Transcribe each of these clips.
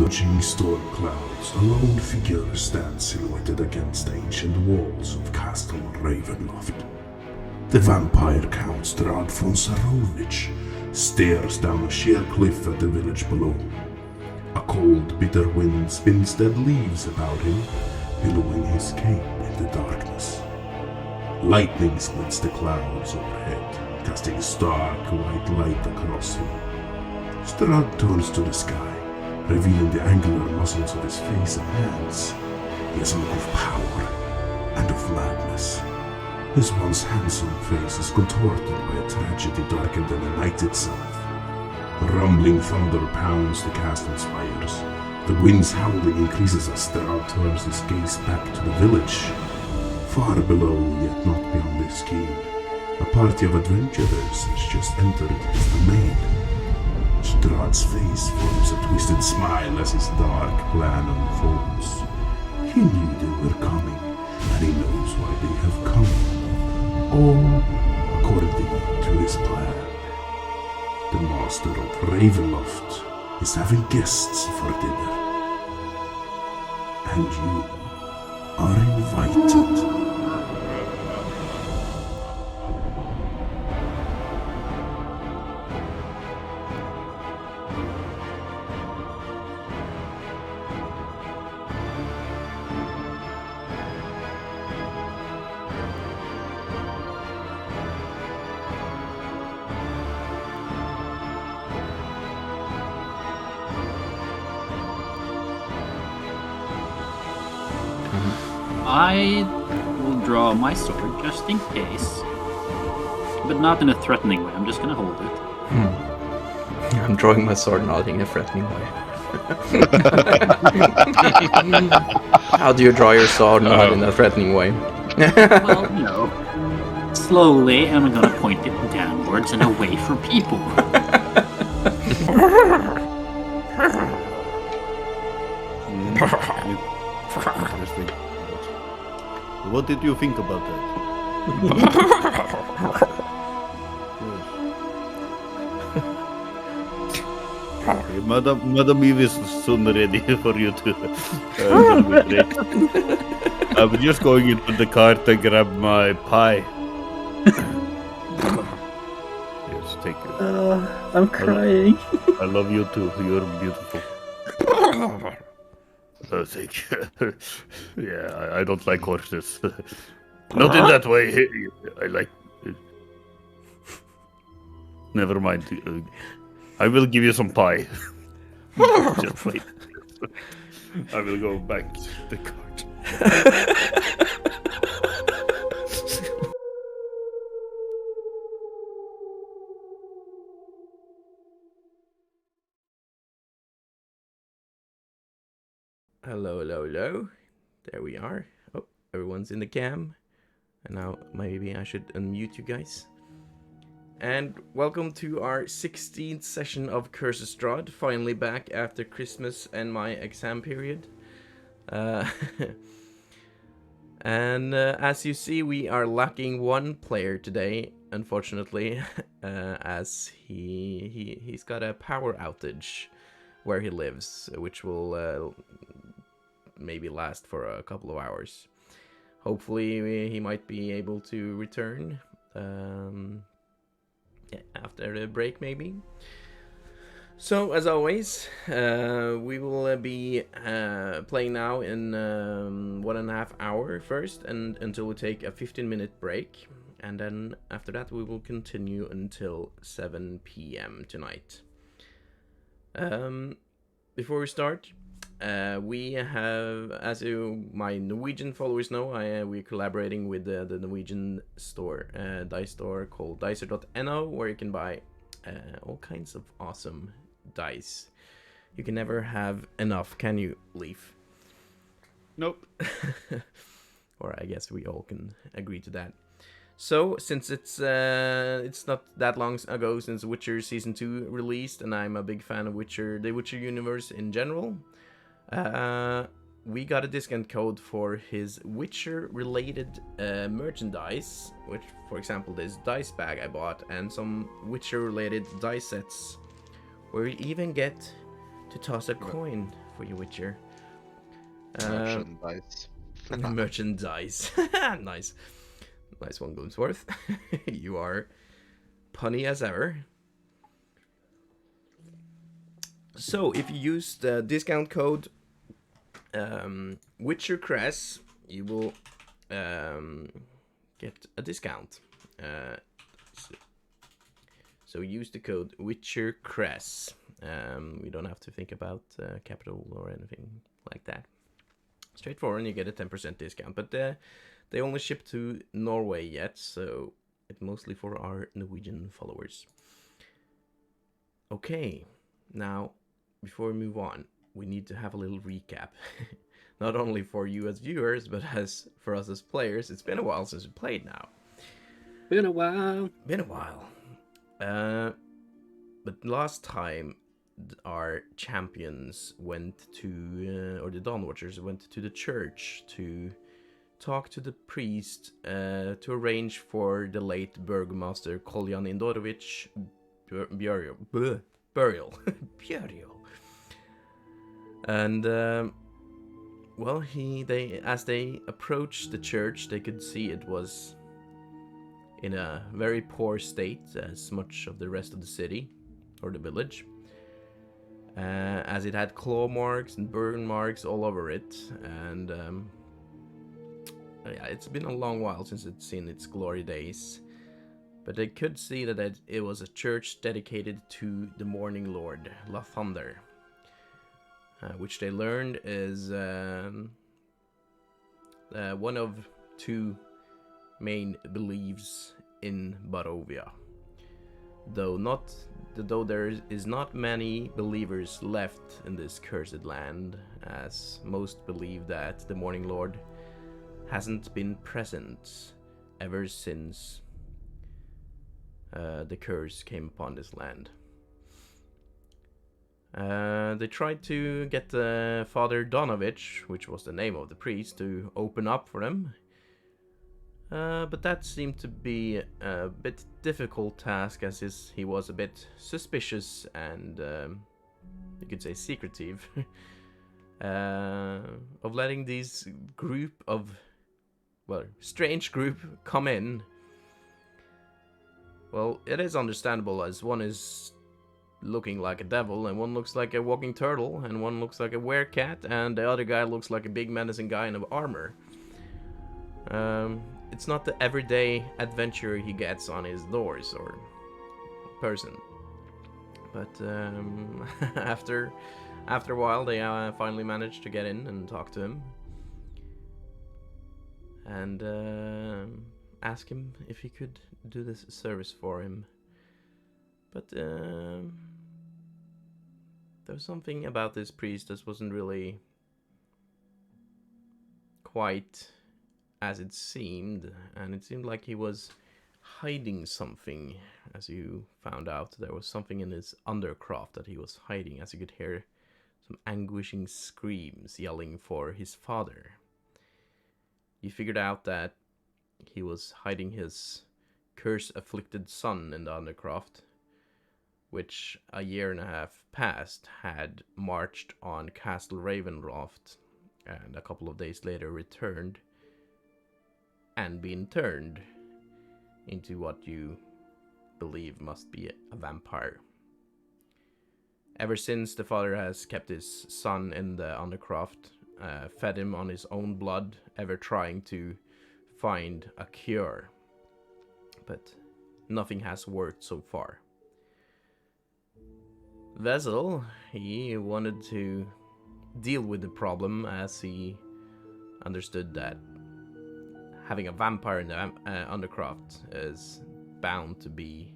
dodging storm clouds, a lone figure stands silhouetted against the ancient walls of Castle Ravenloft. The vampire Count Strahd von Sarovich stares down a sheer cliff at the village below. A cold, bitter wind spins dead leaves about him, billowing his cape in the darkness. Lightning splits the clouds overhead, casting stark white light across him. Strahd turns to the sky, revealing the angular muscles of his face and hands. He has a look of power and of madness. His once handsome face is contorted by a tragedy darker than the night itself. A rumbling thunder pounds the castle spires. The wind's howling increases as Strahd turns his gaze back to the village. Far below, yet not beyond his ken, a party of adventurers has just entered his domain. Strahd's face forms a twisted smile as his dark plan unfolds. He knew they were coming, and he knows why they have come. All according to his plan. The master of Ravenloft is having guests for dinner. And you are invited. I will draw my sword just in case, but not in a threatening way. I'm just gonna hold it. I'm drawing my sword not in a threatening way. How do you draw your sword not in a threatening way? Well, slowly, and I'm gonna point it downwards and away from people. Interesting. What did you think about that? Okay, Madam Eve is soon ready for you to great. I'm just going into the car to grab my pie. Yes, take it. I'm crying. I love you too. You're beautiful. Thank you. Yeah, I don't like horses. Not in that way. I like. Never mind. I will give you some pie. Just wait. I will go back to the cart. Hello, hello, hello. There we are. Oh, everyone's in the cam. And now maybe I should unmute you guys. And welcome to our 16th session of Curse of Strahd. Finally back after Christmas and my exam period. And as you see, we are lacking one player today, unfortunately, as he's got a power outage where he lives, which will maybe last for a couple of hours. Hopefully he might be able to return after the break, maybe. So as always, we will be playing now in 1.5 hours first, and until we take a 15-minute break, and then after that we will continue until 7 p.m. tonight. Before we start, we have, as my Norwegian followers know, we're collaborating with the Norwegian store, dice store called dicer.no, where you can buy all kinds of awesome dice. You can never have enough, can you, Leaf? Nope. Or I guess we all can agree to that. So, since it's not that long ago since Witcher Season 2 released, and I'm a big fan of the Witcher universe in general, we got a discount code for his Witcher-related merchandise, which, for example, this dice bag I bought, and some Witcher-related dice sets, where you even get to toss a coin for you, Witcher. Merchandise. Merchandise. Nice. Nice one, Gloomsworth. You are punny as ever. So, if you use the discount code Witcher Cress, you will get a discount. So use the code Witcher Cress. We don't have to think about capital or anything like that. Straightforward, and you get a 10% discount. But they only ship to Norway yet, so it's mostly for our Norwegian followers. Okay, now before we move on, we need to have a little recap. Not only for you as viewers, but as for us as players. It's been a while since we played now. Been a while. Been a while. But last time our champions went to, or the Dawnwatchers went to the church to talk to the priest to arrange for the late Burgomaster Kolyan Indorovich burial. Burial. And well, as they approached the church, they could see it was in a very poor state, as much of the rest of the city or the village, as it had claw marks and burn marks all over it, and yeah, it's been a long while since it's seen its glory days. But they could see that it was a church dedicated to the Morning Lord, Lathander, which they learned is one of two main beliefs in Barovia. Though there is not many believers left in this cursed land, as most believe that the Morning Lord hasn't been present ever since the curse came upon this land. They tried to get Father Donavich, which was the name of the priest, to open up for them. But that seemed to be a bit difficult task, as he was a bit suspicious and, you could say, secretive, of letting these strange group come in. Well, it is understandable, as one is looking like a devil, and one looks like a walking turtle, and one looks like a werecat, and the other guy looks like a big menacing guy in armor. It's not the everyday adventure he gets on his doors or person. But after a while, they finally managed to get in and talk to him, and ask him if he could do this service for him. But there was something about this priest that wasn't really quite as it seemed, and it seemed like he was hiding something. As you found out, there was something in his undercroft that he was hiding, as you could hear some anguishing screams yelling for his father. You figured out that he was hiding his curse-afflicted son in the undercroft, which a year and a half past had marched on Castle Ravenloft, and a couple of days later returned and been turned into what you believe must be a vampire. Ever since, the father has kept his son in the undercroft, fed him on his own blood, ever trying to find a cure. But nothing has worked so far. Vezel, he wanted to deal with the problem, as he understood that having a vampire in the undercroft is bound to be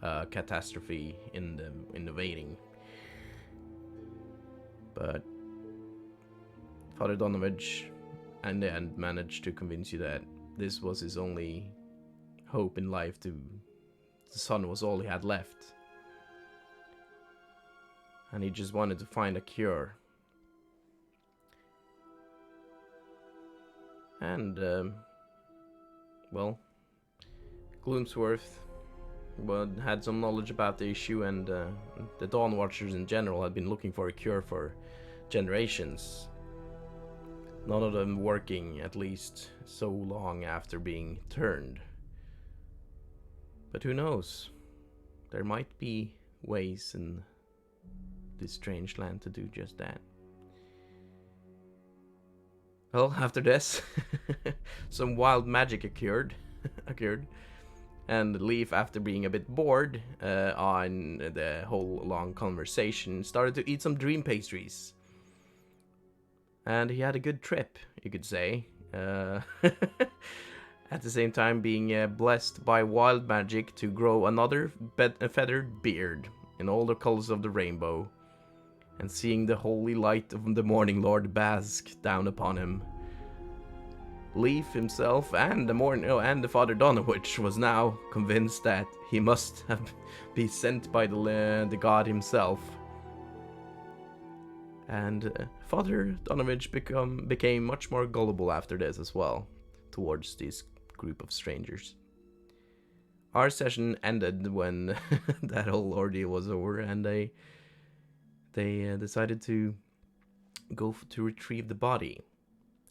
a catastrophe in the waiting. But Father Donavich in the end managed to convince you that this was his only hope in life. The son was all he had left, and he just wanted to find a cure. And well, Gloomsworth, but had some knowledge about the issue, and the Dawnwatchers in general had been looking for a cure for generations. None of them working at least so long after being turned. But who knows? There might be ways in this strange land to do just that. Well, after this, some wild magic occurred, and Leaf, after being a bit bored on the whole long conversation, started to eat some dream pastries. And he had a good trip, you could say. At the same time being blessed by wild magic to grow another feathered beard in all the colors of the rainbow, and seeing the holy light of the Morning Lord bask down upon him. Leaf himself and the Father Donavich was now convinced that he must have been sent by the god himself. And Father Donavich became much more gullible after this as well, towards this group of strangers. Our session ended when that whole ordeal was over, and they decided to go to retrieve the body,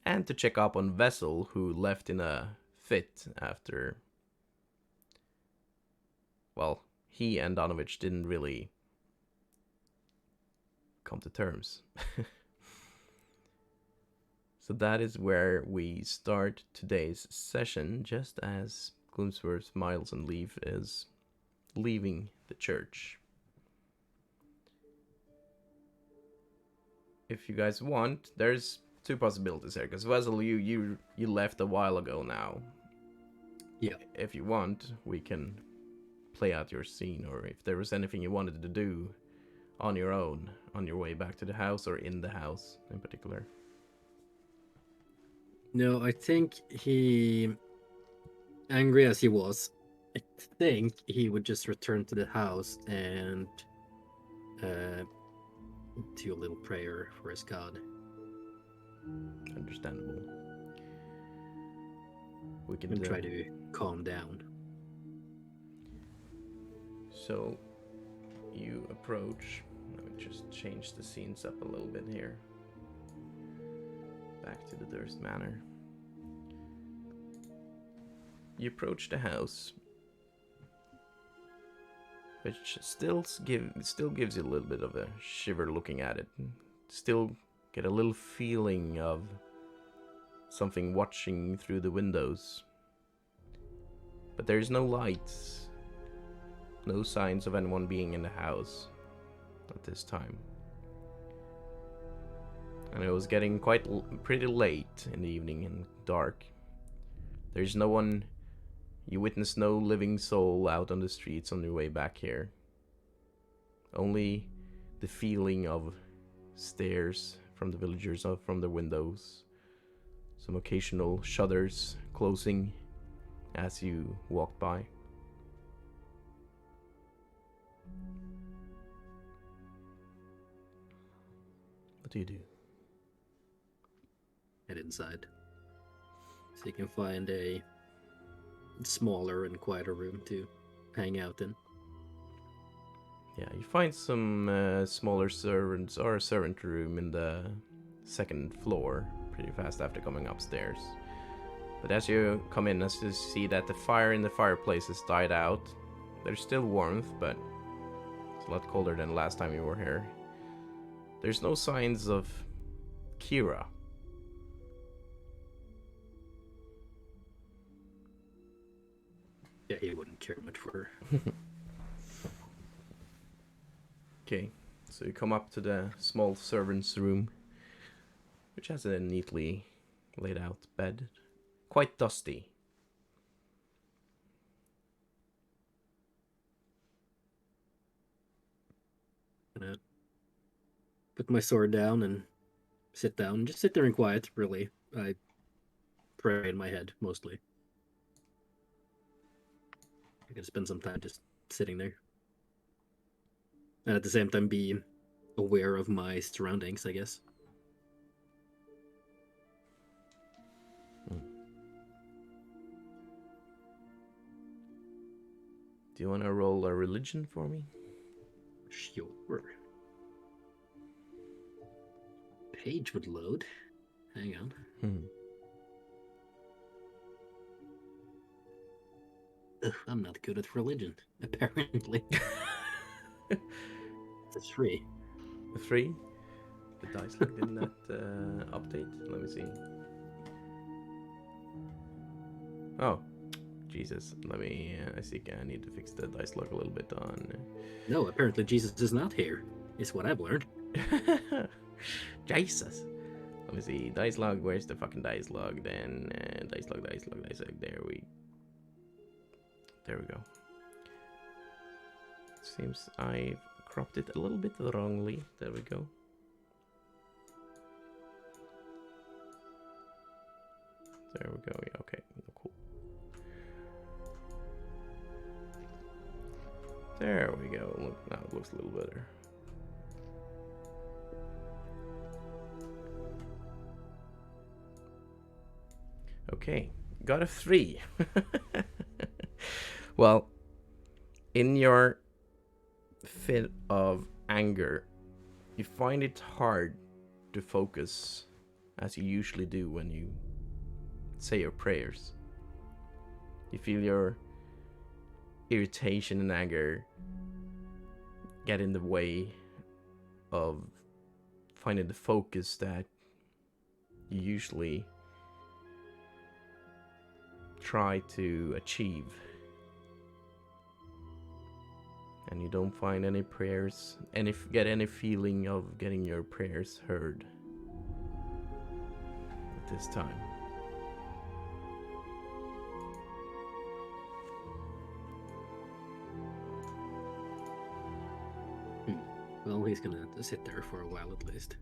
and to check up on Vessel, who left in a fit after... Well, he and Donavich didn't really come to terms. So that is where we start today's session, just as Gloomsworth, Miles, and Leaf is leaving the church. If you guys want, there's two possibilities here, because Vessel, you left a while ago now. Yeah. If you want, we can play out your scene, or if there was anything you wanted to do on your own, on your way back to the house, or in the house in particular. No, I think he, angry as he was, I think he would just return to the house and do a little prayer for his god. Understandable. We can And try to calm down. So you approach. Let me just change the scenes up a little bit here. Back to the Durst Manor. You approach the house, which still gives you a little bit of a shiver looking at it. Still get a little feeling of something watching through the windows. But there's no lights, no signs of anyone being in the house at this time. And it was getting pretty late in the evening and dark. There's no one. You witness no living soul out on the streets on your way back here. Only the feeling of stares from the villagers from the windows. Some occasional shutters closing as you walk by. What do you do? Head inside. So you can find a smaller and quieter room to hang out in. Yeah, you find some smaller servants or a servant room in the second floor pretty fast after coming upstairs. But as you come in, as you see that the fire in the fireplace has died out, there's still warmth, but it's a lot colder than last time you were here. There's no signs of Kira. Yeah, he wouldn't care much for her. Okay, so you come up to the small servant's room, which has a neatly laid out bed. Quite dusty. Gonna put my sword down and sit down. Just sit there in quiet, really. I pray in my head, mostly. I'm gonna spend some time just sitting there. And at the same time be aware of my surroundings, I guess. Do you want to roll a religion for me? Sure. Page would load. Hang on. Ugh, I'm not good at religion, apparently. It's a 3. A 3? The dice log did not update. Let me see. Oh, Jesus. Let me. I see. I need to fix the dice log a little bit on. No, apparently Jesus is not here, is what I've learned. Jesus. Let me see. Dice log. Where's the fucking dice log then? Dice log. There we go. Seems I've cropped it a little bit wrongly. There we go. There we go. Yeah, okay. Cool. There we go. Look, now it looks a little better. Okay, got a 3. Well, in your fit of anger, you find it hard to focus as you usually do when you say your prayers. You feel your irritation and anger get in the way of finding the focus that you usually try to achieve. And you don't find any prayers, get any feeling of getting your prayers heard at this time. Well, he's gonna have to sit there for a while at least.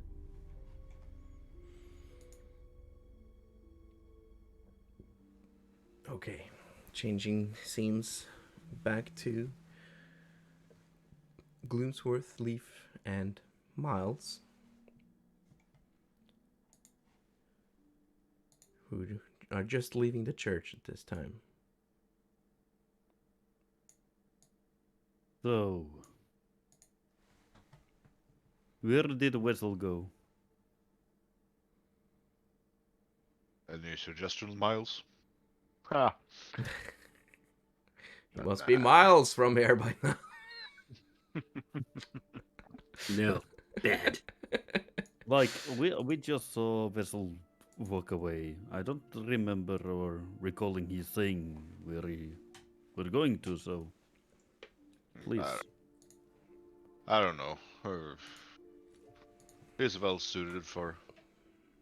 Okay, changing scenes back to Gloomsworth, Leaf, and Miles, who are just leaving the church at this time. So, where did the vessel go? Any suggestions, Miles? Ha! It must be miles from here by now. No, bad. Like, we just saw vessel walk away. I don't remember or recalling he saying where he were going to, so please. I don't know. He's well suited for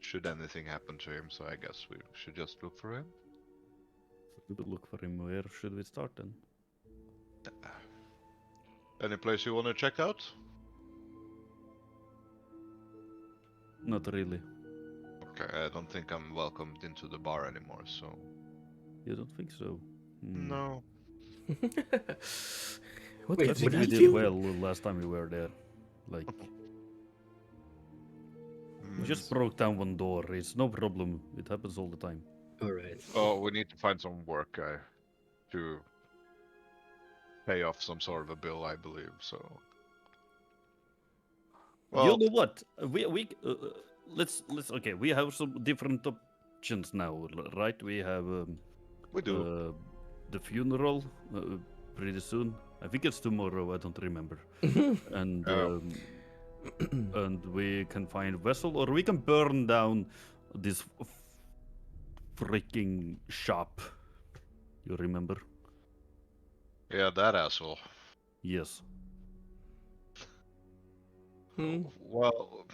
should anything happen to him, so I guess we should just look for him. We will look for him. Where should we start then? Any place you want to check out? Not really. Okay, I don't think I'm welcomed into the bar anymore, so... You don't think so? No. What Wait, does I think it we feel? did well last time we were there. Like, we just broke down one door. It's no problem. It happens all the time. Alright. Oh, we need to find some work guy to pay off some sort of a bill, I believe, so... Well, You know what? Let's okay. We have some different options now, right? We have we do. the funeral pretty soon. I think it's tomorrow. I don't remember. And and we can find vessel, or we can burn down this freaking shop. You remember? Yeah, that asshole. Yes. Well,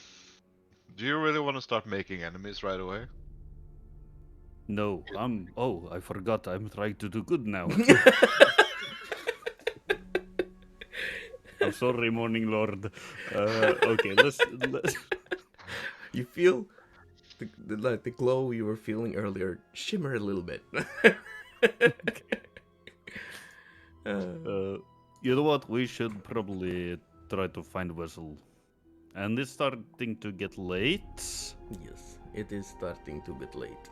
do you really want to start making enemies right away? No, Oh, I forgot. I'm trying to do good now. I'm sorry, Morning Lord. Okay, let's. You feel the glow you were feeling earlier shimmer a little bit. You know what? We should probably try to find a vessel. And it's starting to get late. Yes, it is starting to get late.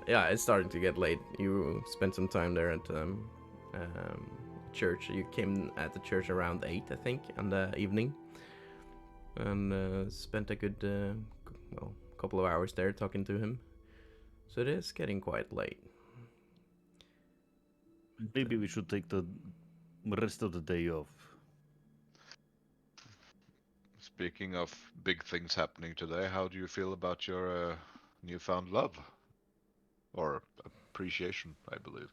Yeah, it's starting to get late. You spent some time there at church. You came at the church around 8, I think, in the evening, and spent a good, couple of hours there talking to him. So it is getting quite late. Maybe we should take the rest of the day off. Speaking of big things happening today, how do you feel about your newfound love? Or appreciation, I believe.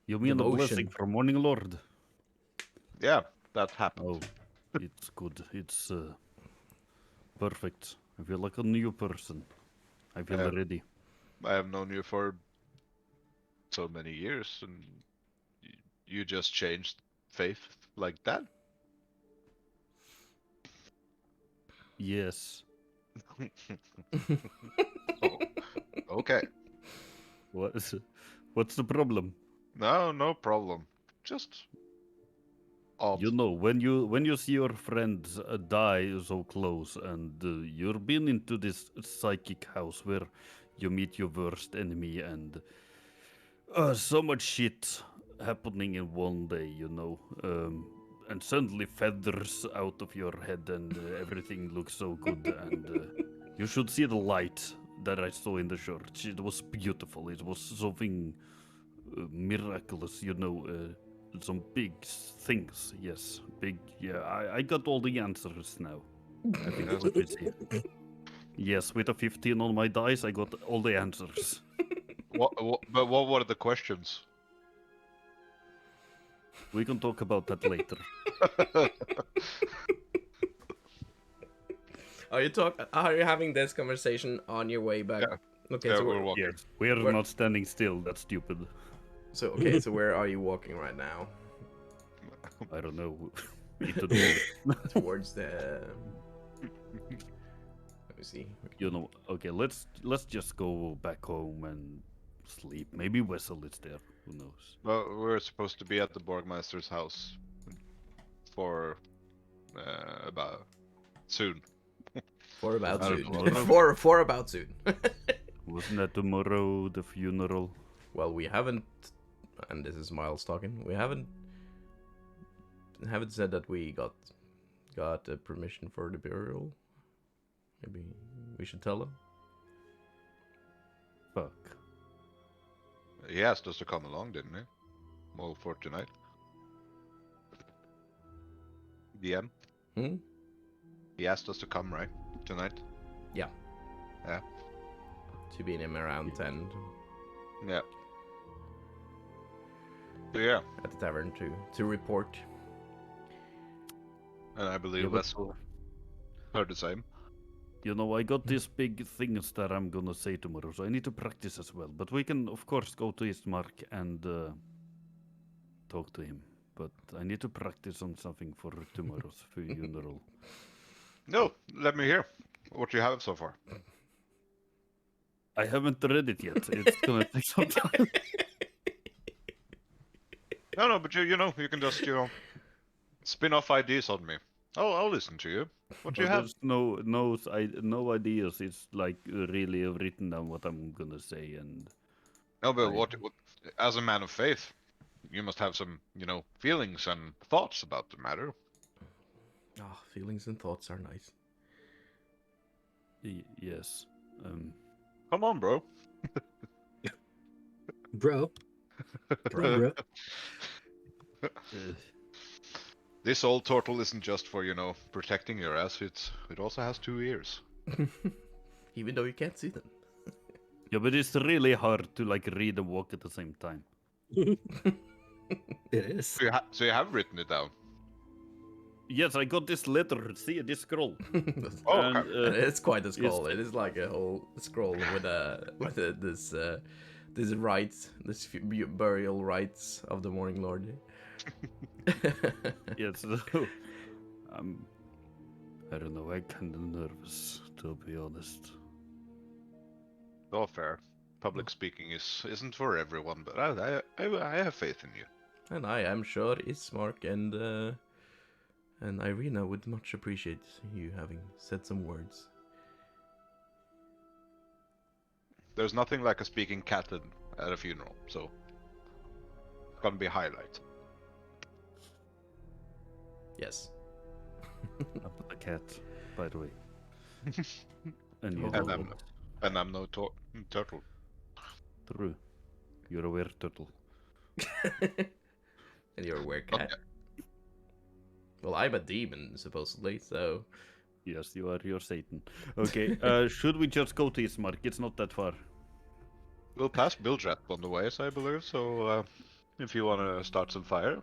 You mean the blessing Devotion. from Morning Lord? Yeah, that happened. Oh, it's good. It's perfect. I feel like a new person. I feel ready. I have known you for so many years, and you just changed faith like that? Yes. Oh, okay. What's the problem? No problem. Just odd. You know, when you see your friends die so close, and you've been into this psychic house where you meet your worst enemy, and so much shit happening in one day, you know, and suddenly feathers out of your head, and everything looks so good, and you should see the light that I saw in the church. It was beautiful. It was something miraculous, you know. Some big things, yes, big. Yeah, I got all the answers now. I think we're busy. Yes, with a 15 on my dice, I got all the answers. But what were the questions? We can talk about that later. Are you having this conversation on your way back? Yeah. Okay, Yeah, so we're walking. Yes, we're Where- not standing still. That's stupid. so where are you walking right now? I don't know. Into the Towards the. Let me see. you know. Okay, let's just go back home and sleep. Maybe Wessel is there. Who knows? Well, we're supposed to be at the Burgomaster's house for about soon. For about I don't soon. know. for about soon. Wasn't that tomorrow the funeral? Well, we haven't, and this is Miles talking. We haven't said that we got permission for the burial. Maybe we should tell them. Fuck. He asked us to come along, didn't he? Well, for tonight. DM. Hmm? He asked us to come, right? Tonight? Yeah. Yeah. To be in him around 10 Yeah. So yeah, at the tavern to report. and I believe Yeah, but- Wessel heard the same. You know, I got these big things that I'm gonna say tomorrow, so I need to practice as well. But we can, of course, go to Ismark and talk to him. But I need to practice on something for tomorrow's funeral. No, let me hear what you have so far. I haven't read it yet. It's gonna take some time. No, but you know, you can just, spin off ideas on me. I'll listen to you. What do you have? There's no ideas. It's like really written down what I'm gonna say, and No, but what, as a man of faith, you must have some, feelings and thoughts about the matter. Ah, feelings and thoughts are nice. yes. Come on, bro. Bro. Bro. uh, This old turtle isn't just for, protecting your ass. It also has 2 ears. Even though you can't see them. yeah, but it's really hard to like read and walk at the same time. It is. So you have written it down. Yes, I got this letter. See this scroll. Oh, And, okay. It's quite a scroll. It is like a whole scroll with this rites, burial rites of the Morning Lord. Yes, so, I don't know. I'm kind of nervous, to be honest. Oh, fair. Public speaking isn't for everyone, but I have faith in you. And I am sure Ismark and Ireena would much appreciate you having said some words. There's nothing like a speaking cat at a funeral, so it's gonna be a highlight. Yes. I'm a cat, by the way. And you Oh. know And it. I'm no turtle. True. You're a weird turtle. And you're a werecat. Okay. Well, I'm a demon, supposedly, so... Yes, you are. You're Satan. Okay. Should we just go to Ismark? It's not that far. We'll pass Bildrat on the ways, I believe. So if you want to start some fire,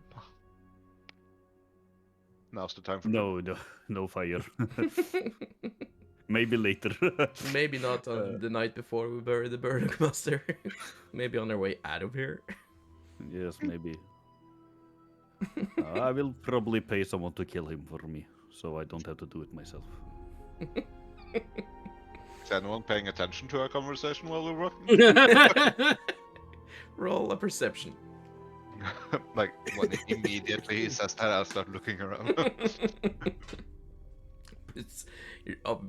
now's the time for No fire. Maybe later. Maybe not on the night before we bury the Burgomaster. Maybe on our way out of here. Yes, maybe. I will probably pay someone to kill him for me, so I don't have to do it myself. Is anyone paying attention to our conversation while we're working? Roll a perception. Like, when immediately he says that, I'll start looking around. You're up,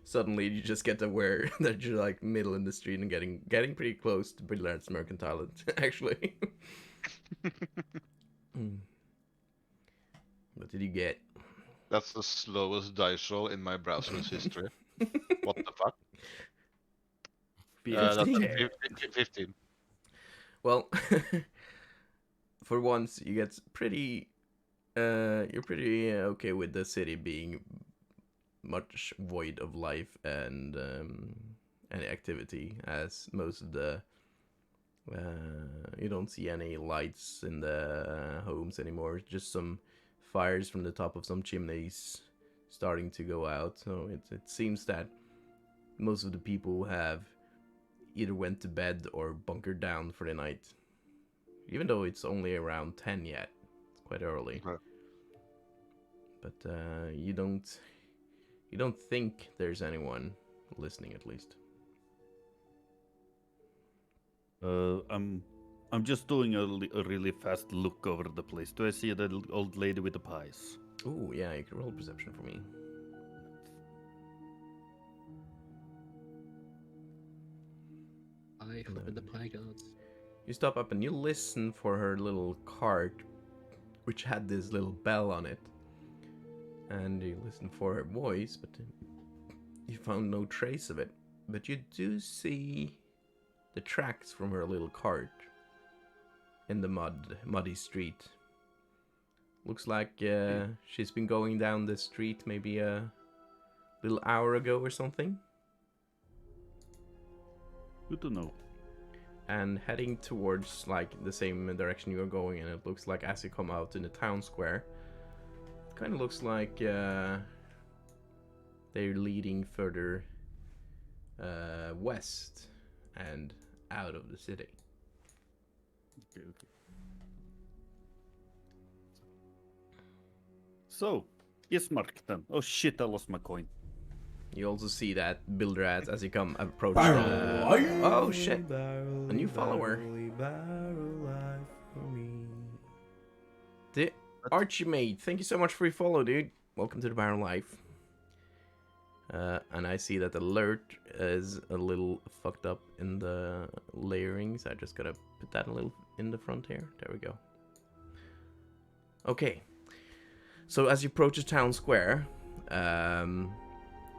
suddenly you just get aware that you're like middle in the street and getting pretty close to Brillard's Mercantile, actually. What did you get? That's the slowest dice roll in my browser's history. What the fuck? That's a 15. Well, for once you get pretty. You're pretty okay with the city being much void of life and any activity, as most of the you don't see any lights in the homes anymore. Just some fires from the top of some chimneys starting to go out. So it seems that most of the people have either went to bed or bunkered down for the night, even though it's only around 10 yet. It's quite early. Right. But you don't think there's anyone listening, at least. I'm just doing a really fast look over the place. Do I see that old lady with the pies? Ooh, yeah, you can roll perception for me. I hope the pie gods. You stop up and you listen for her little cart, which had this little bell on it. And you listen for her voice, but you found no trace of it. But you do see the tracks from her little cart in the muddy street. Looks like she's been going down the street maybe a little hour ago or something. Good to know. And heading towards like the same direction you're going, and it looks like as you come out in the town square, it kind of looks like they're leading further west and out of the city. Okay. So, Ismark then. Oh shit, I lost my coin. You also see that Bildrat as you approach Barrel life. Oh shit! A new follower. The Archimate, thank you so much for your follow, dude. Welcome to the Barrel Life. And I see that the alert is a little fucked up in the layering, so I just gotta put that a little in the front here. There we go. Okay. So as you approach the town square,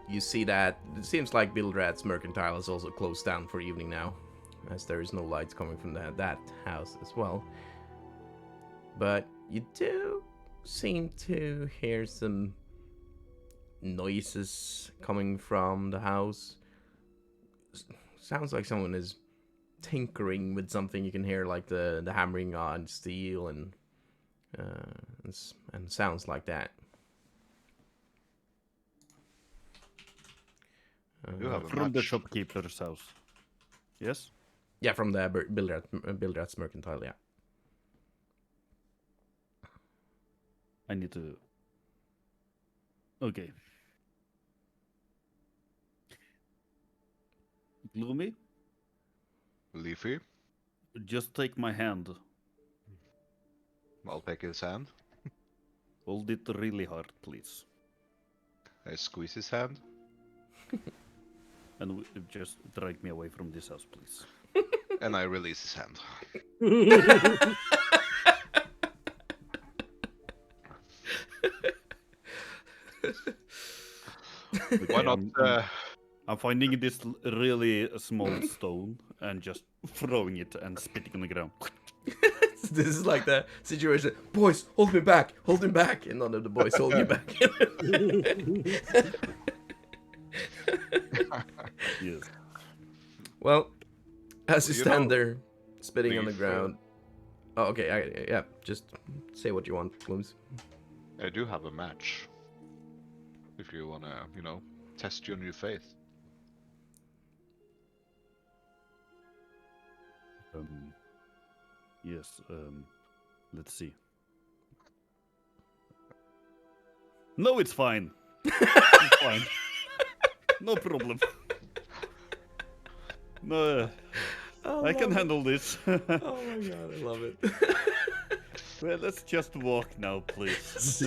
you see that it seems like Bildrat's Mercantile is also closed down for evening now, as there is no lights coming from that house as well. But you do seem to hear some noises coming from the house. Sounds like someone is tinkering with something. You can hear like the hammering on steel and sounds like that. You have a From the match. shopkeeper's house. Yes? Yeah, from the Bildrat's Mercantile, yeah. I need to... Okay. Gloomy, Leafy, just take my hand. I'll take his hand. Hold it really hard, please. I squeeze his hand. And just drag me away from this house, please. And I release his hand. Why not? I'm finding this really small stone and just throwing it and spitting on the ground. This is like the situation. Boys, hold me back, hold him back, and none of the boys hold you back. Yes. Well, as you You stand know, there, spitting on the Leaf, ground. Oh, okay. Yeah, just say what you want, Blooms. I do have a match. If you wanna, test your new faith. Yes. Let's see. No, it's fine. It's fine. No problem. No, I can handle this. Oh my god, I love it. Well, let's just walk now, please.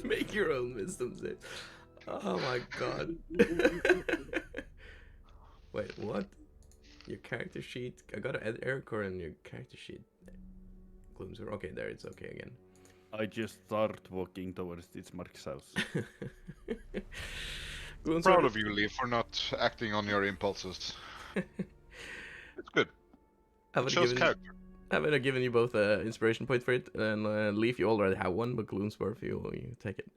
Make your own wisdom save. Oh my god. Wait, what? Your character sheet? I got an error code on your character sheet. Glooms. Okay, there, it's okay again. I just start walking towards this Mark's house. Glooms, Proud of you, Lee, for not acting on your impulses. It's good. It shows character. I would have given you both an inspiration point for it, and Leaf, you already have one, but Gloomsworth, you take it.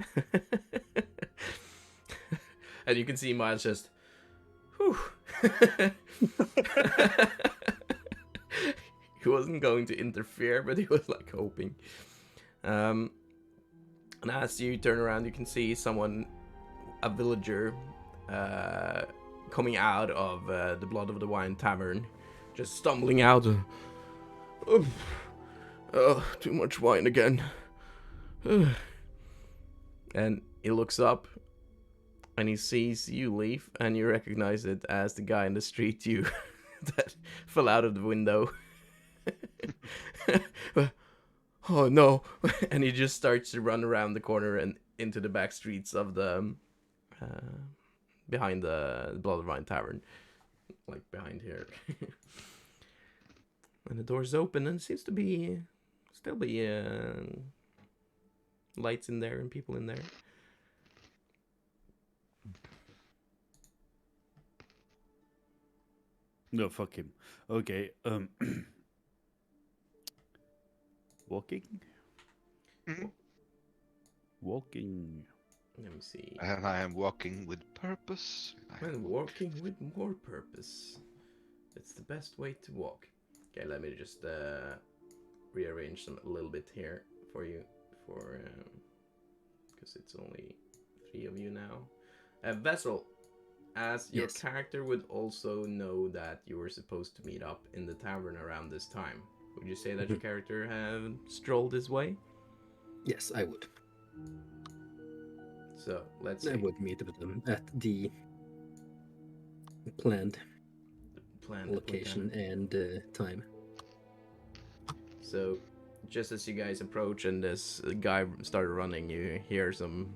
And you can see Miles just, whew. He wasn't going to interfere, but he was like hoping. And as you turn around, you can see someone, a villager, coming out of the Blood of the Wine Tavern, just stumbling out. Too much wine again. And he looks up, and he sees you, Leaf, and you recognize it as the guy in the street you that fell out of the window. Oh no! And he just starts to run around the corner and into the back streets of the behind the Blood of the Wine Tavern, like behind here. And the door's open, and it seems to be still be lights in there and people in there. No, fuck him. Okay. Walking. Walking. Let me see. And I am walking with purpose. And walking with more purpose. It's the best way to walk. Okay, let me just rearrange them a little bit here for you, because it's only 3 of you now. Vessel, as your character would also know that you were supposed to meet up in the tavern around this time. Would you say that your character have strolled this way? Yes, I would. So let's see. I would meet with them at the planned location and time. So, just as you guys approach and this guy started running, you hear some...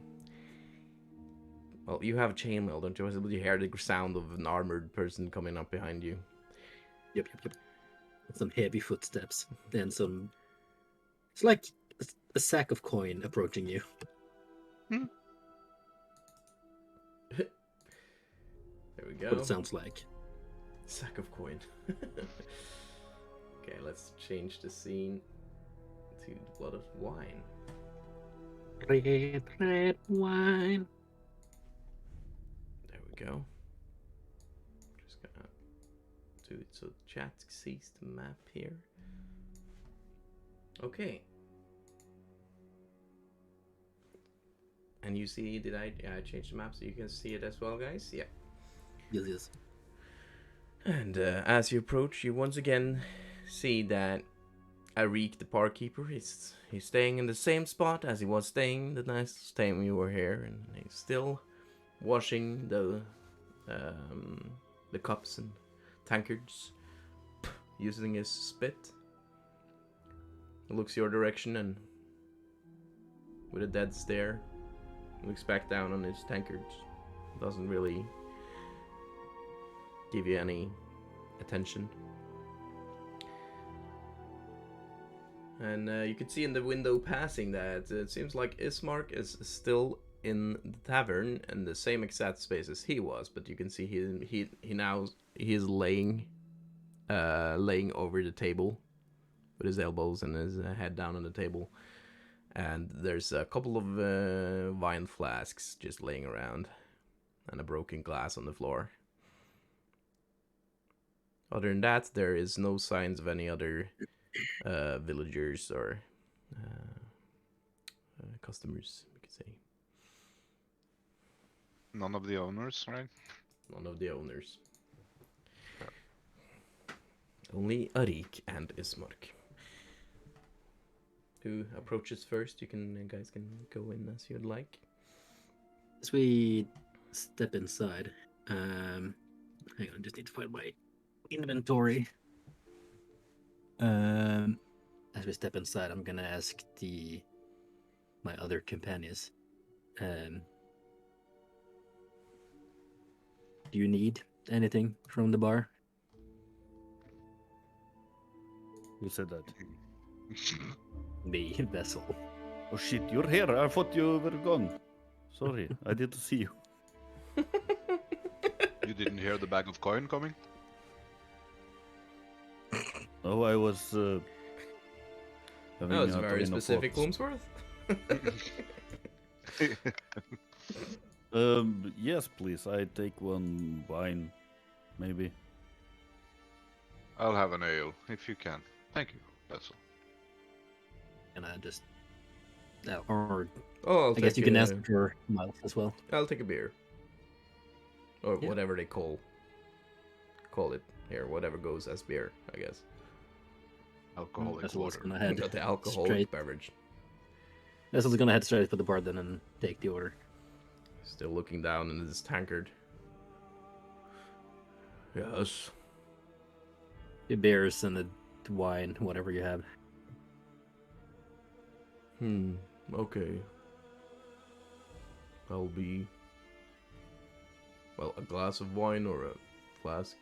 Well, you have chainmail, don't you? You hear the sound of an armored person coming up behind you. Yep. Some heavy footsteps and some... It's like a sack of coin approaching you. There we go. What it sounds like. Sack of coin. Okay, let's change the scene to Blood of Wine. Red wine. There we go. Just gonna do it so chat sees the map here. Okay. And you see, did I change the map so you can see it as well, guys? Yeah. Yes. And as you approach, you once again see that Arik, the barkeeper, he's staying in the same spot as he was staying the last time you were here, and he's still washing the cups and tankards using his spit. He looks your direction and with a dead stare looks back down on his tankards. Doesn't really give you any attention. And you can see in the window passing that it seems like Ismark is still in the tavern in the same exact space as he was, but you can see he is laying over the table with his elbows and his head down on the table, and there's a couple of wine flasks just laying around and a broken glass on the floor. Other than that, there is no signs of any other villagers or customers, we could say. None of the owners, right? None of the owners. Only Arik and Ismark. Who approaches first? You guys can go in as you'd like. As we step inside, hang on, just need to find my inventory. As we step inside, I'm gonna ask my other companions. Do you need anything from the bar? Who said that? Me, vessel. Oh shit, you're here. I thought you were gone. Sorry, I didn't see you. You didn't hear the bag of coin coming? Oh, I was. That was very specific, Gloomsworth. Yes, please. I take one wine, maybe. I'll have an ale, if you can. Thank you, Vessel. And I just, or Oh, I guess you can ask for Miles as well. I'll take a beer, or Yeah. whatever they call it here. Whatever goes as beer, I guess. Alcoholic Vessel's water. gonna head Got the alcoholic straight. beverage. Vessel's gonna head straight for the bar then and take the order. Still looking down in his tankard. Yes. The beers and the wine, whatever you have. Okay. That'll be, well, a glass of wine or a flask.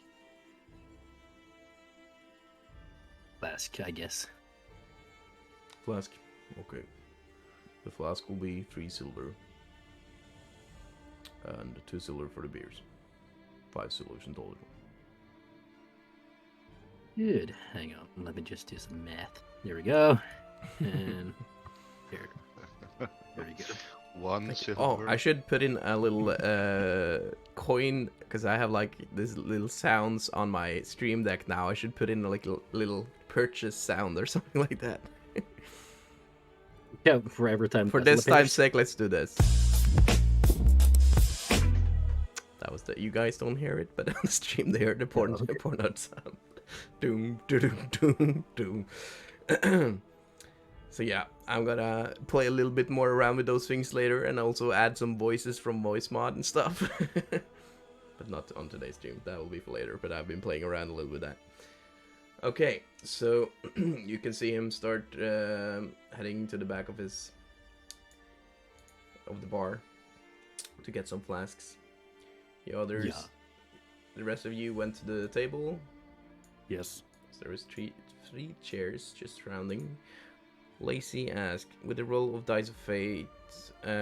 Flask, I guess. Flask. Okay. The flask will be 3 silver. And 2 silver for the beers. 5 silvers in total. Good. Hang on. Let me just do some math. There we go. And here. There we go. One silver. Oh, I should put in a little coin, because I have like this little sounds on my stream deck now. I should put in like a little purchase sound or something like that. Yeah, for every time. For this time's sake, let's do this. That was the. You guys don't hear it, but on the stream they heard the porn out sound. Doom, doom, doom, doom. So yeah, I'm gonna play a little bit more around with those things later, and also add some voices from voice mod and stuff. But not on today's stream. That will be for later. But I've been playing around a little with that. Okay, so you can see him start heading to the back of the bar to get some flasks. The others, the rest of you went to the table. Yes. So there was three chairs just surrounding. Lacey asked, with the roll of Dice of Fate,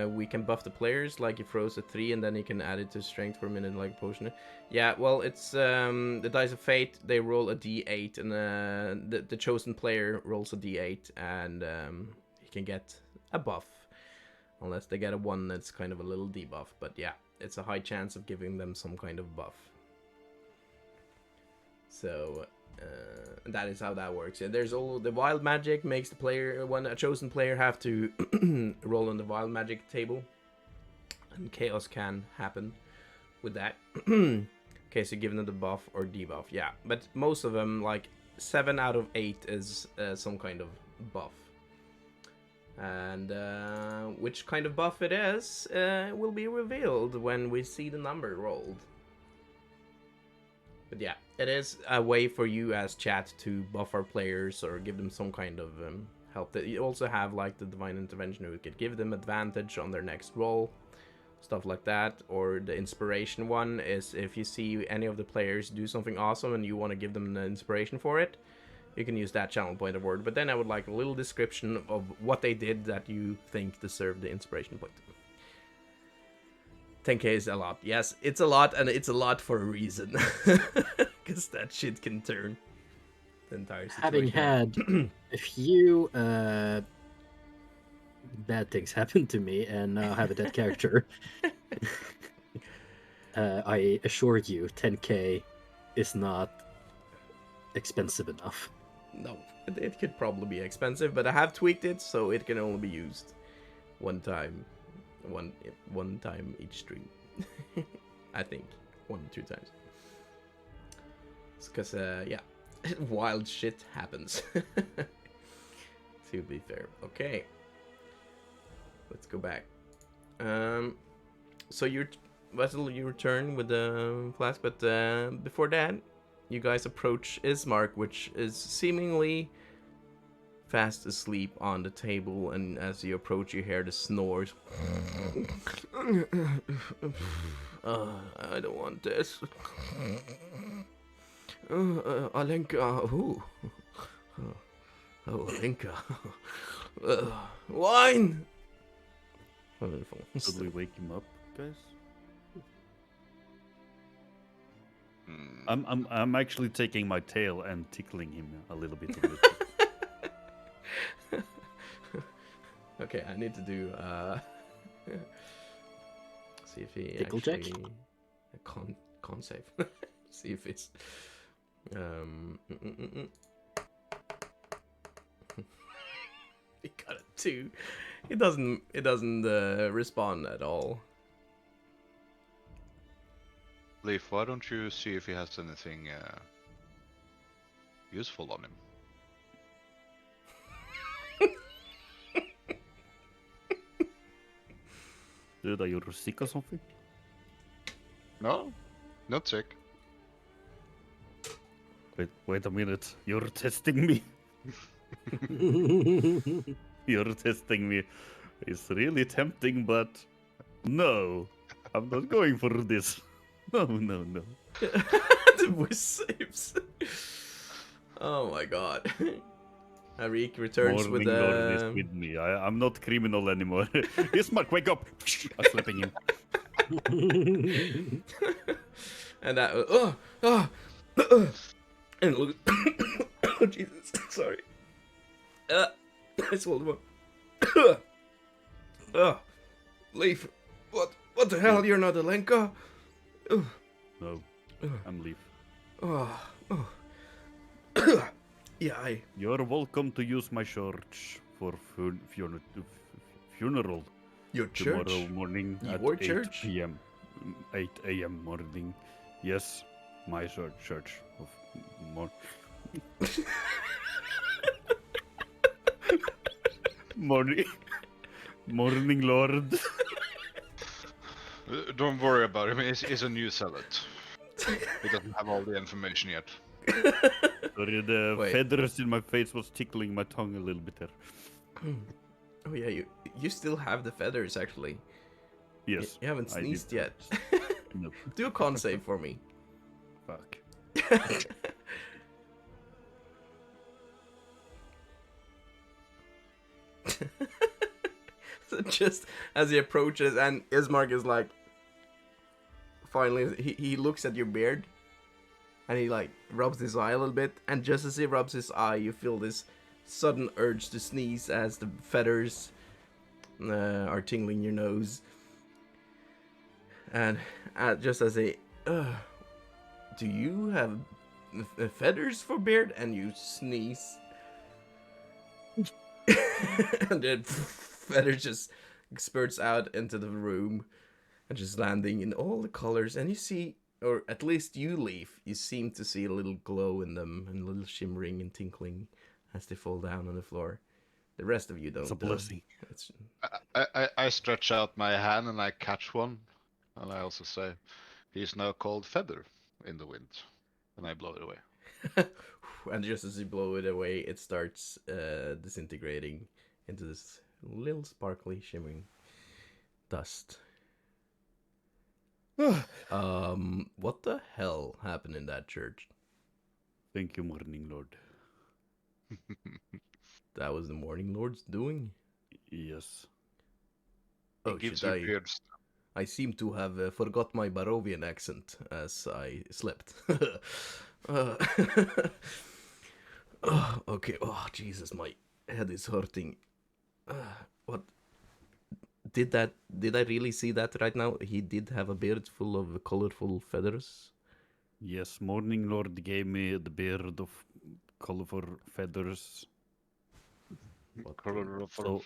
we can buff the players, like he throws a 3 and then he can add it to strength for a minute like a potion. Yeah, well, it's the Dice of Fate, they roll a d8, and the chosen player rolls a d8, and he can get a buff. Unless they get a 1, that's kind of a little debuff, but yeah, it's a high chance of giving them some kind of buff. So that is how that works. And there's all the wild magic makes the player, a chosen player, have to roll on the wild magic table, and chaos can happen with that. In case you're given the buff or debuff. Yeah, but most of them, like 7 out of 8, is some kind of buff. And which kind of buff it is will be revealed when we see the number rolled. But yeah, it is a way for you as chat to buff our players or give them some kind of help. That you also have like the Divine Intervention, who could give them advantage on their next roll, stuff like that. Or the inspiration one is if you see any of the players do something awesome and you want to give them the inspiration for it, you can use that channel point of word. But then I would like a little description of what they did that you think deserved the inspiration point. 10k is a lot. Yes, it's a lot, and it's a lot for a reason. Because that shit can turn the entire situation. Having had a few bad things happen to me and now have a dead character, I assure you, 10k is not expensive enough. No, it could probably be expensive, but I have tweaked it so it can only be used one time each stream. I think 1 or 2 times. It's because yeah, wild shit happens. To be fair. Okay, let's go back. So you return with the flask, but before that, you guys approach Ismark, which is seemingly fast asleep on the table, and as you approach, you hear the snores. I don't want this. Alenka, ooh. Oh, Alenka. Wine! Wonderful. Should we wake him up, guys? I'm actually taking my tail and tickling him a little bit. Okay, I need to do see if he Tickle check? actually con save. See if it's he got a 2. It doesn't respond at all. Leaf, why don't you see if he has anything useful on him? Dude, are you sick or something? No, not sick. Wait a minute. You're testing me. You're testing me. It's really tempting, but no, I'm not going for this. No. The whiz saves. Oh my god. Arik returns Morning with Lord is with me. I'm not criminal anymore. Ismark, wake up! I'm slapping him. and that and look. Oh Jesus, sorry. I swallowed one. Leaf, what the hell? You're not Alenka. No, I'm Leaf. Yeah, You're welcome to use my church for funeral your church. tomorrow morning at Your 8 church? p.m. 8 a.m. morning. Yes, my church of morning, Lord. Don't worry about him. He's a new zealot. He doesn't have all the information yet. Sorry, the Wait. feathers in my face was tickling my tongue a little bit there. Oh yeah, you still have the feathers actually. Yes. You haven't I did sneezed yet. No. Do a con save for me. Fuck. So just as he approaches, and Ismark is like, finally, he looks at your beard, and he like rubs his eye a little bit, and just as he rubs his eye, you feel this sudden urge to sneeze as the feathers are tingling your nose, and just as a, do you have feathers for beard? And you sneeze. And then feather just spurts out into the room and just landing in all the colors, and you see, or at least you, Leaf, you seem to see a little glow in them and a little shimmering and tinkling as they fall down on the floor. The rest of you don't. It's a blessing. It's... I stretch out my hand and I catch one, and I also say, "He's now called Feather in the wind," and I blow it away. And just as you blow it away, it starts disintegrating into this little sparkly, shimmering dust. What the hell happened in that church? Thank you, Morning Lord. That was the Morning Lord's doing? Yes. Oh, He gives should you beard. I seem to have forgot my Barovian accent as I slept. uh, oh, okay. Oh, Jesus, my head is hurting. What? Did I really see that right now? He did have a beard full of colorful feathers. Yes, Morning Lord gave me the beard of colorful feathers,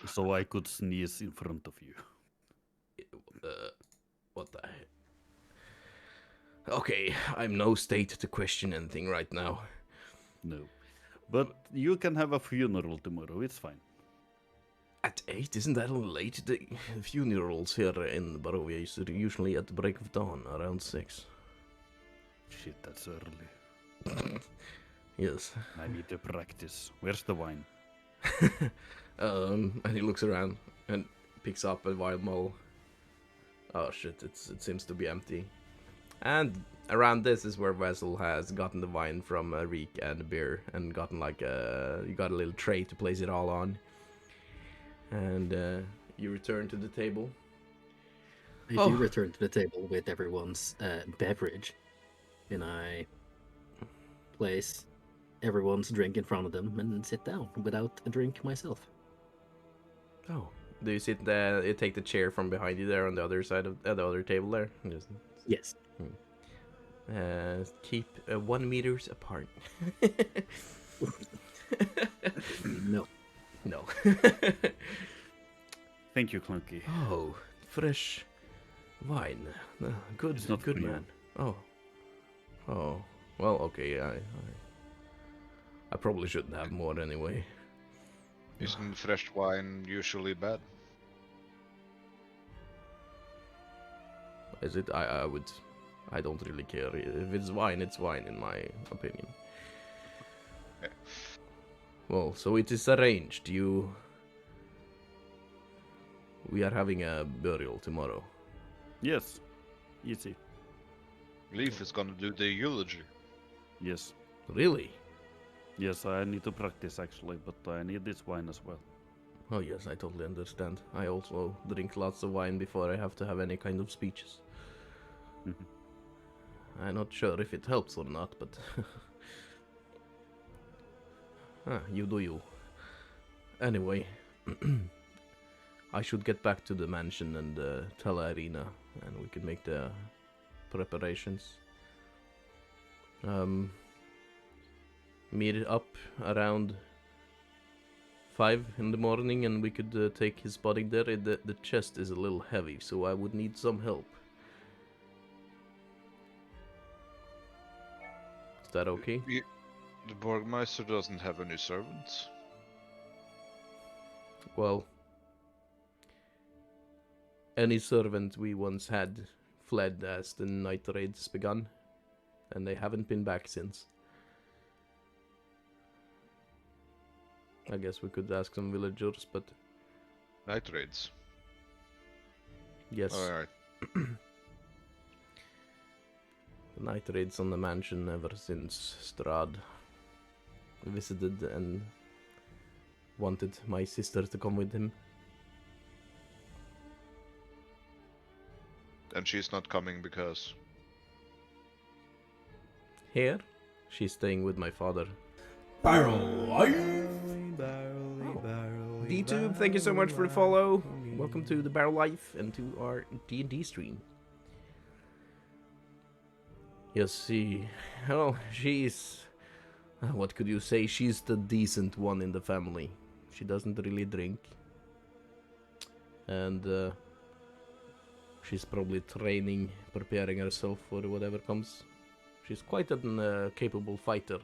so I could sneeze in front of you. What the heck? Okay, I'm no state to question anything right now. No, but you can have a funeral tomorrow. It's fine. At 8? Isn't that a little late? The funerals here in Barovia is usually at the break of dawn, around 6. Shit, that's early. Yes. I need to practice. Where's the wine? And he looks around and picks up a wild mull. Oh shit, it seems to be empty. And around this is where Vessel has gotten the wine from Reek and the beer and gotten like you got a little tray to place it all on. And you return to the table. I do return to the table with everyone's beverage, and I place everyone's drink in front of them and sit down without a drink myself. Oh, do you sit there? You take the chair from behind you there on the other side of the other table there. Just, Yes. Keep 1 meters apart. No. No. Thank you, Clunky. Oh, fresh wine. Good, It's not good for you. man. Oh. Well, okay. I probably shouldn't have more anyway. Isn't fresh wine usually bad? Is it? I don't really care. If it's wine, it's wine, in my opinion. Okay. Well, so it is arranged. We are having a burial tomorrow. Yes, easy. Leaf is gonna do the eulogy. Yes, Really? yes, I need to practice actually, but I need this wine as well. Oh yes, I totally understand. I also drink lots of wine before I have to have any kind of speeches. Mhm. I'm not sure if it helps or not, but you do you. Anyway, I should get back to the mansion and tell Ireena, and we can make the preparations. Meet up around 5 in the morning, and we could take his body there. The chest is a little heavy, so I would need some help. Is that okay? The Burgomaster doesn't have any servants. Well, any servant we once had fled as the night raids begun, and they haven't been back since. I guess we could ask some villagers, but Night raids. yes, Alright. the night raids on the mansion ever since Strahd visited and wanted my sister to come with him. And she's not coming because... Here, she's staying with my father. Barrel life. DTube, thank you so much for the follow. Welcome to the Barrel Life and to our D&D stream. Yes, she's... what could you say? She's the decent one in the family. She doesn't really drink. And she's probably training, preparing herself for whatever comes. She's quite a capable fighter,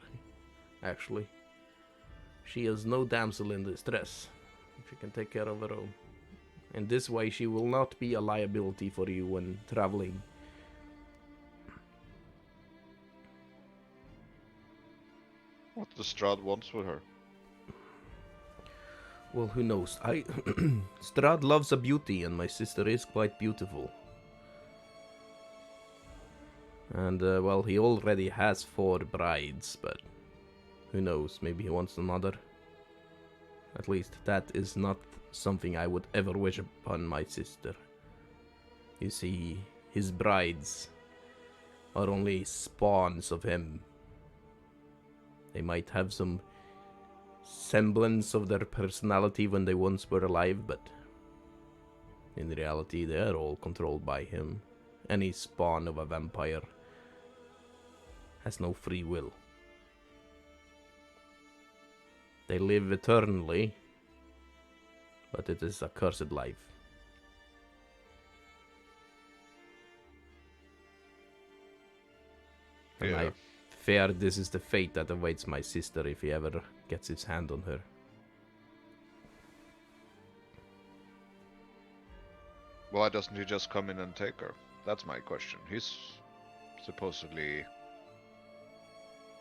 actually. She is no damsel in distress. She can take care of her own. In this way, she will not be a liability for you when traveling. What the Strahd wants with her? Well, who knows? Strahd loves a beauty, and my sister is quite beautiful. And, well, he already has 4 brides, but who knows? Maybe he wants another. At least that is not something I would ever wish upon my sister. You see, his brides are only spawns of him. They might have some semblance of their personality when they once were alive, but in reality they are all controlled by him. Any spawn of a vampire has no free will. They live eternally, but it is a cursed life. And Yeah. I fear this is the fate that awaits my sister if he ever gets his hand on her. Why doesn't he just come in and take her? That's my question. He's supposedly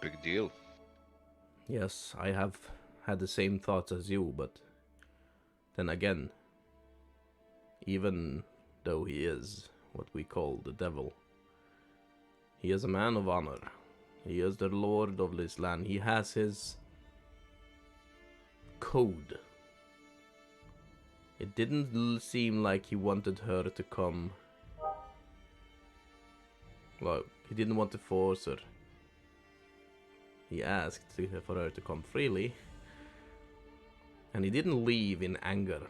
big deal. Yes, I have had the same thoughts as you, but then again, even though he is what we call the devil, he is a man of honor. He is the lord of this land. He has his code. It didn't seem like he wanted her to come. Well, he didn't want to force her. He asked for her to come freely. And he didn't leave in anger.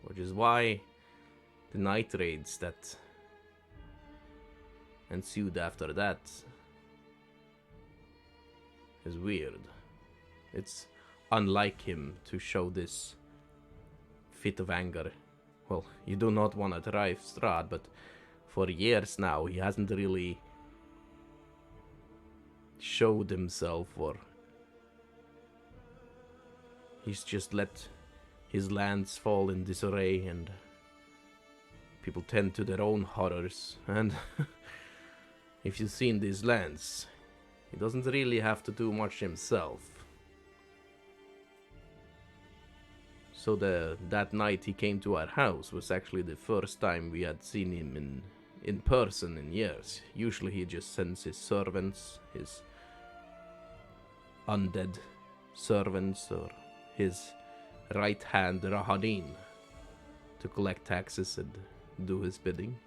Which is why the night raids that ensued after that is weird. It's unlike him to show this fit of anger. Well, you do not want to drive Strahd, but for years now he hasn't really showed himself, or he's just let his lands fall in disarray and people tend to their own horrors. And if you've seen these lands, he doesn't really have to do much himself. So that night he came to our house was actually the first time we had seen him in person in years. Usually he just sends his servants, his undead servants, or his right hand Rahadin to collect taxes and do his bidding.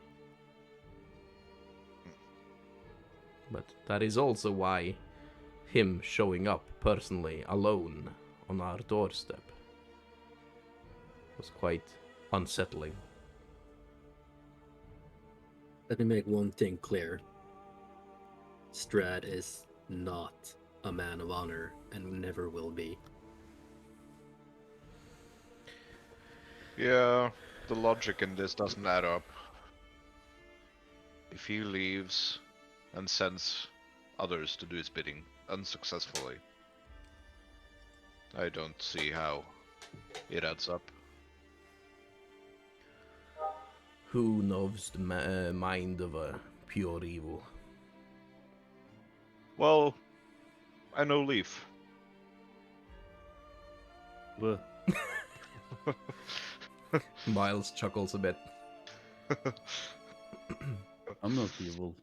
But that is also why him showing up personally alone on our doorstep was quite unsettling. Let me make one thing clear. Strahd is not a man of honor and never will be. Yeah, the logic in this doesn't add up. If he leaves and sends others to do his bidding unsuccessfully, I don't see how it adds up. Who knows the mind of a pure evil? Well, I know Leaf. Well, Miles chuckles a bit. I'm not evil.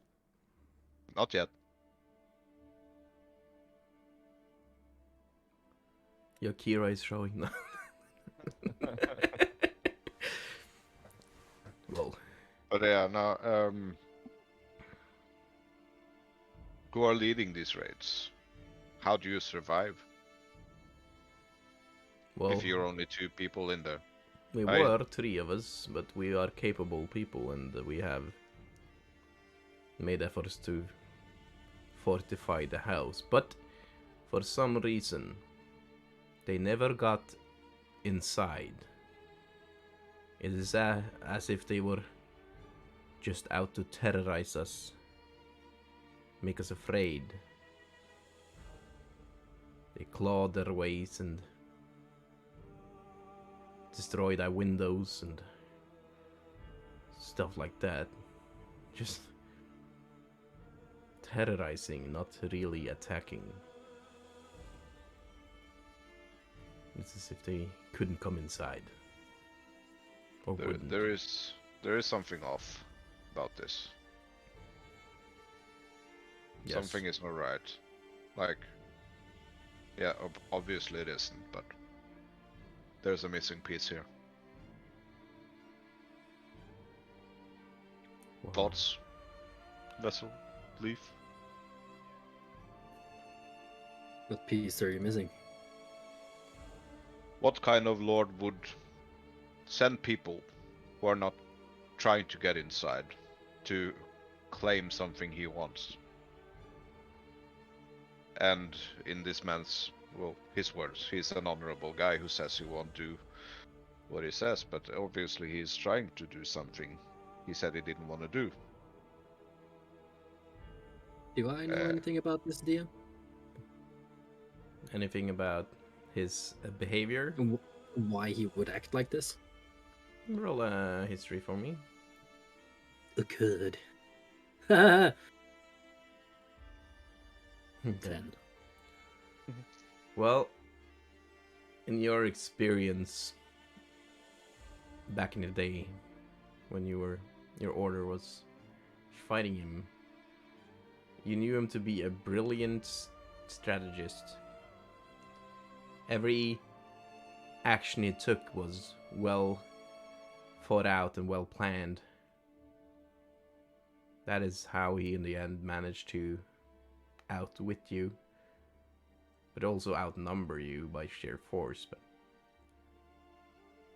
Not yet. Your Kira is showing now. Well, But yeah, now, who are leading these raids? How do you survive well, if you're only 2 people in there? we were 3 of us, but we are capable people, and we have made efforts to fortify the house. But for some reason, they never got inside. It is as if they were just out to terrorize us, make us afraid. They clawed their ways and destroyed our windows and stuff like that. Just terrorizing, not really attacking. It's as if they couldn't come inside. Or wouldn't. There is something off about this. Yes. Something is not right. Like, yeah, obviously it isn't, but there's a missing piece here. Thoughts, Vessel, Leaf? What piece are you missing? What kind of lord would send people who are not trying to get inside to claim something he wants? And in this man's, well, his words, he's an honorable guy who says he won't do what he says, but obviously he's trying to do something he said he didn't want to do. Do I know anything about this deal? Anything about his behavior? Why he would act like this? Roll a history for me. Good. 10. Well, in your experience back in the day, when your order was fighting him, you knew him to be a brilliant strategist. Every action he took was well thought out and well planned. That is how he in the end managed to outwit you, but also outnumber you by sheer force. But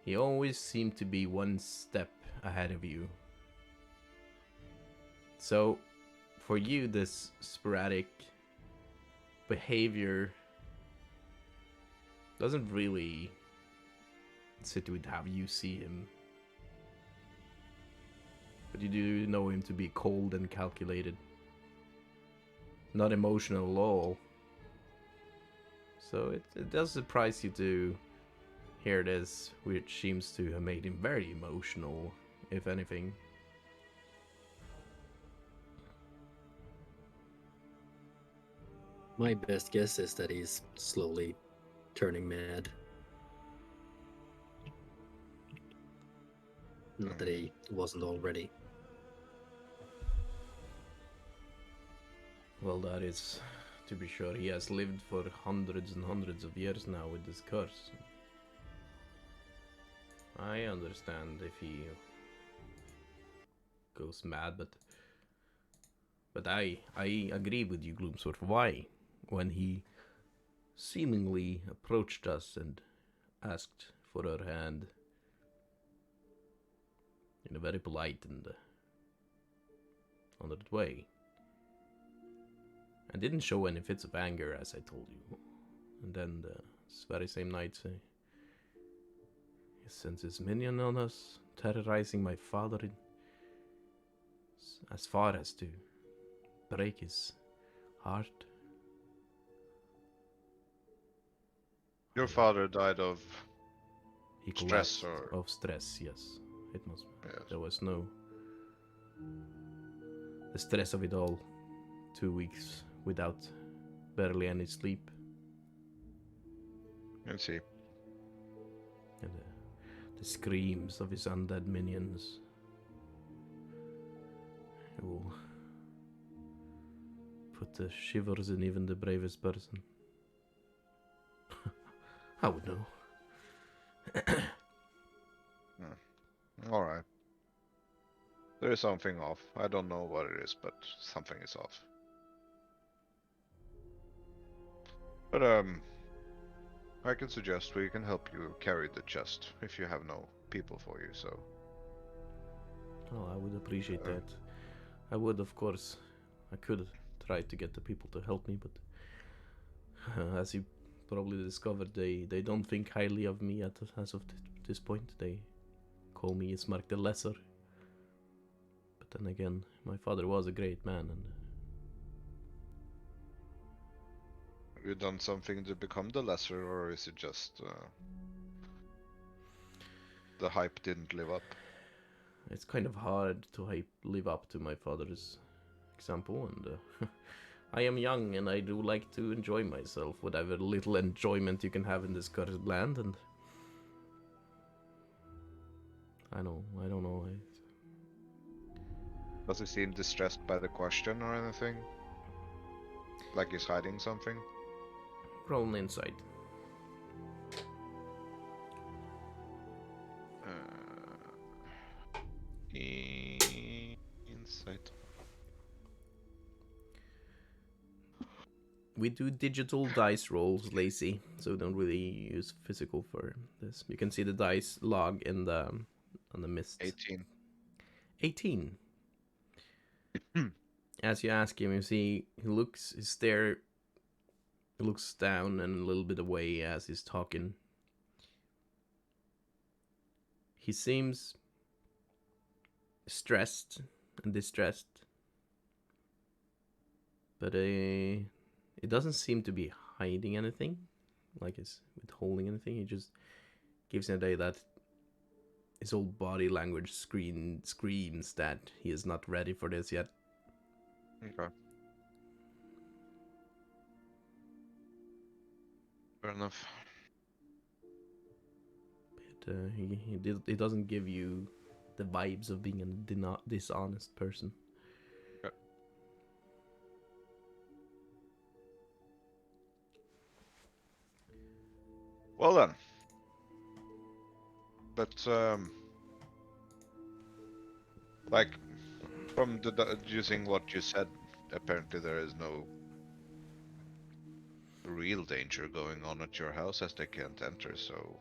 he always seemed to be one step ahead of you. So, for you, this sporadic behavior doesn't really sit with how you see him. But you do know him to be cold and calculated. Not emotional at all. So it does surprise you to hear this, which seems to have made him very emotional, if anything. My best guess is that he's slowly turning mad. Not that he wasn't already. Well, that is to be sure. He has lived for hundreds and hundreds of years now with this curse. I understand if he goes mad, but I agree with you, Gloomsword. Why? When he seemingly approached us and asked for her hand in a very polite and honored way, and didn't show any fits of anger, as I told you. And then this very same night, he sends his minion on us, terrorizing my father as far as to break his heart. Your father died of He stress, collapsed or of stress, yes. It must. Yes. There was no. The stress of it all. 2 weeks without barely any sleep. Let's see. And the screams of his undead minions. It will put the shivers in even the bravest person. I would know. Alright. There is something off. I don't know what it is, but something is off. But I can suggest we can help you carry the chest if you have no people for you, so. Oh, I would appreciate that. I would, of course. I could try to get the people to help me, but as you probably discovered, they don't think highly of me as of this point. They call me Ismark the Lesser. But then again, my father was a great man, and Have you done something to become the lesser, or is it just the hype didn't live up? it's kind of hard to live up to my father's example, and I am young and I do like to enjoy myself, whatever little enjoyment you can have in this cursed land, and I don't know. Does he seem distressed by the question or anything? Like he's hiding something? Roll an insight. translate. We do digital dice rolls, lazy, so we don't really use physical for this. You can see the dice log in the on the mist. 18. 18. As you ask him, you see he looks he looks down and a little bit away as he's talking. He seems stressed and distressed, but it doesn't seem to be hiding anything, like it's withholding anything. He just gives an idea that his whole body language screams that he is not ready for this yet. Okay. Fair enough. But he doesn't give you the vibes of being a dishonest person. Okay. Well then. But like from using what you said, apparently there is no real danger going on at your house as they can't enter, so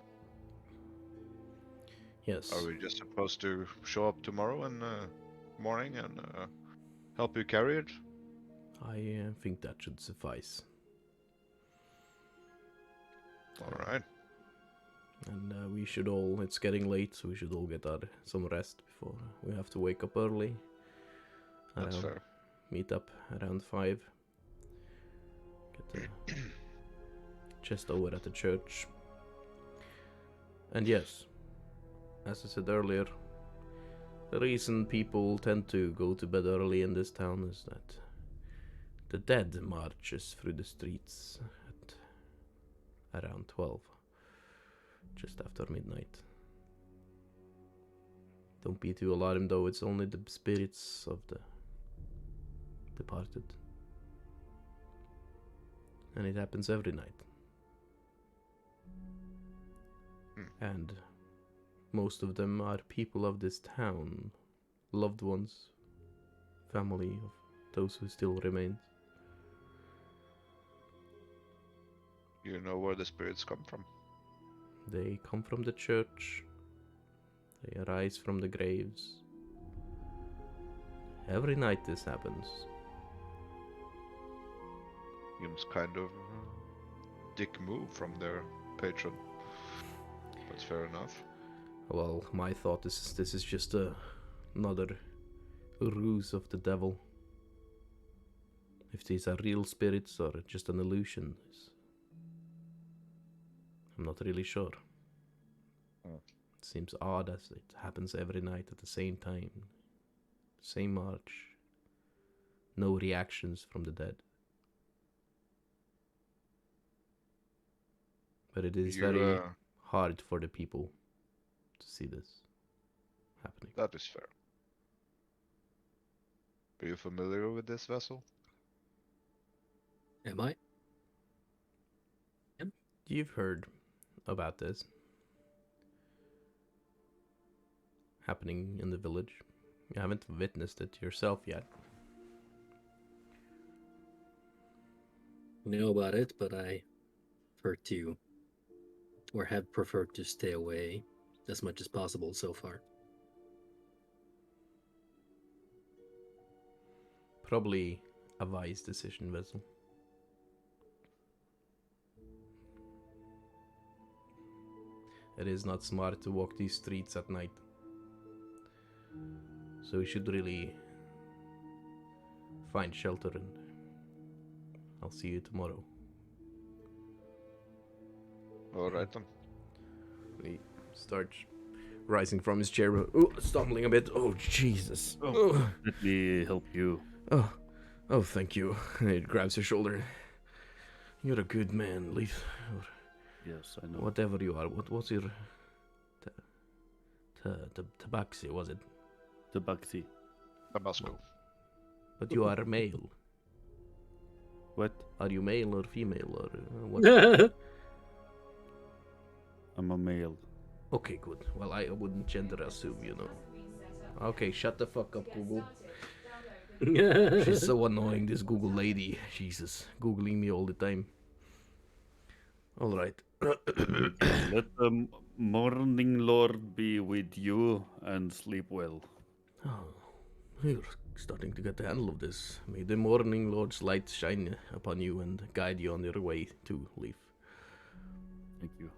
Yes. are we just supposed to show up tomorrow in morning and help you carry it? I think that should suffice. Alright. And we should all, it's getting late, so we should all get some rest before we have to wake up early. That's fair. Meet up around 5. Get just over at the church. And yes, as I said earlier, the reason people tend to go to bed early in this town is that the dead marches through the streets at around 12. Just after midnight. Don't be too alarmed though, it's only the spirits of the departed. And it happens every night. And most of them are people of this town, loved ones, family of those who still remain. You know where the spirits come from? They come from the church. They arise from the graves. Every night this happens. Seems kind of a dick move from their patron. But fair enough. Well, my thought is this is just another ruse of the devil. If these are real spirits or just an illusion, I'm not really sure. It seems odd as it happens every night at the same time. Same march. No reactions from the dead. But it is very hard for the people to see this happening. That is fair. Are you familiar with this vessel? Am I? You've heard about this happening in the village. You haven't witnessed it yourself yet. I know about it, but I prefer to, or have preferred to stay away as much as possible so far. Probably a wise decision, Vessel. It is not smart to walk these streets at night. So we should really find shelter, and I'll see you tomorrow. Alright then. He starts rising from his chair, stumbling a bit. Oh, Jesus. Oh, let me help you. Oh, thank you. He grabs your shoulder. You're a good man, Leaf. Yes, I know. Whatever you are, what's your tabaxi, was it? Tabaxi. Tabasco. But you are male. What? Are you male or female or what? I'm a male. Okay, good. Well, I wouldn't gender assume, you know. Okay, shut the fuck up, Google. She's so annoying, this Google lady. Jesus, Googling me all the time. Alright. Let the morning lord be with you and sleep well. Oh, you're starting to get the handle of this. May the morning lord's light shine upon you and guide you on your way to Leaf. Thank you.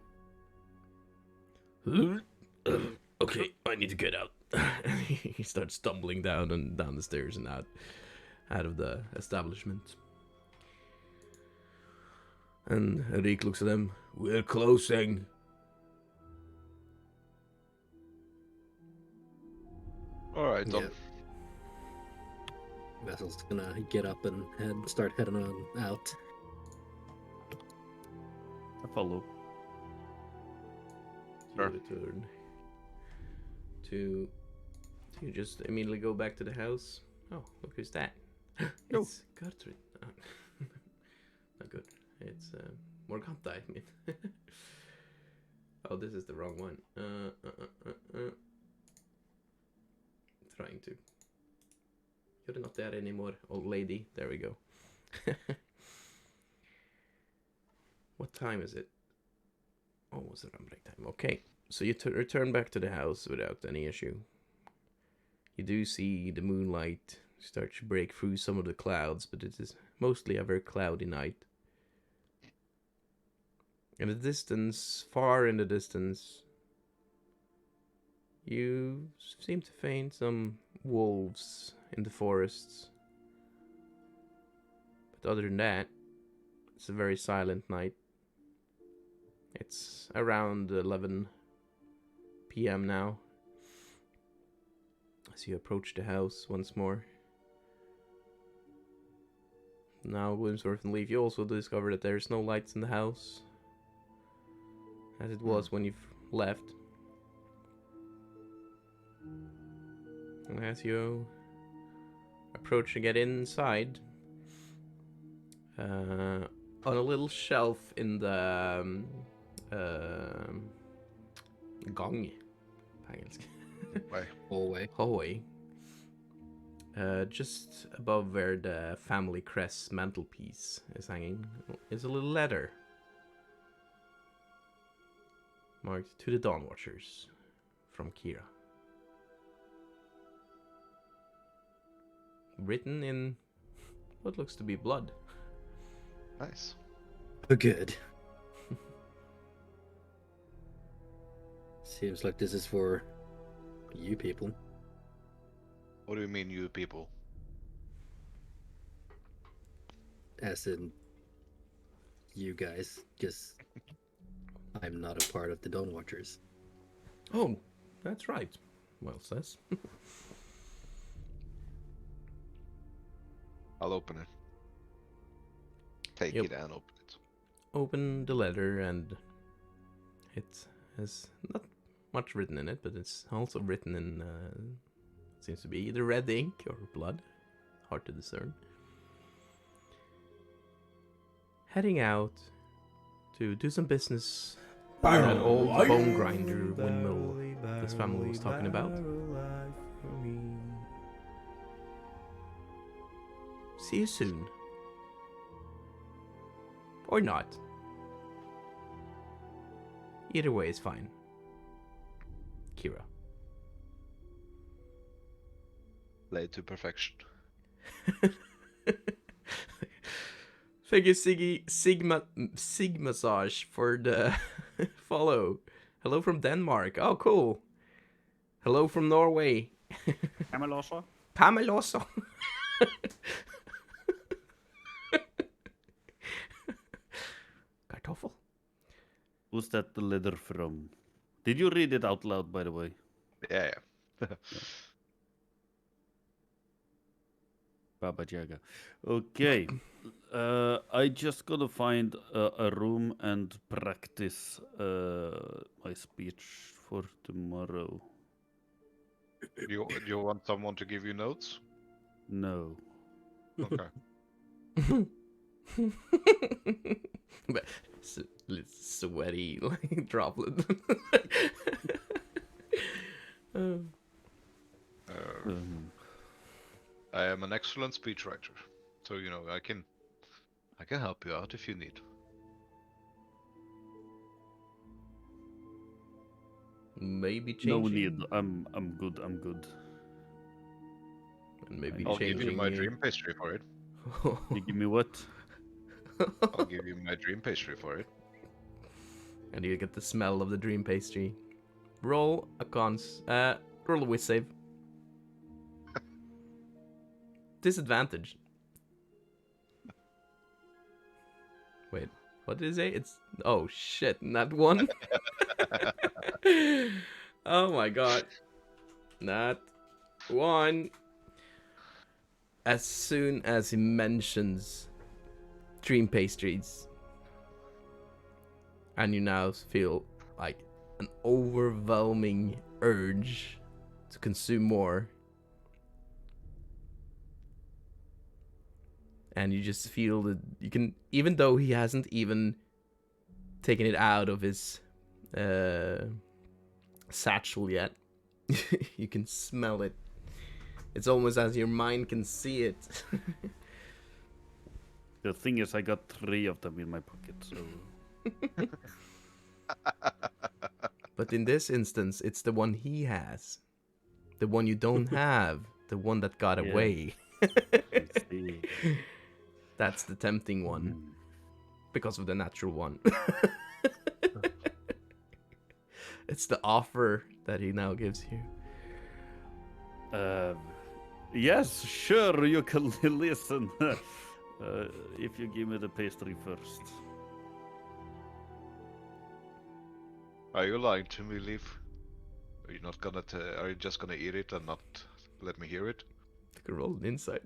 Okay, I need to get out. He starts stumbling down the stairs and out of the establishment. And Rick looks at him. We're closing. Alright, Dom. Yep. Vessel's gonna get up and start heading on out. I follow. Sure. You return to you just immediately go back to the house. Oh, look who's that. It's Gertrude. Oh. Not good. It's Morganta, I mean. Oh, this is the wrong one. Trying to. You're not there anymore, old lady. There we go. What time is it? Almost around break time. Okay, so you return back to the house without any issue. You do see the moonlight start to break through some of the clouds, but it is mostly a very cloudy night. In the distance, far in the distance, you seem to find some wolves in the forests. But other than that, it's a very silent night. It's around 11 p.m. now. As you approach the house once more. Now, Williamsworth and Leaf, you also discover that there's no lights in the house. As it was when you left. And as you approach to get inside, on a little shelf in the gang, på engelsk. Hallway. Just above where the family crest mantelpiece is hanging is a little letter marked to the Dawnwatchers from Kira. Written in what looks to be blood. Nice. Good. Seems like this is for you people. What do you mean, you people? As in you guys, because I'm not a part of the Dawnwatchers. Oh, that's right. Well says. I'll open it. Take Yep. it and open it. Open the letter and it has not much written in it, but it's also written in seems to be either red ink or blood. Hard to discern. Heading out to do some business at that old bone grinder windmill this family was talking about. See you soon. Or not. Either way is fine. Kira. Laid to perfection. Thank you, Sigmassage, for the follow. Hello from Denmark. Oh, cool. Hello from Norway. Camelosa? Pameloso. Kartoffel. Who's that the letter from? Did you read it out loud, by the way? Yeah. Baba Jaga. Okay. I just gotta find a room and practice my speech for tomorrow. You want someone to give you notes? No. Okay. But sweaty like droplet. I am an excellent speechwriter, so you know I can help you out if you need. Maybe No changing. need. I'm good. I'm good. And maybe I'll changing. give you my dream pastry for it. You give me what? I'll give you my dream pastry for it. And you get the smell of the dream pastry. Roll a roll a whiz save. Disadvantage. Wait, what did it say? It's oh shit, not one. Oh my god, not one. As soon as he mentions dream pastries, and you now feel like an overwhelming urge to consume more. And you just feel that you can, even though he hasn't even taken it out of his satchel yet, you can smell it. It's almost as your mind can see it. The thing is, I got 3 of them in my pocket, so... But in this instance, it's the one he has. The one you don't have. The one that got Yeah. away. Let's see. That's the tempting one. Because of the natural one. It's the offer that he now gives you. Yes, sure, you can listen. If you give me the pastry first. Are you lying to me, Leaf? Are you not gonna? Are you just gonna eat it and not let me hear it? You can roll an insight.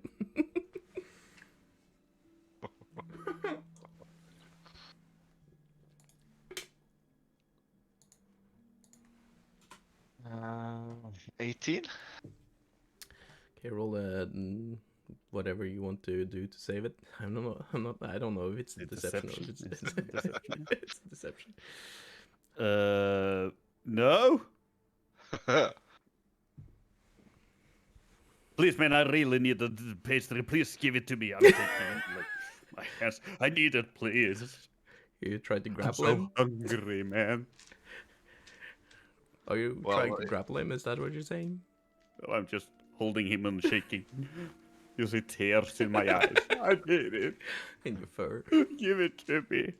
Uh, 18. Okay, roll a whatever you want to do to save it. I don't know. I don't know if it's It's deception or if deception. it's It's deception. it's deception. No? Please, man, I really need the pastry. Please give it to me. I'm taking it. Like, my hands. I need it, please. You tried to I'm grapple so him? hungry, man. Are you Well, trying to grapple him? Is that what you're saying? Oh, I'm just holding him and shaking. You see tears in my eyes. I need it. In your fur. Give it to me.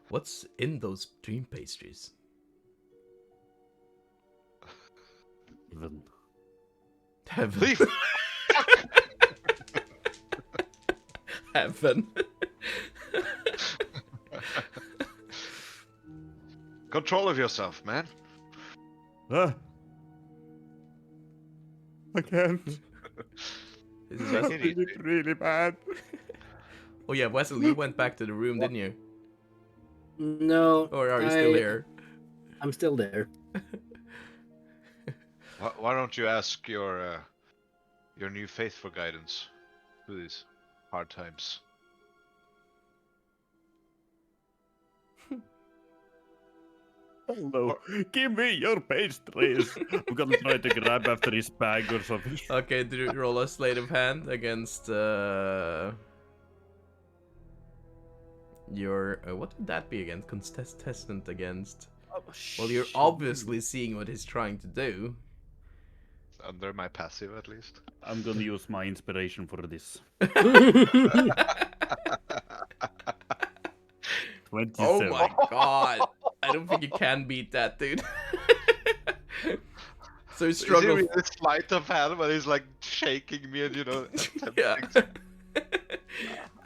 What's in those dream pastries? Heaven. Leaf. Heaven. Control of yourself, man. I can't. This is Take Wessel. it easy. It's really bad. Oh yeah, Wessel, you went back to the room, didn't you? No. Or are you still here? I'm still there. Why don't you ask your new faith for guidance through these hard times? Hello. Give me your pastries. I'm gonna try to grab after his bag or something. Okay, do you roll a sleight of hand against your what would that be against? Contestant against. Well, you're obviously seeing what he's trying to do. Under my passive, at least. I'm gonna use my inspiration for this. 27. Oh my god! I don't think you can beat that, dude. So he Is he struggles. really sleight of hand when he's like shaking me and Yeah.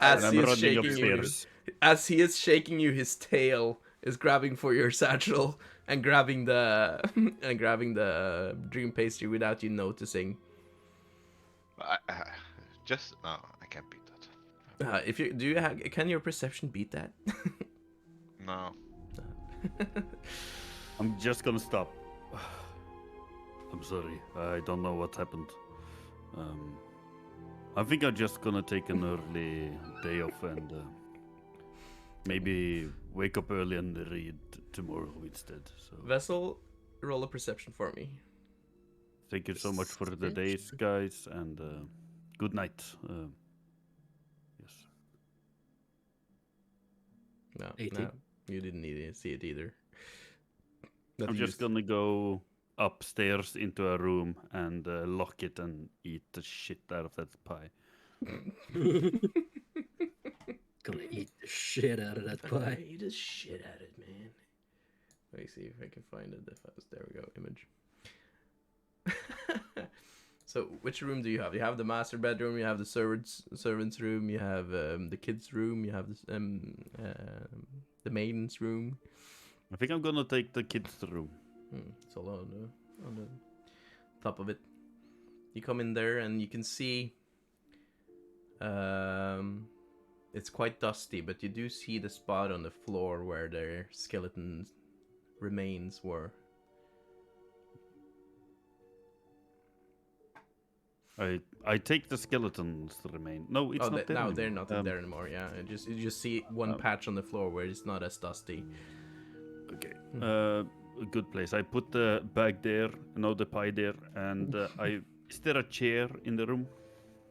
And As I'm he is running shaking you, upstairs. as he is shaking you, his tail is grabbing for your satchel and grabbing the dream pastry without you noticing. Just no, I can't beat that. If you can your perception beat that? No. I'm just gonna stop. I'm sorry. I don't know what happened. I think I'm just gonna take an early day off and maybe wake up early and read tomorrow instead. So Vessel, roll a perception for me. Thank you so much for the days, guys, and good night. Yes. No, 18. no, you didn't need to see it either. I'm just gonna go upstairs into a room and lock it and eat the shit out of that pie. Gonna eat the shit out of that pie. Eat the shit out of it, man. Let me see if I can find it. There we go. Image. So, which room do you have? You have the master bedroom. You have the servants' room. You have the kids' room. You have the maiden's room. I think I'm gonna take the kids' room. It's all on the top of it. You come in there and you can see. It's quite dusty, but you do see the spot on the floor where their skeleton remains were. I take the skeleton's remain. No, it's not there No, anymore. they're not there anymore. Yeah, you just see one patch on the floor where it's not as dusty. Okay. A good place. I put the bag there, the pie there, and is there a chair in the room?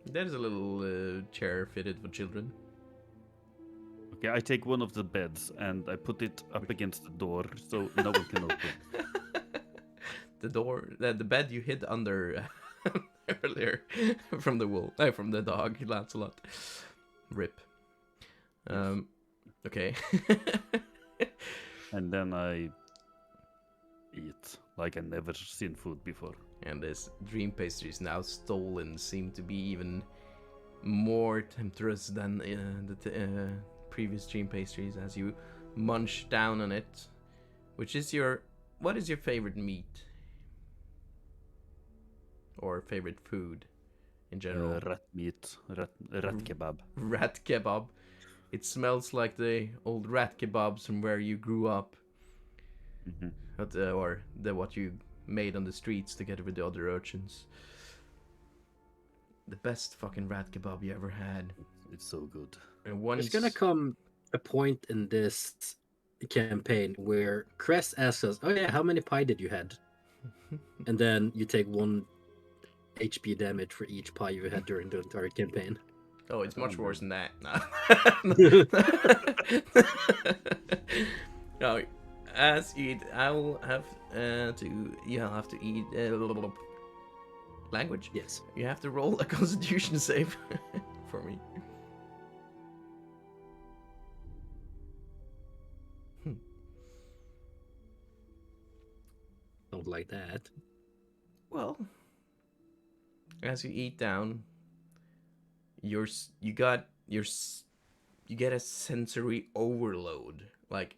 There's a little chair fitted for children. Okay, I take one of the beds and I put it up against the door so no one can open. The bed you hid under earlier from the dog Lancelot. Rip. Okay. And then I eat like I never seen food before. And this dream pastry is now stolen, seem to be even more temptress than the previous dream pastries as you munch down on it. What is your favorite meat? Or favorite food in general? Rat meat, rat kebab. Rat kebab. It smells like the old rat kebabs from where you grew up. Mm-hmm. Or what you made on the streets together with the other urchins. The best fucking rat kebab you ever had. It's so good. And once... There's gonna come a point in this campaign where Cress asks us, "Oh yeah, how many pie did you had?" And then you take 1 HP damage for each pie you had during the entire campaign. Oh, it's much worse than that. No, as you eat, I'll have you'll have to eat language. Yes. You have to roll a Constitution save for me. Don't like that. Well, as you eat down, you get a sensory overload. Like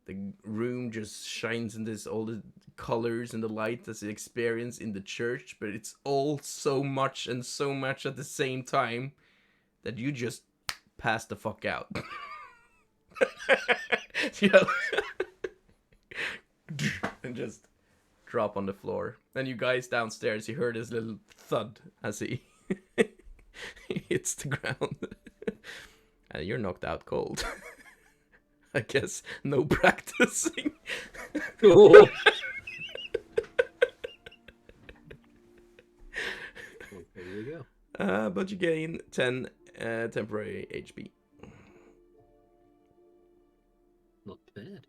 the room just shines in all the colors and the light as you experience in the church, but it's all so much at the same time that you just pass the fuck out. Yeah. And just drop on the floor. And you guys downstairs, you heard his little thud as he hits the ground. And you're knocked out cold. I guess no practicing. Oh. There you go. But you gain 10 temporary HP. Not bad.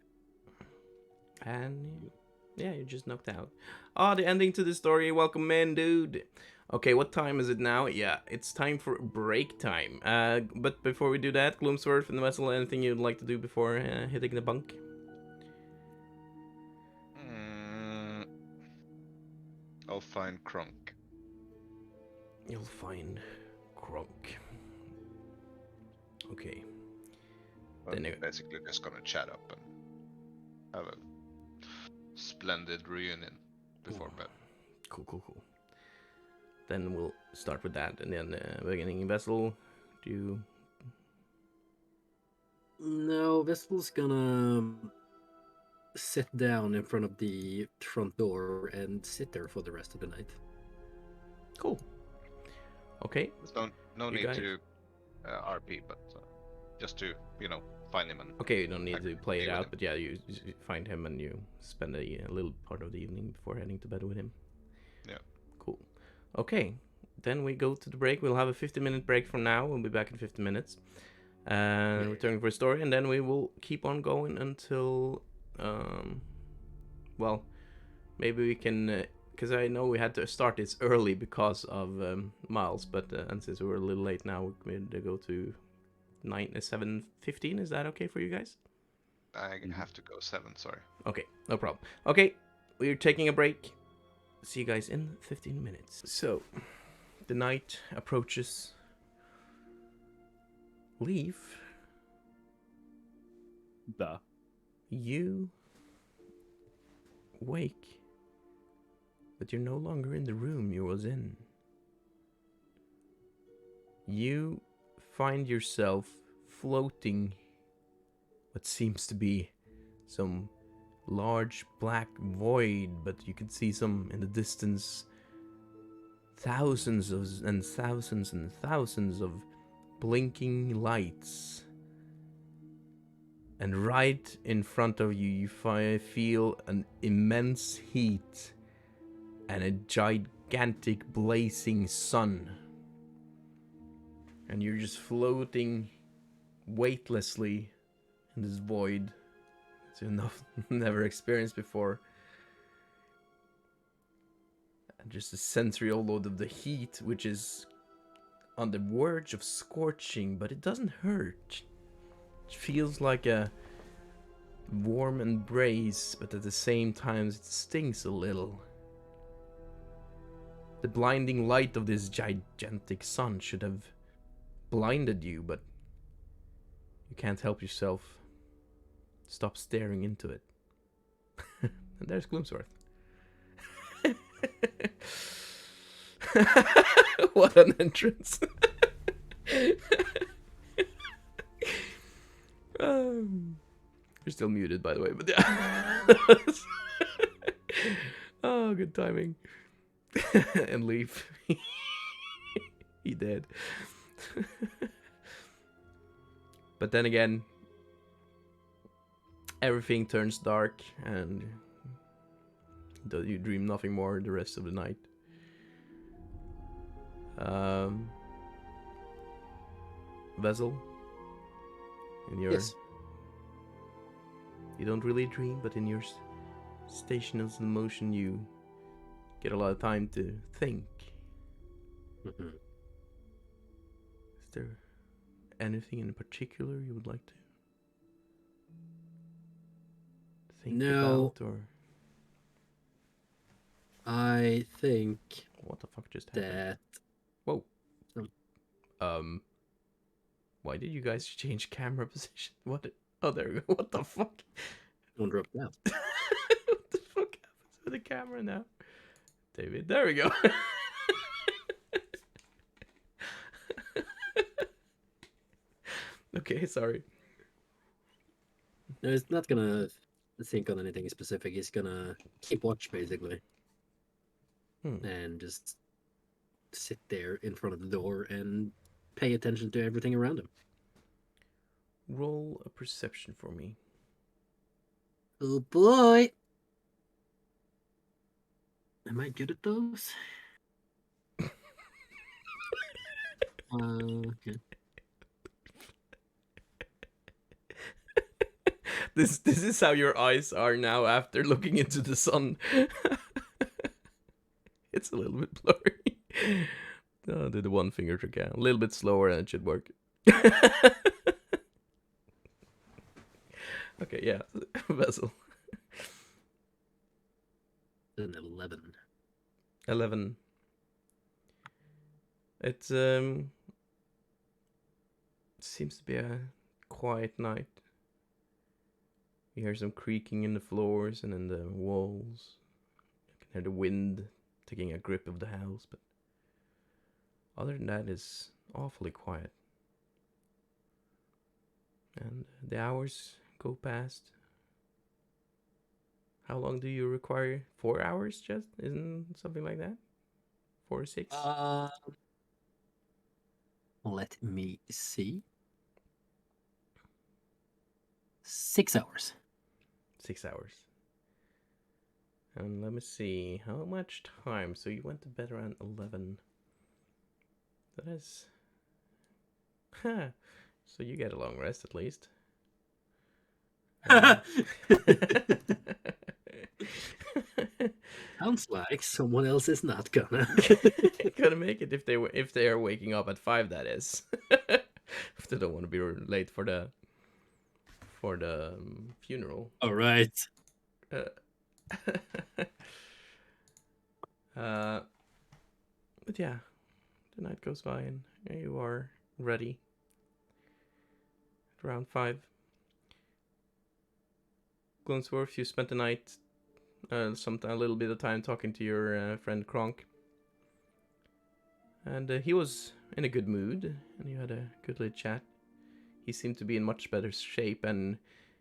And yeah, you're just knocked out. The ending to the story. Welcome in, dude. Okay, what time is it now? Yeah, it's time for break time. But before we do that, Gloomsword from the vessel, anything you'd like to do before hitting the bunk? I'll find Krunk. You'll find Kronk. Okay. I'm Then basically just gonna chat up and have a splendid reunion before bed. Cool. Then we'll start with that, and then beginning vessel. Do you? No, Vessel's gonna sit down in front of the front door and sit there for the rest of the night. Cool. Okay. No You need guys- to RP, but just to find him and Okay, you don't need to play it deal with out, him. but yeah, you find him and you spend a little part of the evening before heading to bed with him. Yeah. Okay, then we go to the break. We'll have a 15-minute break from now. We'll be back in 15 minutes. And returning for a story, and then we will keep on going until, well, maybe we can, because I know we had to start this early because of Miles, but and since we were a little late now, we're going to go to 7:15. Is that okay for you guys? I have to go 7, sorry. Okay, no problem. Okay, we're taking a break. See you guys in 15 minutes. So, the night approaches. Leaf, Da. you wake, but you're no longer in the room you was in. You find yourself floating what seems to be some large black void, but you can see some in the distance thousands and thousands and thousands of blinking lights. And right in front of you, you feel an immense heat and a gigantic blazing sun. And you're just floating weightlessly in this void that you've never experienced before. And just a sensory overload of the heat, which is on the verge of scorching, but it doesn't hurt. It feels like a warm embrace, but at the same time it stings a little. The blinding light of this gigantic sun should have blinded you, but you can't help yourself. Stop staring into it. And there's Gloomsworth. What an entrance. You're still muted, by the way, but yeah. Oh, good timing. And Leaf. He did. But then again, everything turns dark and you dream nothing more the rest of the night. Vessel, in your Yes. you don't really dream, but in your station of motion, you get a lot of time to think. Mhm. Is there anything in particular you would like to think No. about, or I think what the fuck just happened? that Whoa. Um. Why did you guys change camera position? What? Oh, there we go. What the fuck? one dropped out. What the fuck happens with the camera now? David, there we go. Okay, sorry. No, he's not gonna think on anything specific. He's gonna keep watch basically, and just sit there in front of the door and pay attention to everything around him. Roll a perception for me. Oh boy! Am I good at those? Okay. This is how your eyes are now after looking into the sun. It's a little bit blurry. Oh, do the one finger trick. Yeah. A little bit slower and it should work. Okay, yeah. Vessel. An 11. 11. It seems to be a quiet night. You hear some creaking in the floors and in the walls. You can hear the wind taking a grip of the house, but other than that, it's awfully quiet. And the hours go past. How long do you require? 4 hours, just? Isn't something like that? 4 or 6? Let me see. 6 hours. 6 hours. And let me see, how much time? So you went to bed around 11. That is... So you get a long rest at least. Sounds like someone else is not gonna. Gonna make it if they are waking up at 5, that is. If they don't want to be late for the funeral. All right. But yeah, the night goes by and you are ready. At around 5. Gloomsworth, you spent the night, a little bit of time talking to your friend Kronk. And he was in a good mood, and you had a good little chat. He seemed to be in much better shape, and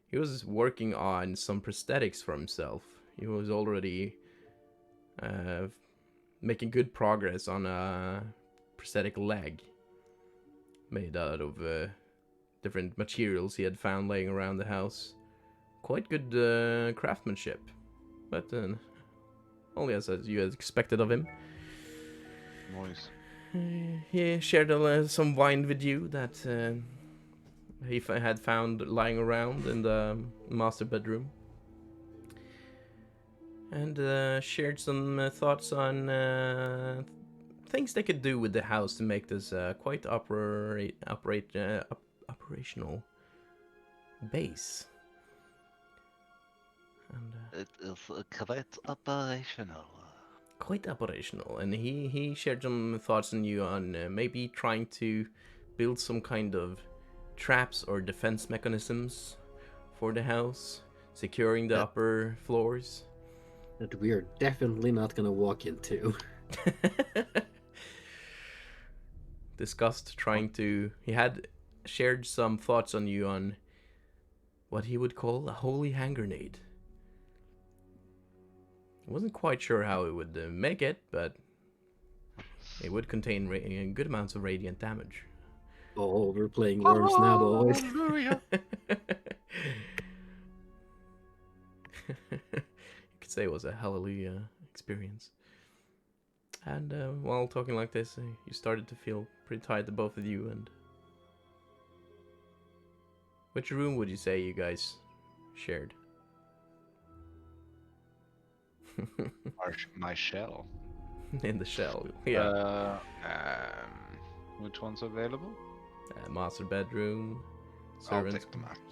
he was working on some prosthetics for himself. He was already making good progress on a prosthetic leg made out of different materials he had found laying around the house. Quite good craftsmanship, but only as you had expected of him. Noise. He shared some wine with you that he had found lying around in the master bedroom. And shared some thoughts on things they could do with the house to make this quite operational base. And, it is quite operational. Quite operational, and he shared some thoughts on you on maybe trying to build some kind of traps or defense mechanisms for the house, securing the upper floors. That we are definitely not gonna walk into. Discussed trying to... He had shared some thoughts on you on what he would call a holy hand grenade. Wasn't quite sure how it would make it, but it would contain good amounts of radiant damage. Oh, we're playing worms now, boys. Hallelujah. You could say it was a hallelujah experience. And while talking like this, you started to feel pretty tired, the both of you. And which room would you say you guys shared? My shell. In the shell, yeah. Which one's available? Master bedroom, I'll servants. take the master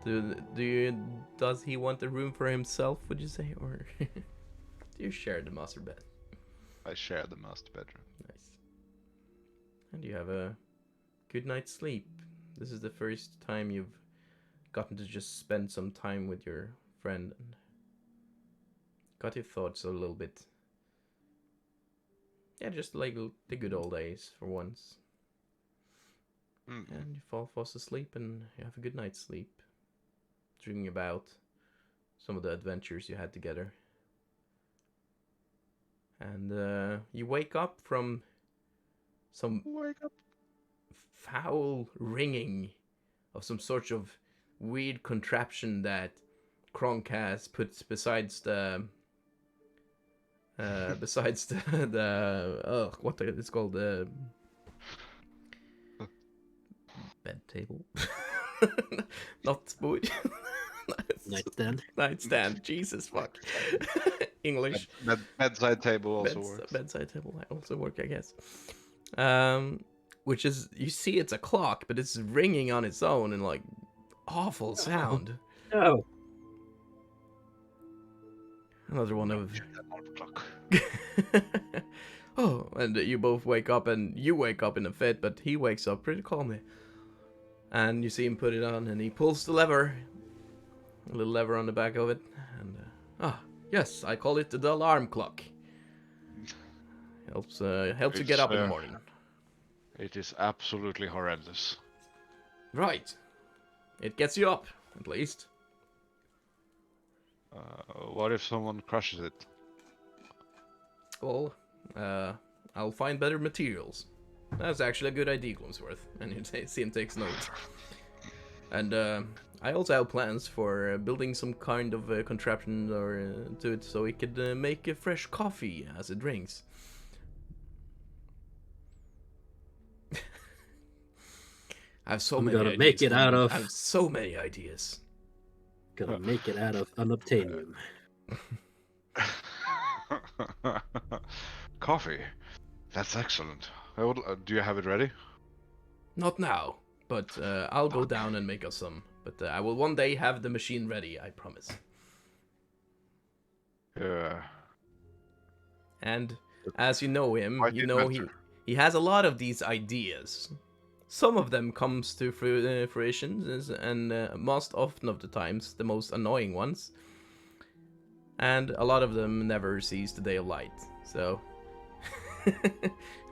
bedroom. Does he want a room for himself, would you say, or do you share the master bed? I share the master bedroom. Nice. And you have a good night's sleep. This is the first time you've gotten to just spend some time with your friend and got your thoughts a little bit. Yeah, just like the good old days for once. And you fall fast asleep and you have a good night's sleep. Dreaming about some of the adventures you had together. And you wake up from some foul ringing of some sort of weird contraption that Kronk has put besides the what it's called, the bed table. Not spoon. Nightstand. Nightstand. Jesus fuck. English. Bedside table also works. Bedside table might also work, I guess. Which is, you see it's a clock, but it's ringing on its own and like awful sound. Oh. Another one of... Clock. Oh, and you both wake up, and you wake up in a fit, but he wakes up pretty calmly. And you see him put it on, and he pulls the lever. A little lever on the back of it. And, yes, I call it the alarm clock. Helps you get up in the morning. It is absolutely horrendous. Right. It gets you up, at least. What if someone crushes it? Well, I'll find better materials. That's actually a good idea, Gloomsworth. And you see him takes notes. And I also have plans for building some kind of contraption or to it so it could make fresh coffee as it drinks. I have so I'm many gonna ideas. make it out Clemens. of- I have so many ideas. Gonna make it out of unobtainium. Coffee. That's excellent. Do you have it ready? Not now, but I'll go down and make us some. But I will one day have the machine ready, I promise. Yeah. And as you know him, Quite you the know inventor. he has a lot of these ideas. Some of them comes to fruition, and most often of the times the most annoying ones. And a lot of them never sees the day of light. So,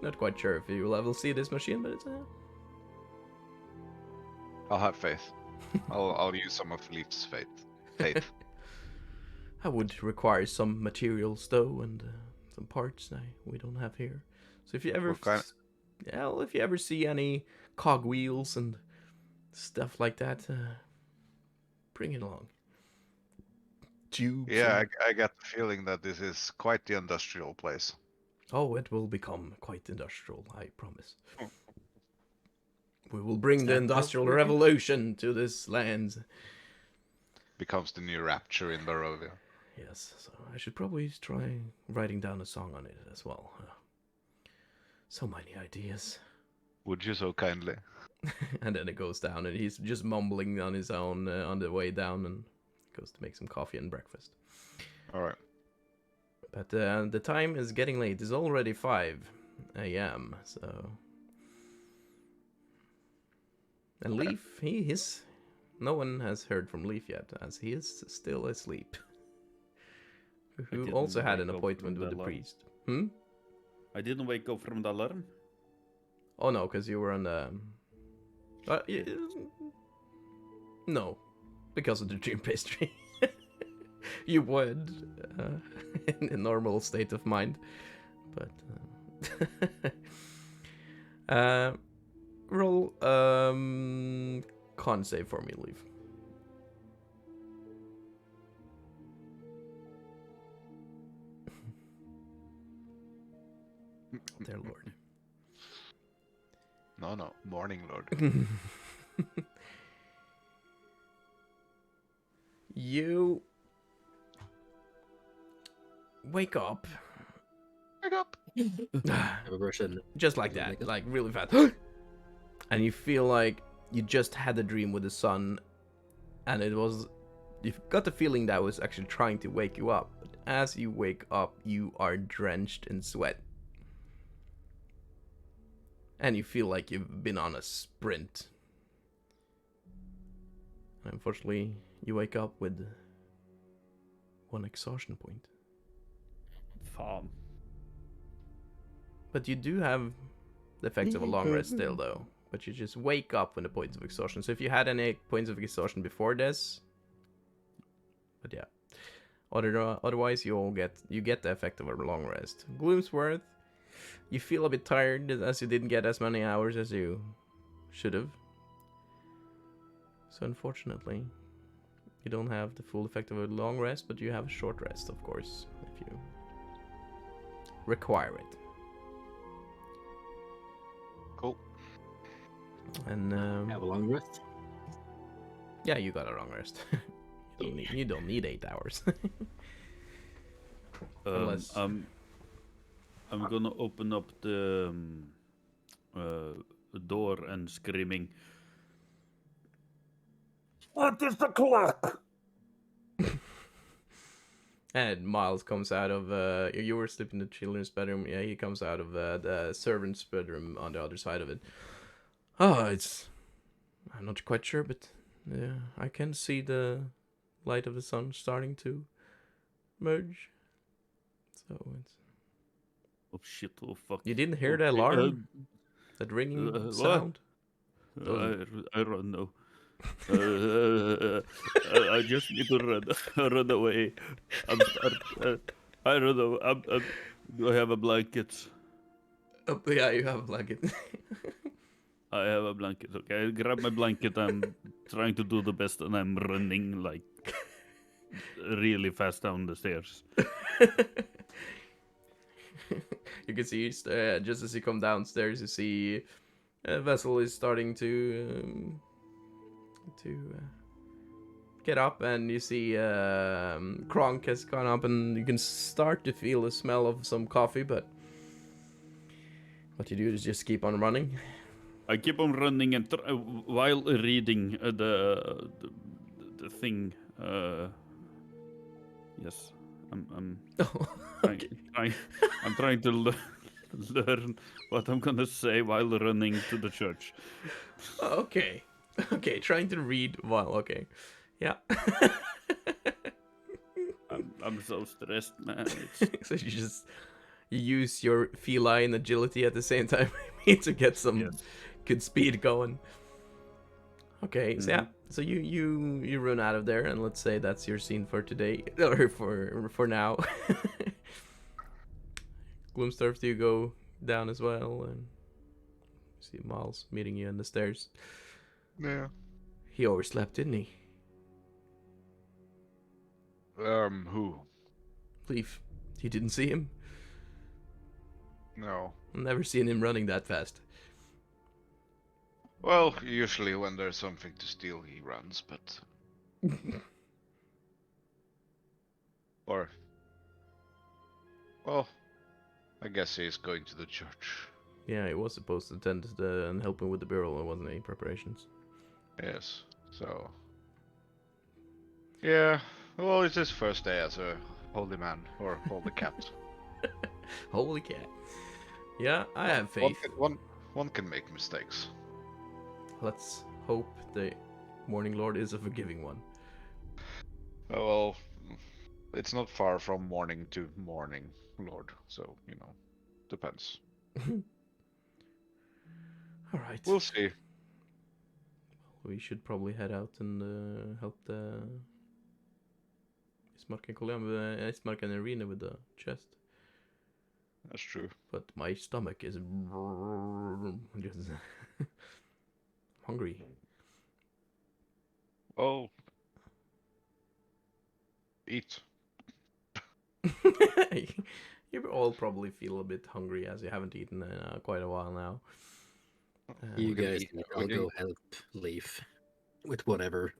not quite sure if you will ever see this machine, but it's I'll have faith. I'll use some of Leaf's faith. I would require some materials though, and some parts we don't have here. So if you ever, What kind? yeah, well, if you ever see any cogwheels and stuff like that, bring it along. Tubes. Yeah, and- I got the feeling that this is quite the industrial place. Oh, it will become quite industrial, I promise. We will bring the that industrial possible? revolution to this land. Becomes the new Rapture in Barovia. Yes, so I should probably try writing down a song on it as well. So many ideas. Would you so kindly? And then it goes down, and he's just mumbling on his own on the way down, and goes to make some coffee and breakfast. All right. But the time is getting late. It's already 5 a.m. So, and Leaf, no one has heard from Leaf yet, as he is still asleep. Who didn't also had wake an up appointment from with the the alarm. priest. Hmm? I didn't wake up from the alarm. Oh no, because you were on the. No, because of the dream pastry. You would, in a normal state of mind, but roll con save for me, Leave. Dear Lord. No, Morning Lord. You wake up. Wake up. Have a Russian. Just like Doesn't that, make it- like really fast. And you feel like you just had a dream with the sun, and you've got the feeling that was actually trying to wake you up. But as you wake up, you are drenched in sweat. And you feel like you've been on a sprint. And unfortunately, you wake up with 1 exhaustion point. Fan. But you do have the effects of a long rest still, though. But you just wake up when the points of exhaustion. So if you had any points of exhaustion before this, but yeah. Otherwise, you get the effect of a long rest. Gloomsworth, you feel a bit tired as you didn't get as many hours as you should have. So unfortunately, you don't have the full effect of a long rest, but you have a short rest, of course, if you require it. Cool. And Have a long rest. yeah, you got a long rest. You don't need 8 hours. Unless- I'm gonna open up the door and screaming. What is the clock? And Miles comes out of you were sleeping in the children's bedroom. Yeah, he comes out of the servant's bedroom on the other side of it. Oh, I'm not quite sure, but yeah, I can see the light of the sun starting to merge. So it's. Oh shit! Oh fuck! You didn't hear the Okay, alarm? That ringing what? sound? I don't know. I just need to run away. I don't know. Do I have a blanket? Oh, yeah, you have a blanket. I have a blanket. Okay, I grab my blanket and trying to do the best, and I'm running like really fast down the stairs. You can see just as you come downstairs, you see a vessel is starting to get up, and you see Kronk has gone up, and you can start to feel the smell of some coffee, but what you do is just keep on running. I keep on running and while reading the thing. Yes, I'm Okay. I'm trying to learn what I'm gonna say while running to the church. Okay. Okay, trying to read while, okay. Yeah. I'm so stressed, man. It's, So you use your feline agility at the same time to get some Yes. good speed going. Okay, so yeah, Mhm. so you run out of there, and let's say that's your scene for today, or for now. Gloomsturf, do you go down as well? And see Miles meeting you on the stairs. Yeah. He overslept, didn't he? Who? Leaf. You didn't see him? No. I've never seen him running that fast. Well, usually when there's something to steal, he runs, but... Or... Well, I guess he's going to the church. Yeah, he was supposed to attend and help him with the burial. There wasn't any preparations. Yes, so... Yeah, well, it's his first day as a holy man, or holy cat. Holy cat. Yeah, I have faith. One can make mistakes. Let's hope the Morning Lord is a forgiving one. Oh, well, it's not far from morning to morning, Lord, so, depends. Alright. We'll see. We should probably head out and help the Ismark and Ireena with the chest. That's true. But my stomach is just hungry. Oh. Eat. You all probably feel a bit hungry as you haven't eaten in quite a while now. You We can guys, eat. I'll go help Leaf with whatever.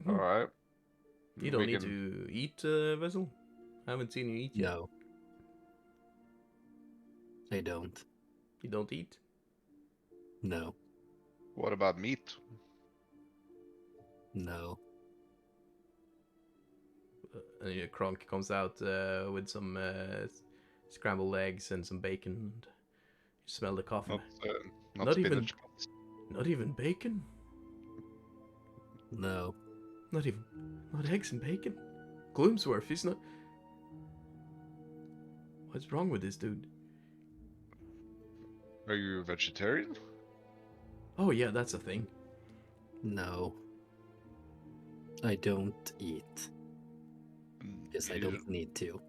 Alright. You don't need to eat, Vessel. I haven't seen you eat yet. No. I don't. You don't eat? No. What about meat? No. And Kronk comes out with some scrambled eggs and some bacon. And you smell the coffee. Not even- spinach. Not even bacon? No. Not eggs and bacon? Gloomsworth, he's not... What's wrong with this dude? Are you a vegetarian? Oh yeah, that's a thing. No. I don't eat. Because I don't need to.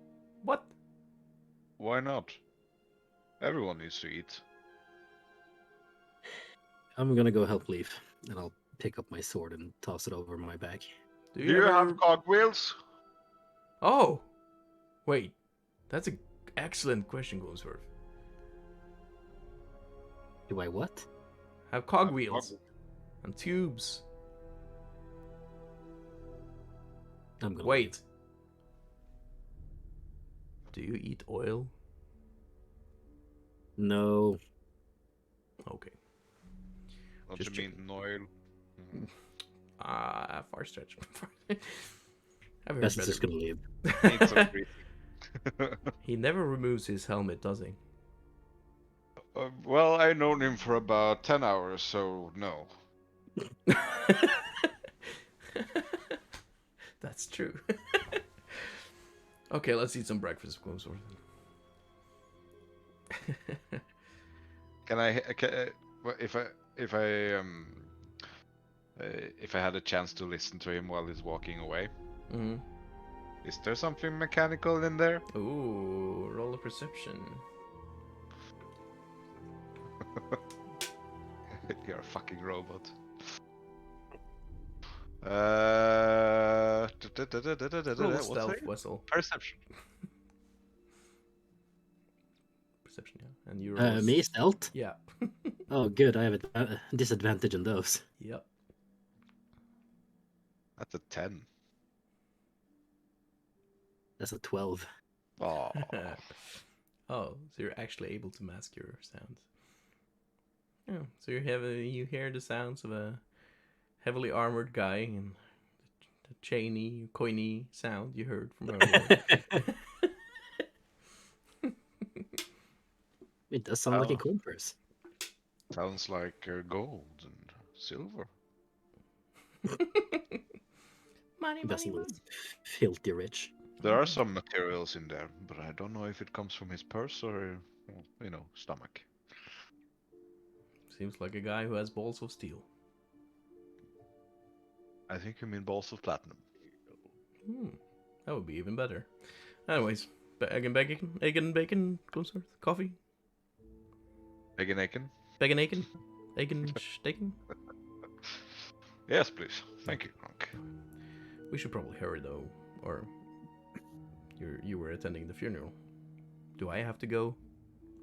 What? Why not? Everyone needs to eat. I'm gonna go help Leaf, and I'll pick up my sword and toss it over my back. Do you have cogwheels? Oh! Wait. That's an excellent question, Gloomsworth. Do I what? Have cogwheels. And tubes. I'm gonna Wait. Do you eat oil? No. Okay. What Just do you mean, oil? Far stretch. I've heard Best better. just gonna leave. Need some grease. He never removes his helmet, does he? Well, I've known him for about 10 hours, so no. That's true. Okay, let's eat some breakfast, Gloomsworth. Can I if I had a chance to listen to him while he's walking away, Mm-hmm. is there something mechanical in there? Ooh, roll a perception. You're a fucking robot. Roll a What's stealth that? whistle. Perception. Perception, yeah. And you roll Me stealth. Yeah. Oh, good. I have a disadvantage on those. Yep. That's a 10. That's a 12. Oh. Oh, so you're actually able to mask your sounds. Yeah, so you hear the sounds of a heavily armored guy and the chainy, coiny sound you heard from earlier. It does sound like a coin purse. Sounds like gold and silver. Money, Doesn't look filthy rich. There are some materials in there, but I don't know if it comes from his purse or, stomach. Seems like a guy who has balls of steel. I think you mean balls of platinum. That would be even better. Anyways, egg and bacon, Gloomsworth, coffee, Egg and bacon? bacon, egg and steak. Yes, please. Thank you, Gronk. We should probably hurry though, or you were attending the funeral. Do I have to go?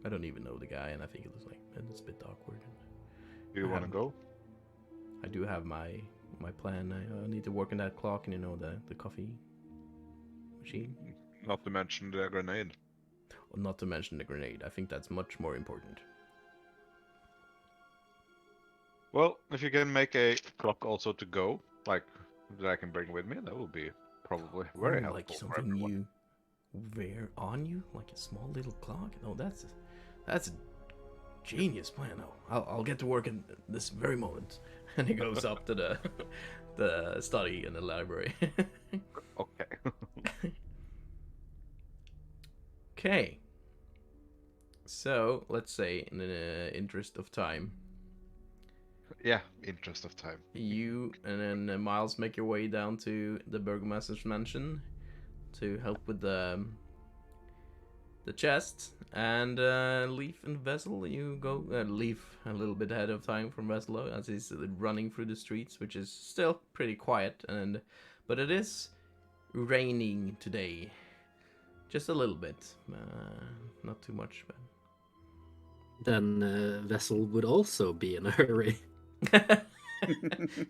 I don't even know the guy, and I think it was like it's a bit awkward. Do you want to go? I do have my plan. I need to work on that clock and the coffee machine. Not to mention the grenade. Not to mention the grenade. I think that's much more important. Well, if you can make a clock also to go, like that I can bring with me, that would be probably very helpful. Like for something everyone. you wear on you, like a small little clock. No, that's a genius plan. No, I'll get to work in this very moment. And he goes up to the study in the library. Okay. Okay. So let's say, in the interest of time, Yeah, interest of time. you and then Miles make your way down to the Burgomaster's mansion to help with the chest, and Leaf and Vessel, you go Leaf a little bit ahead of time from Vessel as he's running through the streets, which is still pretty quiet, but it is raining today, just a little bit, not too much. But Then Vessel would also be in a hurry.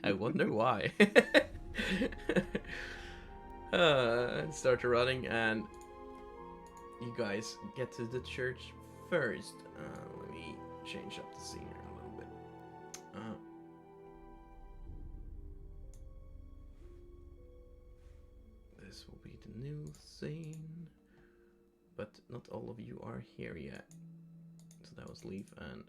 I wonder why. Start running, and you guys get to the church first. Let me change up the scenery a little bit. This will be the new scene, but not all of you are here yet. So that was Leaf and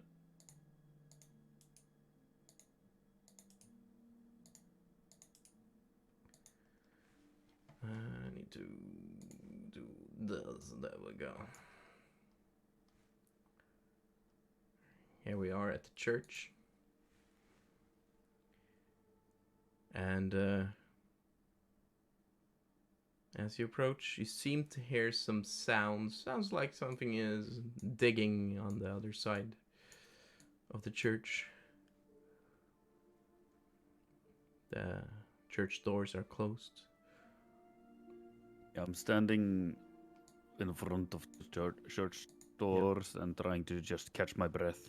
I need to do this. There we go. Here we are at the church. And as you approach, you seem to hear some sounds. Sounds like something is digging on the other side of the church. The church doors are closed. I'm standing in front of the church doors and trying to just catch my breath.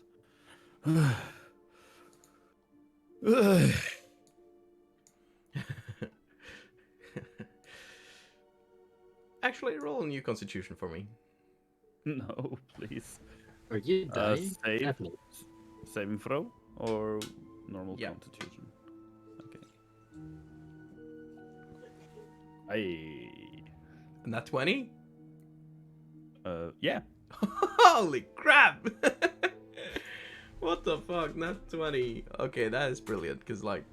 Actually, roll a new constitution for me. No, please. Are you dying? Save, Definitely. saving throw or normal Yeah. constitution? Okay. I. And that 20? Yeah. Holy crap! What the fuck? Not 20. Okay, that is brilliant. Because, like,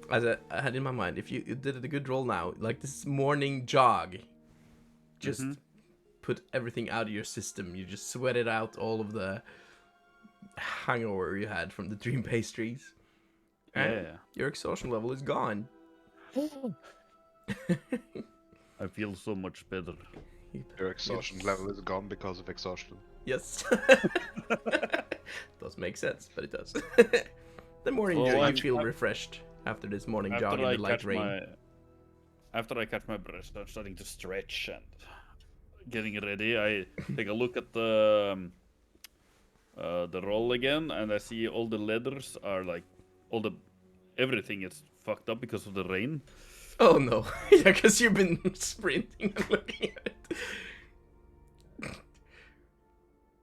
as I had in my mind, if you did a good roll now, like this morning jog, just put everything out of your system. You just sweated out all of the hangover you had from the dream pastries. And Yeah. your exhaustion level is gone. I feel so much better. Your exhaustion level is gone because of exhaustion. Yes. Does make sense, but it does. The morning Oh, you I'm- feel refreshed. After this morning jog After in I the light catch rain. after I catch my breath, I'm starting to stretch and getting ready. I take a look at the roll again, and I see all the letters are like everything is fucked up because of the rain. Oh no. Yeah, because you've been sprinting and looking at it.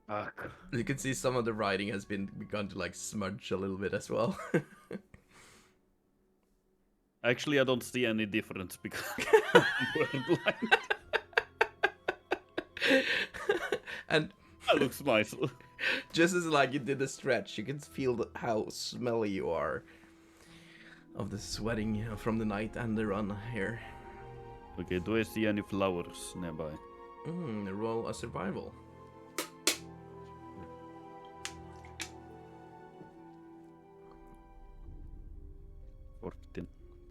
Fuck. You can see some of the writing has begun to like smudge a little bit as well. Actually, I don't see any difference because I'm blind. And That looks nice. just as like you did the stretch, you can feel how smelly you are of the sweating from the night and the run here. Okay, do I see any flowers nearby? Roll a survival.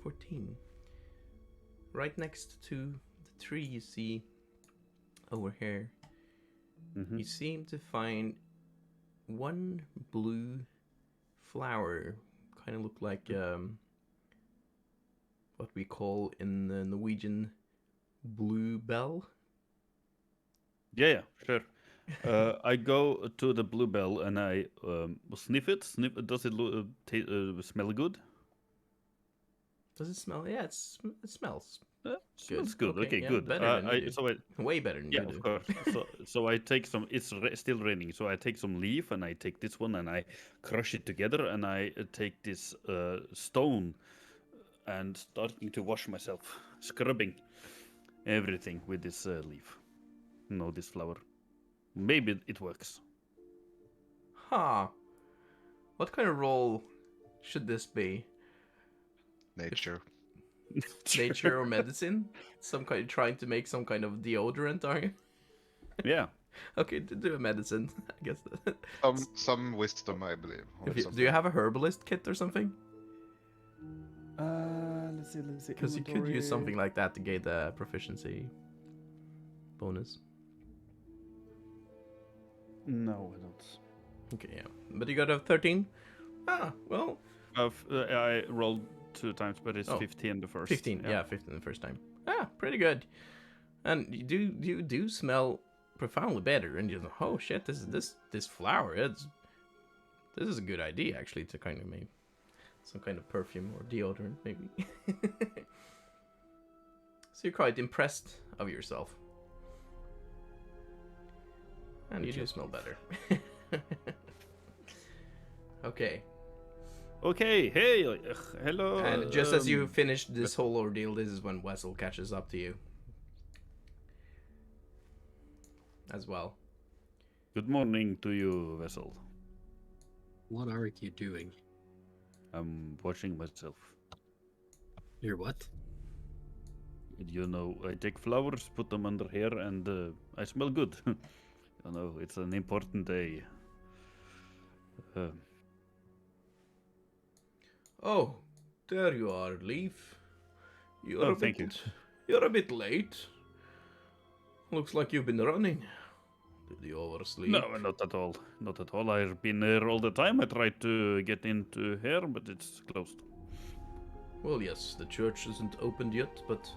14. Right next to the tree you see over here, you seem to find one blue flower. Kind of look like what we call in the Norwegian bluebell. Yeah, sure. I go to the bluebell and I sniff it. Does it smell good? Does it smell? Yeah, it smells. Smells good. Okay, yeah, good. Better than you do. I, Way better than yeah, you do. of course. So I take some. It's still raining, so I take some leaf and I take this one and I crush it together and I take this stone and starting to wash myself, scrubbing everything with this leaf. No, this flower. Maybe it works. Huh. What kind of role should this be? Nature. Nature or medicine? Some kind trying to make some kind of deodorant, are you? Yeah. Okay, do a medicine, I guess. Some wisdom, I believe. Or Do you have a herbalist kit or something? Let's see. Because you could use something like that to gain the proficiency bonus. No, I don't. Okay, yeah. But you got a 13? Ah, well. I rolled 2 times, but it's Oh, 15 the first. 15, yeah, 15 the first time. Ah, pretty good. And you do smell profoundly better, and you're like, oh shit, this flower, this is a good idea actually to kind of make some kind of perfume or deodorant maybe. So you're quite impressed of yourself. And you do smell better. Okay. Okay, hey, hello. And just as you finished this whole ordeal, this is when Wessel catches up to you. As well. Good morning to you, Vessel. What are you doing? I'm washing myself. You're what? You know, I take flowers, put them under here, and I smell good. You know, it's an important day. Oh, there you are, Leaf. You're thank you. You're a bit late. Looks like you've been running. Did you oversleep? No, not at all. Not at all. I've been here all the time. I tried to get into here, but it's closed. Well, yes, the church isn't opened yet, but...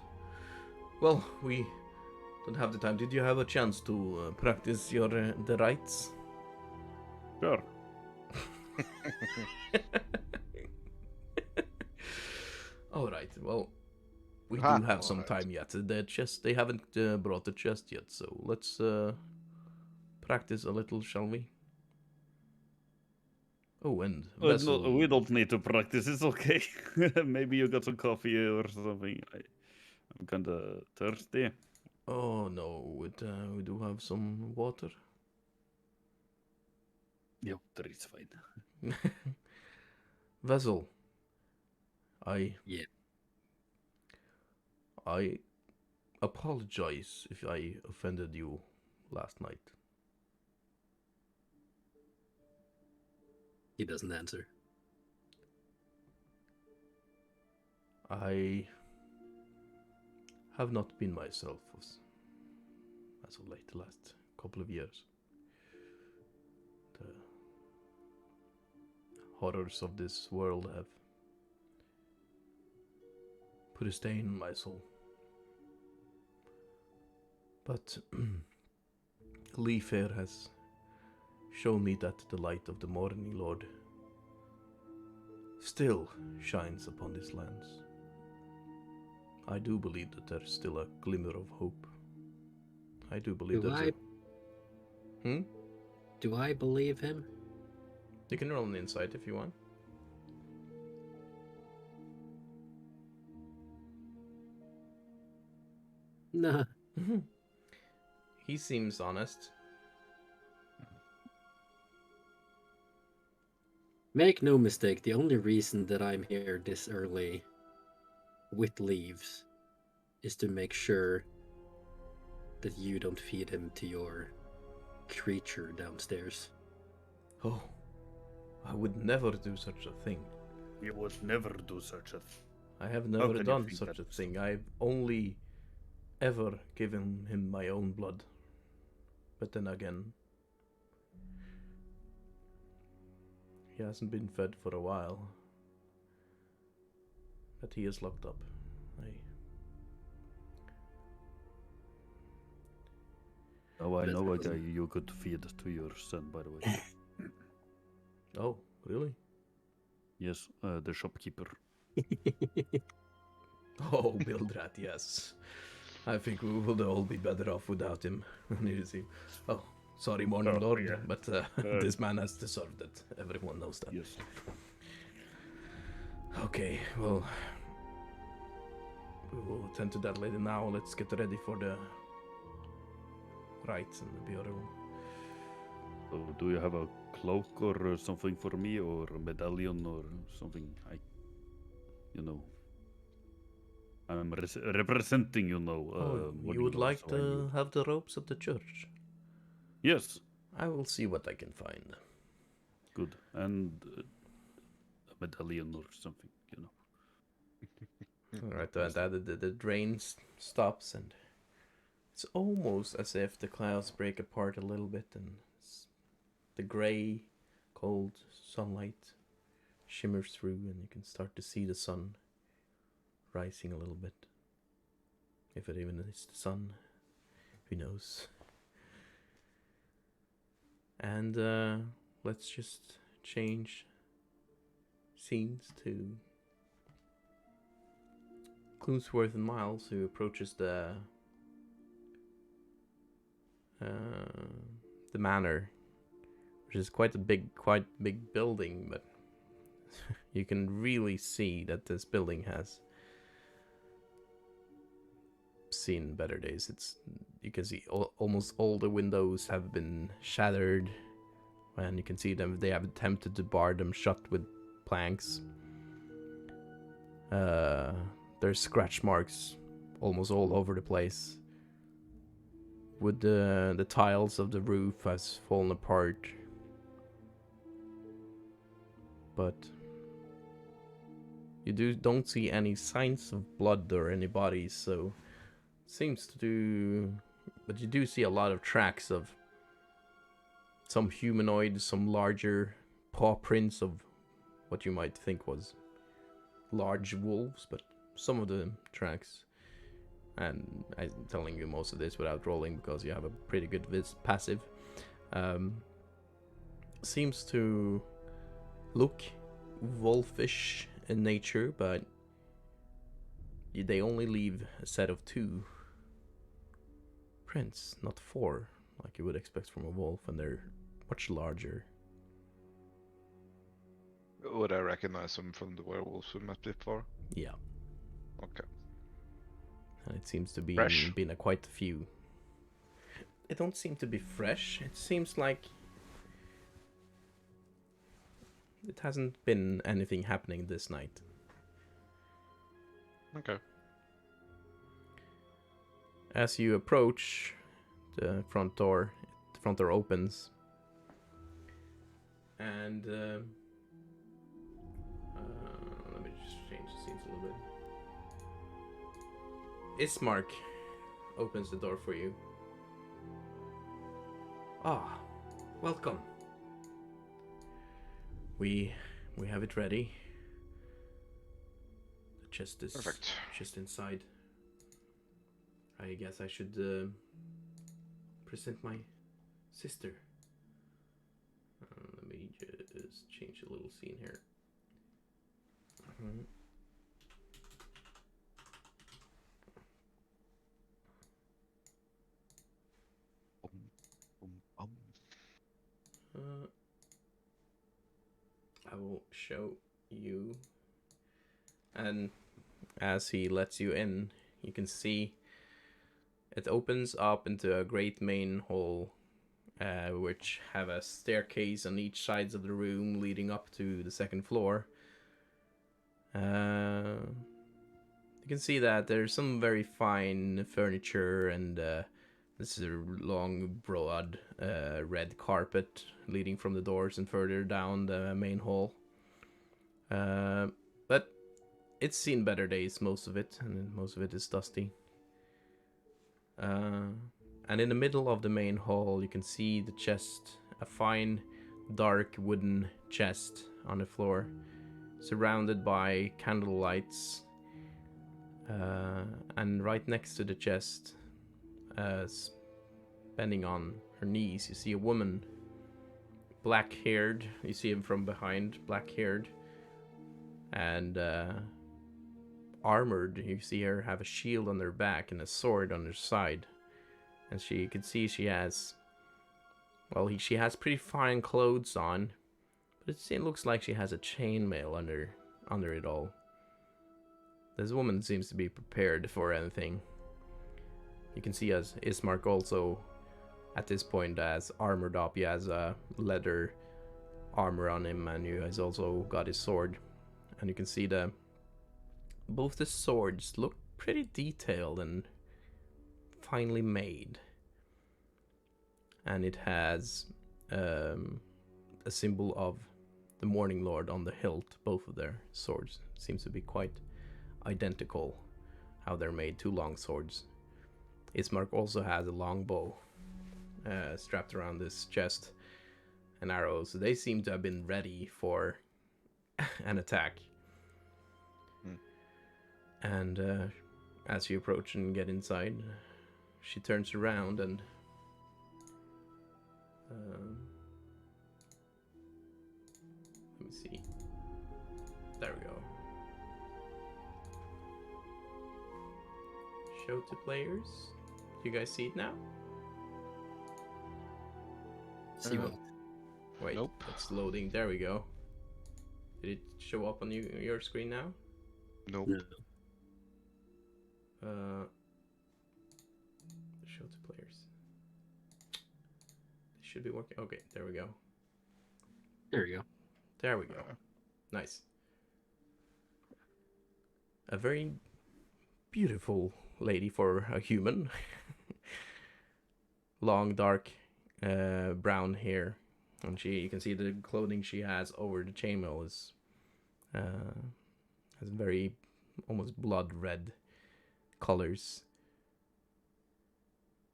Well, we don't have the time. Did you have a chance to practice your the rites? Sure. All right. Well, we do have some time yet. They haven't brought the chest yet, so let's practice a little, shall we? Oh, and Vessel. No, we don't need to practice. It's okay. Maybe you got some coffee or something. I'm kind of thirsty. Oh no, we do have some water. Yeah, water is fine. Vessel, Yeah. I apologize if I offended you last night. He doesn't answer. I have not been myself as of late, the last couple of years. The horrors of this world have put a stain on my soul. But Leaf here has shown me that the light of the morning Lord still shines upon these lands. I do believe that there's still a glimmer of hope. I do believe that. Do I believe him? You can roll an insight if you want. Nah. He seems honest. Make no mistake, the only reason that I'm here this early with leaves is to make sure that you don't feed him to your creature downstairs. Oh, I would never do such a thing. You would never do such a thing. I have can never you done think such a that? thing. I've only ever given him my own blood. But then again, he hasn't been fed for a while. But he is locked up. Oh, I know a guy you could feed to your son, by the way. Oh, really? Yes, the shopkeeper. Oh, Bildrat, yes. I think we would all be better off without him. You see. Oh, sorry, Morning Lord, yeah. but this man has deserved it. Everyone knows that. Yes. Okay, well, we will attend to that later now. Let's get ready for the rites and the burial. So, do you have a cloak or something for me, or a medallion or something? I'm representing, You would like to have the robes of the church? Yes. I will see what I can find. Good. And a medallion or something, Alright, the drain stops, and it's almost as if the clouds break apart a little bit, and the grey, cold sunlight shimmers through, and you can start to see the sun rising a little bit. If it even is the sun, who knows? And let's just change scenes to Clumsworth and Miles, who approaches the manor, which is quite big building, but you can really see that this building has seen better days. You can see almost all the windows have been shattered, and you can see they have attempted to bar them shut with planks. There's scratch marks almost all over the place. With the tiles of the roof has fallen apart. But you don't see any signs of blood or any bodies, so seems to do. But you do see a lot of tracks of some humanoid, some larger paw prints of what you might think was large wolves, but some of the tracks. And I'm telling you most of this without rolling because you have a pretty good passive. Seems to look wolfish in nature, but they only leave a set of 2 prints, not 4, like you would expect from a wolf, and they're much larger. Would I recognize them from the werewolves we met before? Yeah. Okay. And it seems to be Fresh? been quite a few. They don't seem to be fresh. It seems like it hasn't been anything happening this night. Okay. As you approach the front door opens, and let me just change the scenes a little bit. Ismark opens the door for you. Ah, welcome. We have it ready. The chest is Perfect. just inside. I guess I should present my sister. Let me just change a little scene here. I will show you, and as he lets you in, you can see it opens up into a great main hall, which have a staircase on each sides of the room leading up to the second floor. You can see that there's some very fine furniture, and this is a long, broad, red carpet leading from the doors and further down the main hall. But it's seen better days, most of it, and most of it is dusty. And in the middle of the main hall, you can see the chest, a fine, dark wooden chest on the floor, surrounded by candle lights. And right next to the chest, bending on her knees, you see a woman, black-haired. You see him from behind, black-haired, and armored. You see her have a shield on her back and a sword on her side, and you can see she has, well, she has pretty fine clothes on, but it looks like she has a chainmail under it all. This woman seems to be prepared for anything. You can see as Ismark also, at this point, has armored up. He has a leather armor on him, and he has also got his sword. And you can see both the swords look pretty detailed and finely made. And it has a symbol of the Morning Lord on the hilt. Both of their swords seems to be quite identical, how they're made, two long swords. Ismark also has a long bow strapped around his chest, and arrows. They seem to have been ready for an attack. And as you approach and get inside, she turns around and let me see. There we go. Show to players. You guys see it now? See what? Wait, Nope. it's loading. There we go. Did it show up on your screen now? Nope. No. Show to players. It should be working. Okay, there we go. There we go. There we go. Nice. A very beautiful lady for a human. Long, dark, brown hair, and you can see the clothing she has over the chainmail is has very almost blood red colors.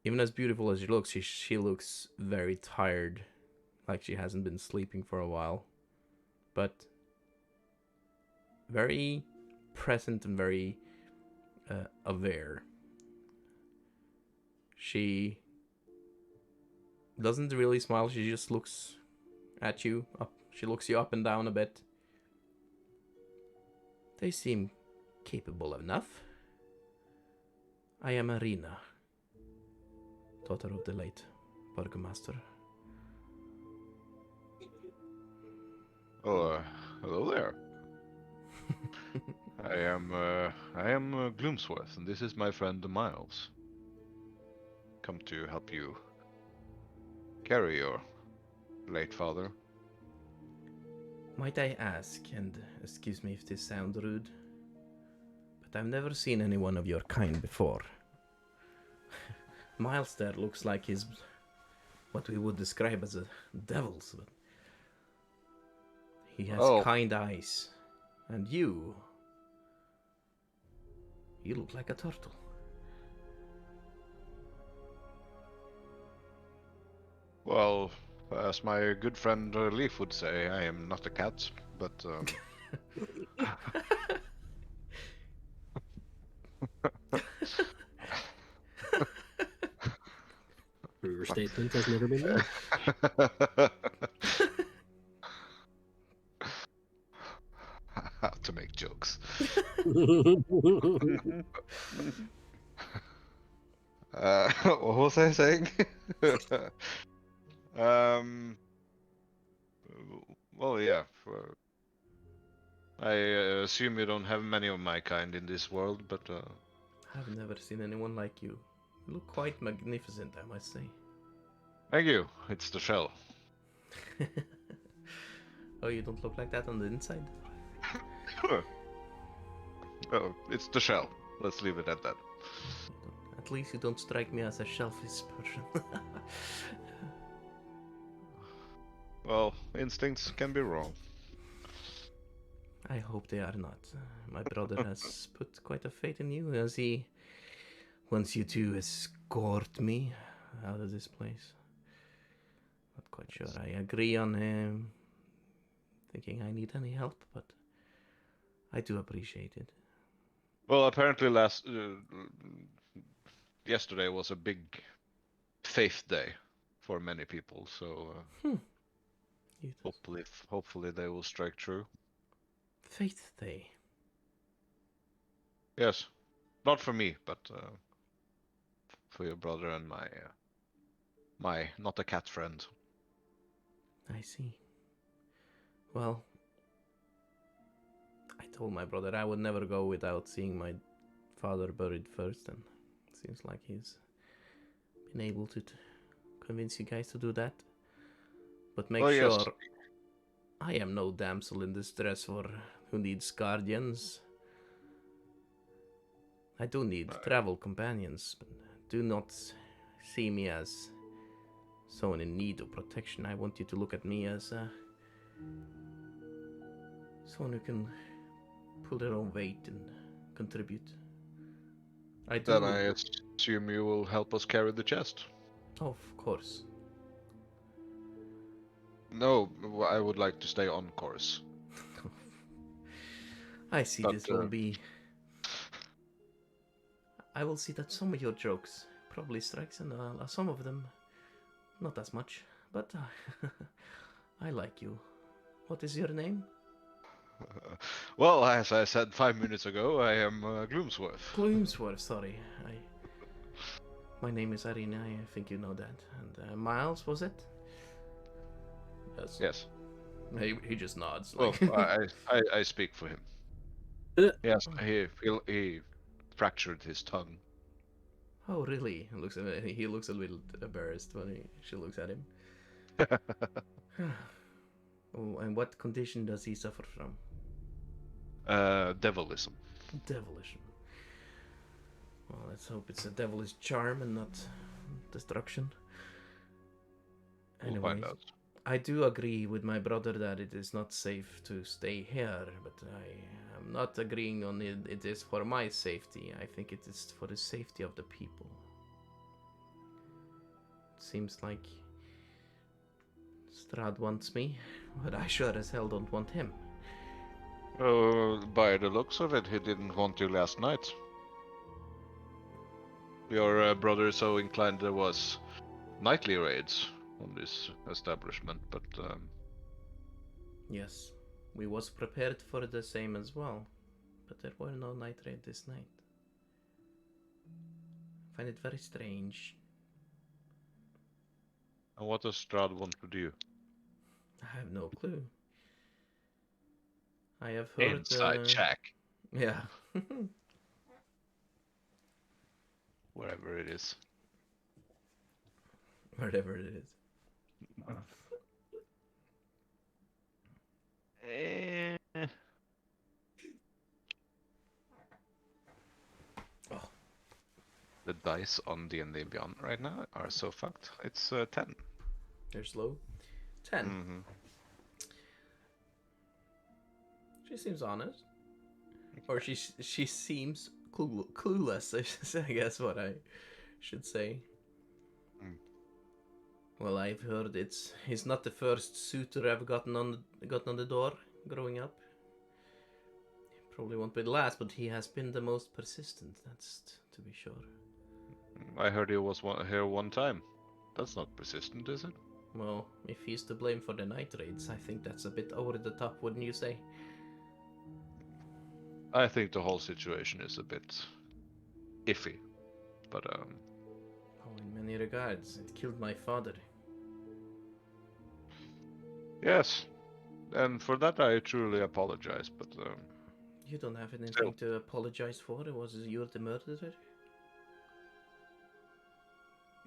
Even as beautiful as she looks, she looks very tired, like she hasn't been sleeping for a while, but very present and very aware. She doesn't really smile. She just looks at you. She looks you up and down a bit. They seem capable enough. I am Ireena, daughter of the late Burgomaster. Oh, hello there. I am Gloomsworth, and this is my friend Miles. Come to help you carry your late father. Might I ask, and excuse me if this sounds rude, but I've never seen anyone of your kind before. Miles there looks like he's what we would describe as a devil's, but he has kind eyes. And you look like a turtle. Well, as my good friend Leaf would say, I am not a cat, but Truer statement has never been made. How to make jokes. What was I saying? um. Well, yeah. I assume you don't have many of my kind in this world, but I've never seen anyone like you. You look quite magnificent, I must say. thank you. It's the shell. Oh, you don't look like that on the inside? Oh, it's the shell. Let's leave it at that. At least you don't strike me as a shellfish person. Well, instincts can be wrong. I hope they are not. My brother has put quite a faith in you as he wants you to escort me out of this place. Not quite sure I agree on him thinking I need any help, but I do appreciate it. Well, apparently yesterday was a big faith day for many people, so hopefully they will strike true. Faith Day. Yes, not for me, but for your brother and my not a cat friend. I see. Well, I told my brother I would never go without seeing my father buried first, and it seems like he's been able to convince you guys to do that. But make sure Yes. I am no damsel in distress who needs guardians. I do need travel companions, but do not see me as someone in need of protection. I want you to look at me as someone who can pull their own weight and contribute. I do. Then I assume you will help us carry the chest. Of course. No, I would like to stay on course. I see But, this will be... I will see that some of your jokes probably strikes, and some of them not as much. But I like you. What is your name? Well, as I said 5 minutes ago, I am Gloomsworth. Gloomsworth, sorry. My name is Ireena, I think you know that. And Miles, was it? Yes. He just nods. Well, Like... I speak for him. Yes, he fractured his tongue. Oh, really? He looks a little embarrassed when she looks at him. Oh, and what condition does he suffer from? Devilism. Devilism. Well, let's hope it's a devilish charm and not destruction. We'll Anyways, find out. I do agree with my brother that it is not safe to stay here, but I am not agreeing on it. It is for my safety. I think it is for the safety of the people. Seems like Strahd wants me, but I sure as hell don't want him. By the looks of it, he didn't want you last night. Your brother is so inclined there was nightly raids on this establishment, but Yes, we was prepared for the same as well, but there were no night raid this night. I find it very strange. and what does Strahd want to do? I have no clue. I have heard... Inside check, Yeah. wherever it is. Whatever it is. The dice on D&D Beyond right now are so fucked. It's 10. They're slow. 10. Mm-hmm. She seems honest. Or she seems clueless, I guess what I should say. Well, I've heard he's not the first suitor I've gotten on the door growing up. Probably won't be the last, but he has been the most persistent, that's to be sure. I heard he was here one time. That's not persistent, is it? Well, if he's to blame for the night raids, I think that's a bit over the top, wouldn't you say? I think the whole situation is a bit iffy, but Oh, in many regards, it killed my father. yes, and for that I truly apologize. But You don't have anything to apologize for. It was you the murderer.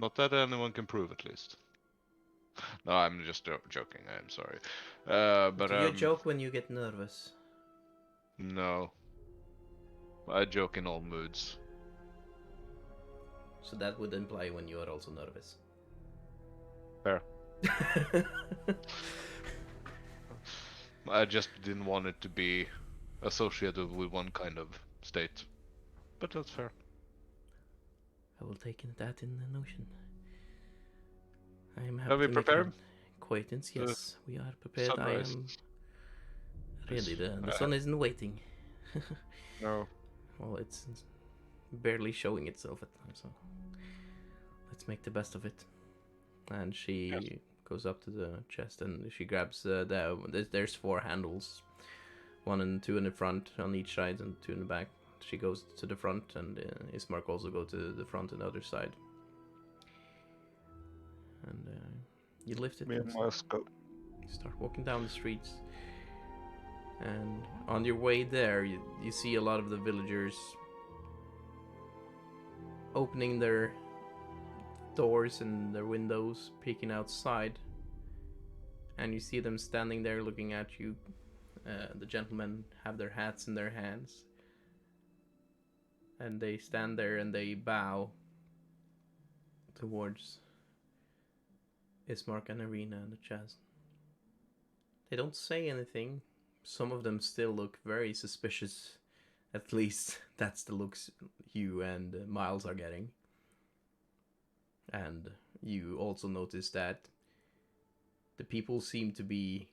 not that anyone can prove, at least. No, I'm just joking. I am sorry. But Do you joke when you get nervous? no, I joke in all moods. So that would imply when you are also nervous. Fair. I just didn't want it to be associated with one kind of state, but that's fair. I will take that in the notion. I am happy Are we to make prepared? an acquaintance. Yes, we are prepared. I Sunrise. am ready. The I sun isn't waiting. No. Well, it's barely showing itself at times, so let's make the best of it. And she goes up to the chest and she grabs there's 4 handles, 1 and 2 in the front on each side and 2 in the back. She goes to the front, and Ismark also go to the front and the other side. And you lift it. Me and Miles go. Start walking down the streets. And on your way there, you see a lot of the villagers opening their doors and their windows, peeking outside. And you see them standing there looking at you. The gentlemen have their hats in their hands. And they stand there and they bow towards Ismark and Ireena and the chest. They don't say anything. Some of them still look very suspicious. At least that's the looks you and Miles are getting. And you also notice that the people seem to be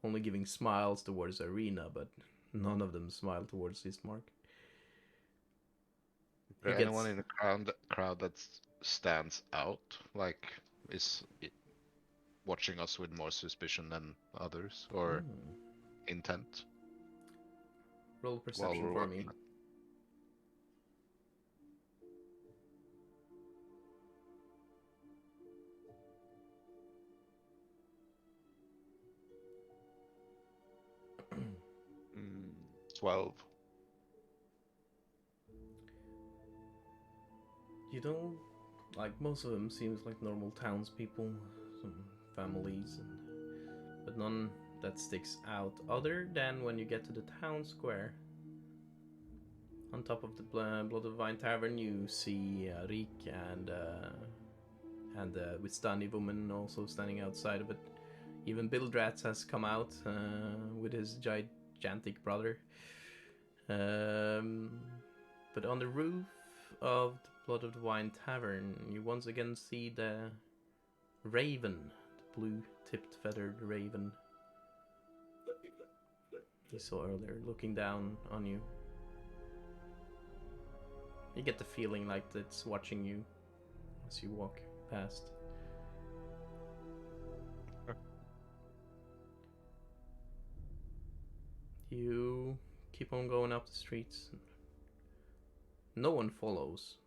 only giving smiles towards Ireena, but none of them smile towards Ismark. Is there anyone in the crowd that stands out? Like, is it watching us with more suspicion than others, or intent? Roll perception we're for working me. on it. 12. You don't, like, most of them seems like normal townspeople, some families, but none that sticks out other than when you get to the town square. On top of the Blood of the Vine Tavern, you see Rik and the Wistani woman also standing outside of it. Even Bildratz has come out with his gigantic brother. But on the roof of the Blood of the Vine Tavern, you once again see the raven, the blue-tipped feathered raven you saw earlier, looking down on you. You get the feeling like it's watching you as you walk past. You keep on going up the streets. No one follows.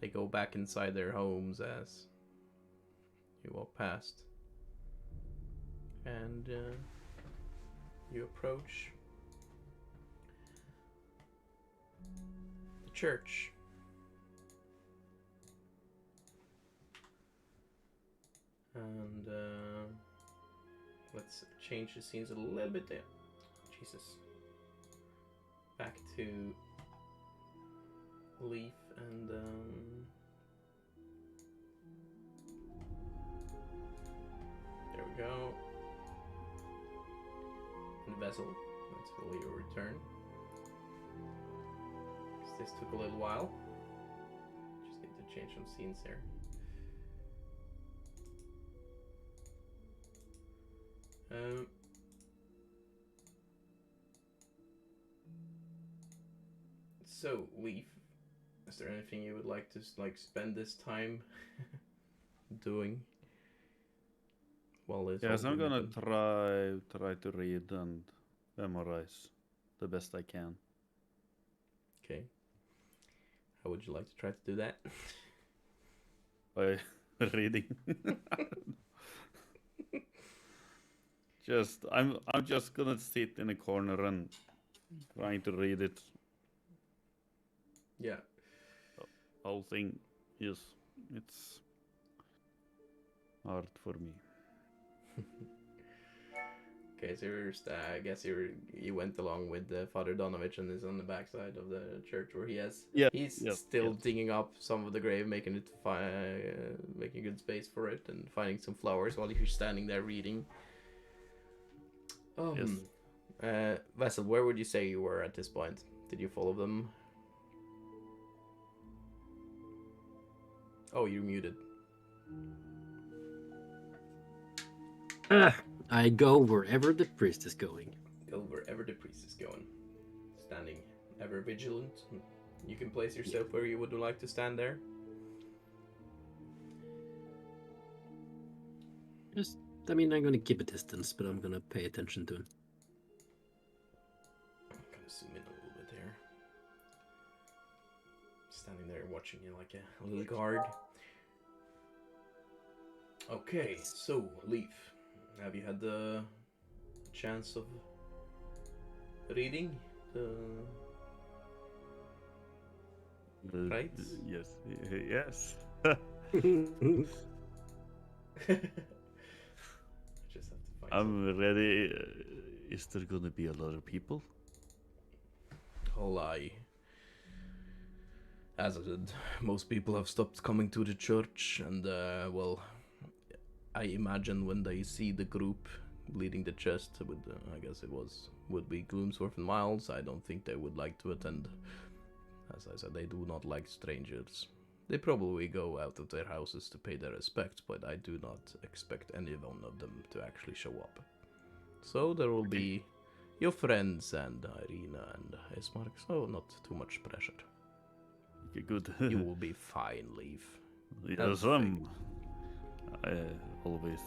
They go back inside their homes as you walk past. And you approach the church. And let's change the scenes a little bit there. Jesus. Back to Leaf and there we go. And Vessel. That's really your return. This took a little while. Just need to change some scenes here. So, Leaf, is there anything you would like to spend this time doing? While it's Yes, all I'm being gonna done? try to read and memorize the best I can. Okay. How would you like to try to do that? By reading. I'm just gonna sit in a corner and trying to read it. Yeah. Whole thing is it's hard for me. Okay, so I guess you went along with Father Donavich and is on the backside of the church where he's still digging up some of the grave, making it making good space for it, and finding some flowers while you're standing there reading. Vessel, where would you say you were at this point? Did you follow them? Oh, you're muted. I go wherever the priest is going. Go wherever the priest is going. Standing ever vigilant. You can place yourself where you would like to stand there. I'm going to keep a distance, but I'm going to pay attention to him. I'm going to zoom in a little bit here. Standing there watching you like a little guard. Okay, so, Leaf. Have you had the chance of reading the right? Yes. Yes. Just have to find I'm ready. Is there gonna be a lot of people? Oh, lie. As I said, most people have stopped coming to the church, and well, I imagine when they see the group leading the chest with, I guess would be Gloomsworth and Miles, I don't think they would like to attend. As I said, they do not like strangers. They probably go out of their houses to pay their respects, but I do not expect any one of them to actually show up. So there will be your friends and Ireena and Ismark, so not too much pressure. Okay, good. You will be fine, Leaf. Yes, I always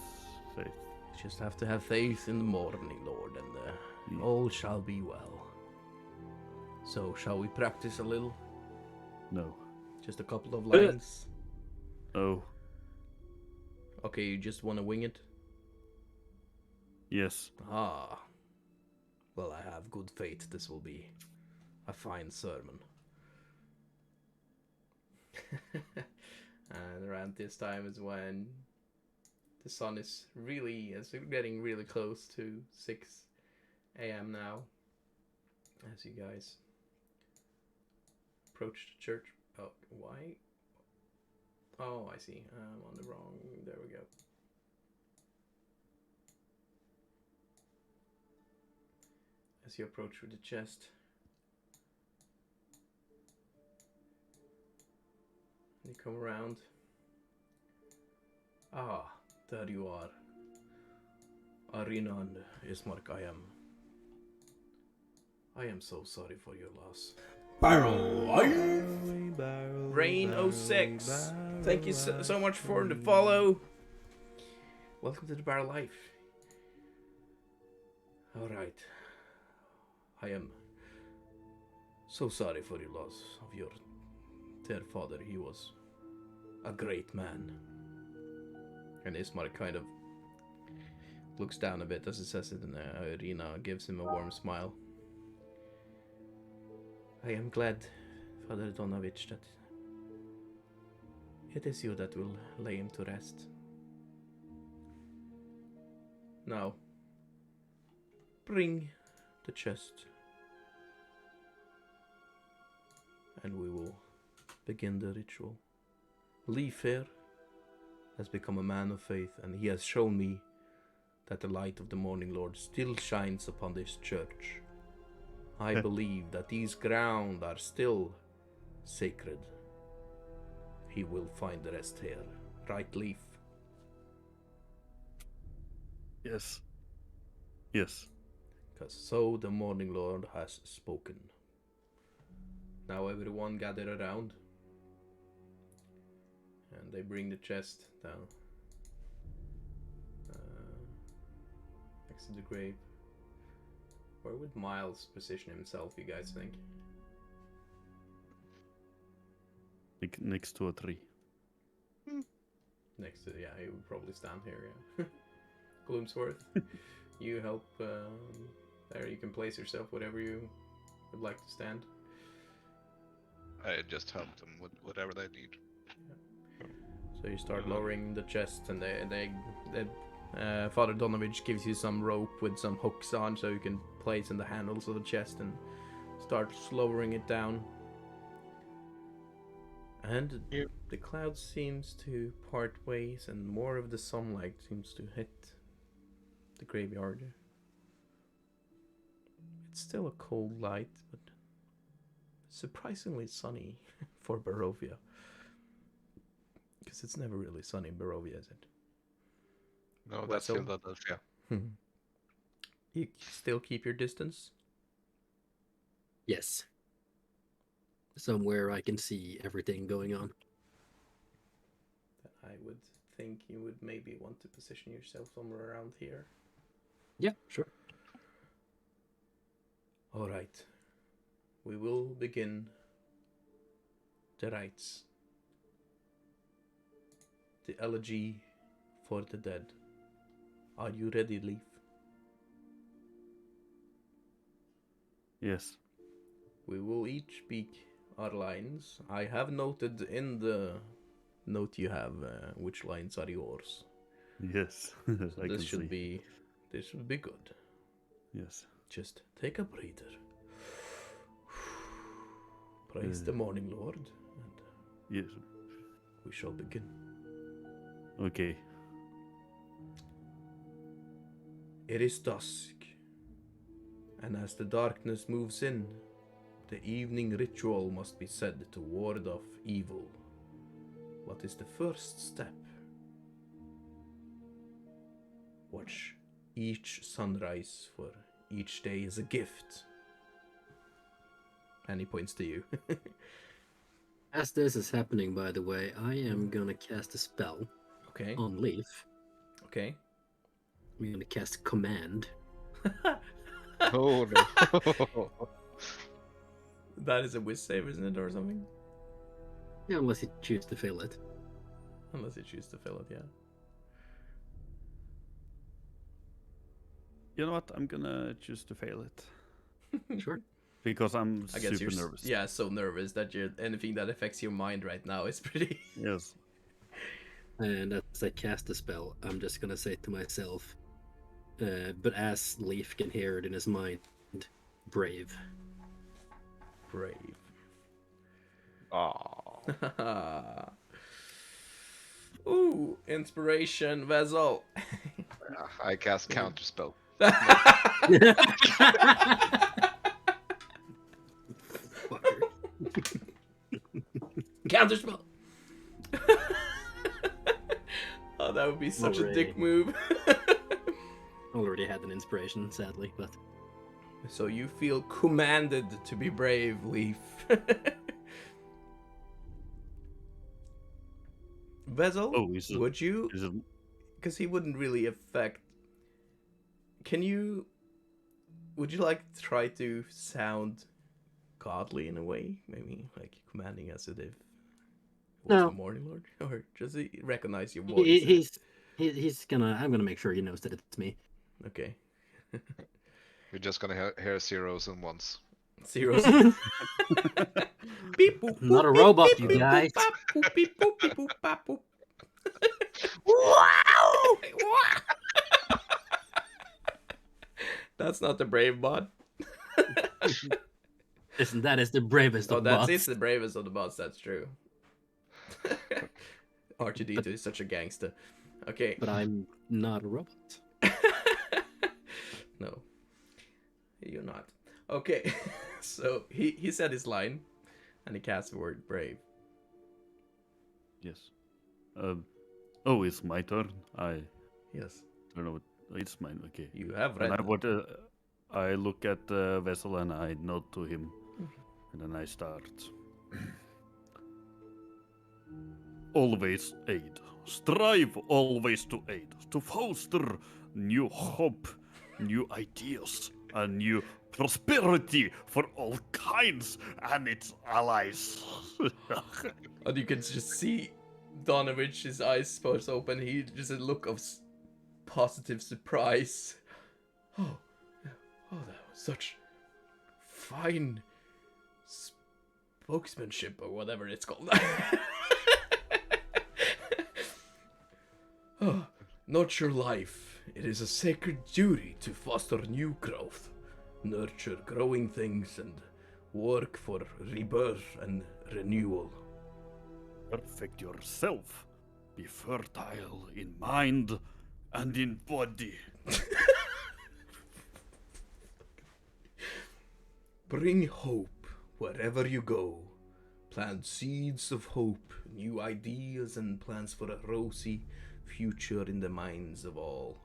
faith. You just have to have faith in the morning, Lord, and all shall be well. So, shall we practice a little? No. Just a couple of lines? No. Okay, you just want to wing it? Yes. Ah. Well, I have good faith this will be a fine sermon. And around this time is when the sun is getting really close to 6 a.m. now. As you guys approach the church. Oh, why? Oh, I see. I'm on the wrong. There we go. As you approach with the chest, you come around. Ah, there you are. Ireena and Ismark, I am so sorry for your loss. Barrel life. Rain06, thank you so much for the follow. Welcome to the Barrel Life. Alright. I am so sorry for your loss of your dear father. He was a great man. And Ismark kind of looks down a bit as he says it, and Ireena gives him a warm smile. I am glad, Father Donavich, that it is you that will lay him to rest. Now, bring the chest, and we will begin the ritual. Leaf here has become a man of faith, and he has shown me that the light of the Morning Lord still shines upon this church. I believe that these ground are still sacred. He will find the rest here. Right, Leaf? Yes. Yes. Because so the Morning Lord has spoken. Now everyone gather around. And they bring the chest down. Next to the grave. Where would Miles position himself, you guys think? Next to a tree. Next to, yeah, he would probably stand here, yeah. Gloomsworth, you help there. You can place yourself whatever you would like to stand. I just help them with whatever they need. So you start lowering the chest, and Father Donavich gives you some rope with some hooks on, so you can place in the handles of the chest and start lowering it down. And the cloud seems to part ways, and more of the sunlight seems to hit the graveyard. It's still a cold light, but surprisingly sunny for Barovia. Because it's never really sunny in Barovia, is it? No, that's Philadelphia. You still keep your distance? Yes. Somewhere I can see everything going on. I would think you would maybe want to position yourself somewhere around here. Yeah, sure. Alright. We will begin the rites. The elegy for the dead. Are you ready, Leaf? Yes. We will each speak our lines. I have noted in the note you have which lines are yours. Yes. So I this can should see. be good. Yes. Just take a breather. Praise the morning lord, and Yes. we shall begin. Okay. It is dusk, and as the darkness moves in, the evening ritual must be said to ward off evil. What is the first step? Watch each sunrise, for each day is a gift. And he points to you. As this is happening, by the way, I am gonna cast a spell Okay, on Leaf. okay. I'm gonna cast Command. Oh no. That is a whiz save, isn't it, or something? Yeah, unless you choose to fill it. Unless you choose to fill it, yeah. You know what? I'm gonna choose to fail it. Sure. Because I'm I guess super you're nervous. Yeah, so nervous that anything that affects your mind right now is pretty. Yes. And as I cast the spell, I'm just gonna say to myself, but as Leaf can hear it in his mind, brave. Brave. Aww. Ooh, inspiration vessel. I cast counterspell. Fucker. Counterspell. Oh, that would be such a dick move. Already had an inspiration, sadly, but So you feel commanded to be brave, Leaf. Vezel, Oh, is it- would you? Is it, Because he wouldn't really affect. Can you? Would you like to try to sound godly in a way? Maybe like commanding as if it was No. the Morning Lord, or just he recognize your voice? he's gonna. I'm gonna make sure he knows that it's me. Okay. You're just gonna hear zeros and ones. Zeros. Beep, boop, I'm not a boop, robot, beep, you beep, guys. boop, bop, boop, beep, boop, beep, boop, bop, boop. Wow! That's not the brave bot. Listen, that is the bravest Oh, of that's bots. it's the bravest of the bots. That's true. R2D2 is such a gangster. Okay. But I'm not a robot. No, you're not. Okay, so he said his line, and he cast the word brave. yes. Oh, it's my turn. I Yes, don't know. It's mine. Okay. you have And read. I look at the vessel and I nod to him. And then I start. Always aid. Strive always to aid, to foster new hope, new ideas, and new prosperity for all kinds and its allies. And you can just see Donavich's eyes burst open. He just a look of positive surprise. Oh, that was such fine spokesmanship or whatever it's called. Oh, nurture life. It is a sacred duty to foster new growth, nurture growing things, and work for rebirth and renewal. Perfect yourself. Be fertile in mind and in body. Bring hope wherever you go. Plant seeds of hope, new ideas, and plans for a rosy future in the minds of all.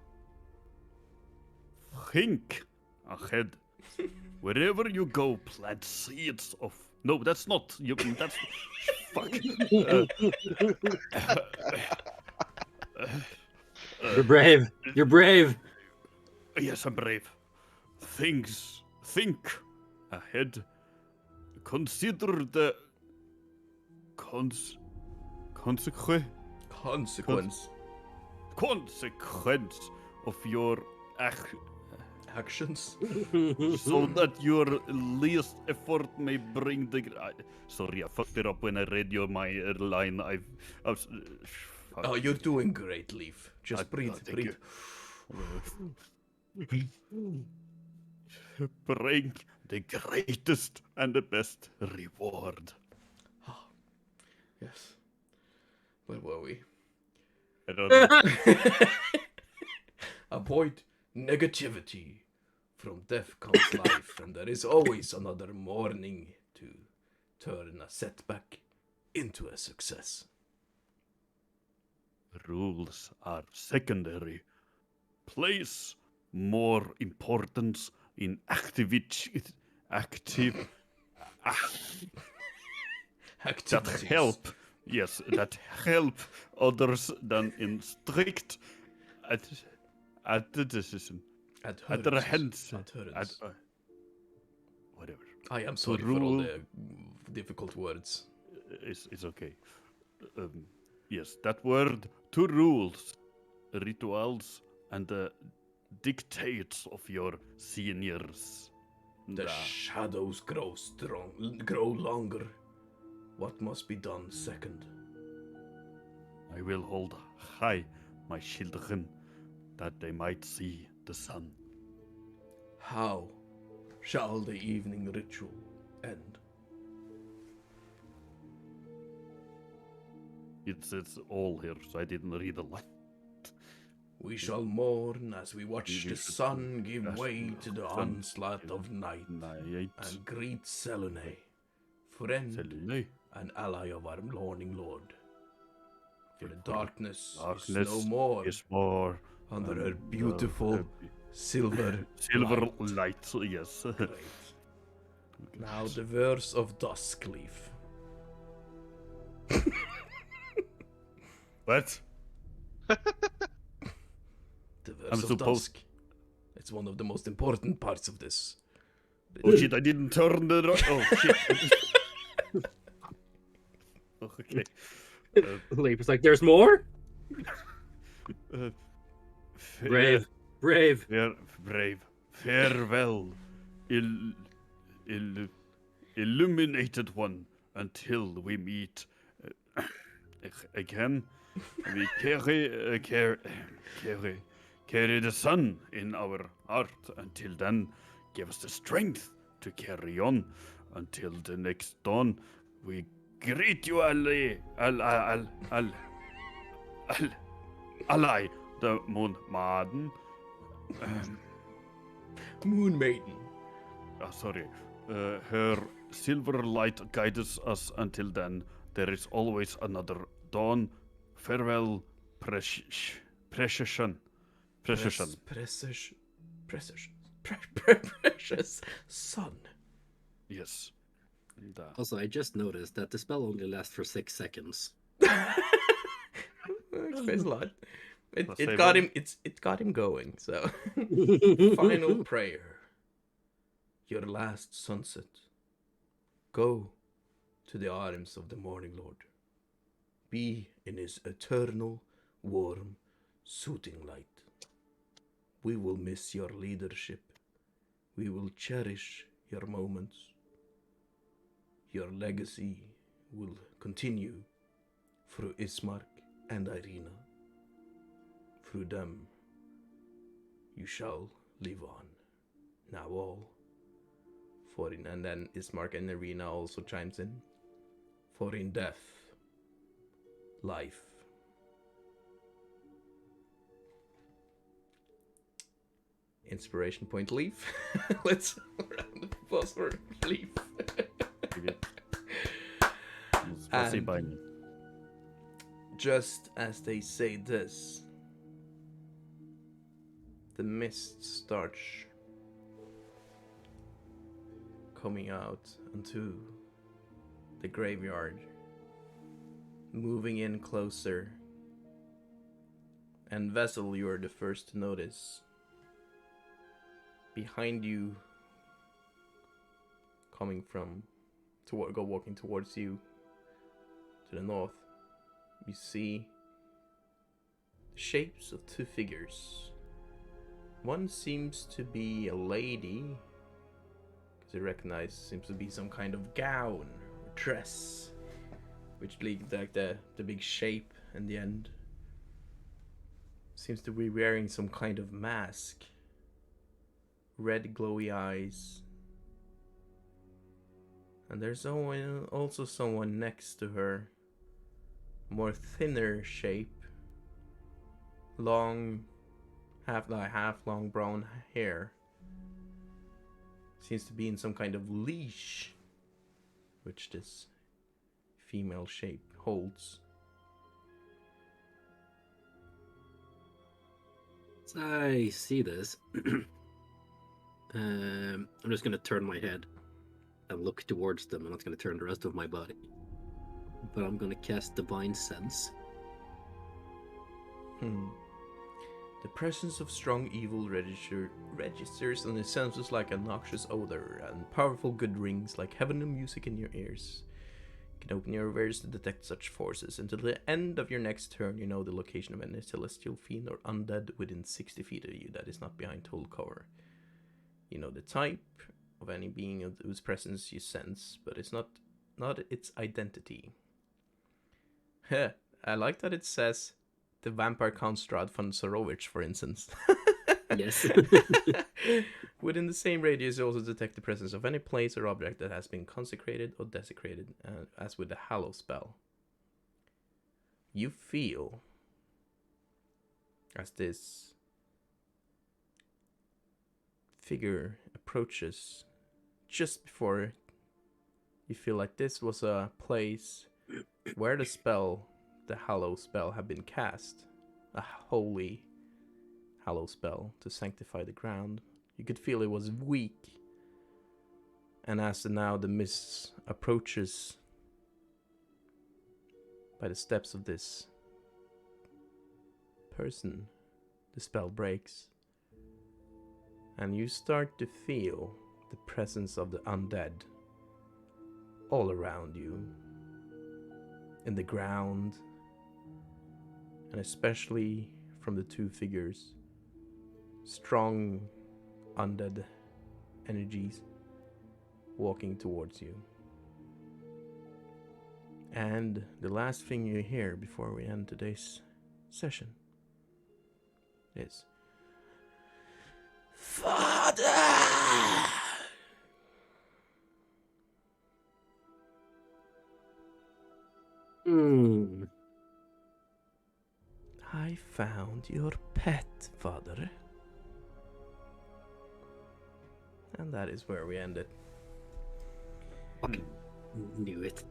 Think ahead. Wherever you go, plant seeds of. No, that's not. That's. Fuck. You're brave. You're brave. Yes, I'm brave. Think ahead. Consider the consequence of your Actions? so that your least effort may bring the. Sorry, I fucked it up when I read my line. Oh, you're doing great, Leaf. Just breathe, thank breathe. Bring the greatest and the best reward. Yes. Where were we? I don't know. Avoid negativity. From death comes life, and there is always another morning to turn a setback into a success. Rules are secondary. Place more importance in activities that help. Yes, that help others than in strict adherence. Adherence. Whatever. I am sorry for all the difficult words. It's okay. Yes, that word. To rules, rituals, and the dictates of your seniors. The shadows grow longer. What must be done second? I will hold high my children, that they might see the sun. How shall the evening ritual end? It's all here, so I didn't read a lot. We shall mourn as we watch the sun give way to the onslaught of night, and greet Selene, friend and ally of our mourning lord. For the darkness is no more under her beautiful silver light. Yes. Great. Now the verse of Duskleaf. What? The verse of Dusk. It's one of the most important parts of this. Oh shit, I didn't turn the... Oh shit. Okay. Leap is like, there's more? Brave. Brave. Farewell, illuminated one, until we meet again. We carry the sun in our heart. Until then, give us the strength to carry on. Until the next dawn, we greet you, ally, the Moon Maiden. Moon Maiden. Sorry. Her silver light guides us until then. There is always another dawn. Farewell, precious sun. Yes. And, Also, I just noticed that the spell only lasts for 6 seconds. Explains a lot. It Save got one. him. It got him going. So, final prayer. Your last sunset. Go to the arms of the morning lord. Be in his eternal, warm, soothing light. We will miss your leadership. We will cherish your moments. Your legacy will continue through Ismark and Ireena. Through them, you shall live on. Now all. And then Ismark and Ireena also chimes in. For in death, life. Inspiration point leaf. Let's round the applause for leaf. Спасибо. Just as they say this, the mist starts coming out into the graveyard, moving in closer. And Vessel, you are the first to notice. Behind you, coming from walking towards you to the north, you see the shapes of two figures. One seems to be a lady, because you recognize seems to be some kind of gown or dress, which leads like the big shape in the end. Seems to be wearing some kind of mask. Red glowy eyes. And there's also someone next to her. More thinner shape. Long, half long brown hair. Seems to be in some kind of leash, which this female shape holds. As I see this, I'm just going to turn my head and look towards them. I'm not going to turn the rest of my body. But I'm going to cast Divine Sense. The presence of strong evil registers on the senses like a noxious odor, and powerful good rings like heavenly music in your ears. You can open your awareness to detect such forces. Until the end of your next turn, you know the location of any celestial fiend or undead within 60 feet of you that is not behind total cover. You know the type of any being whose presence you sense, but it's not its identity. I like that it says the vampire Count Strahd von Sarovich, for instance. Yes. Within the same radius, you also detect the presence of any place or object that has been consecrated or desecrated, as with the Hallow spell. You feel, as this figure approaches, just before you feel like this was a place where the spell, the Hallow spell, had been cast. A holy Hallow spell to sanctify the ground. You could feel it was weak. And as now the mist approaches by the steps of this person, the spell breaks. And you start to feel the presence of the undead all around you, in the ground, and especially from the two figures. Strong undead energies walking towards you. And the last thing you hear before we end today's session is Father! I found your pet, Father. And that is where we end it. Fucking knew it.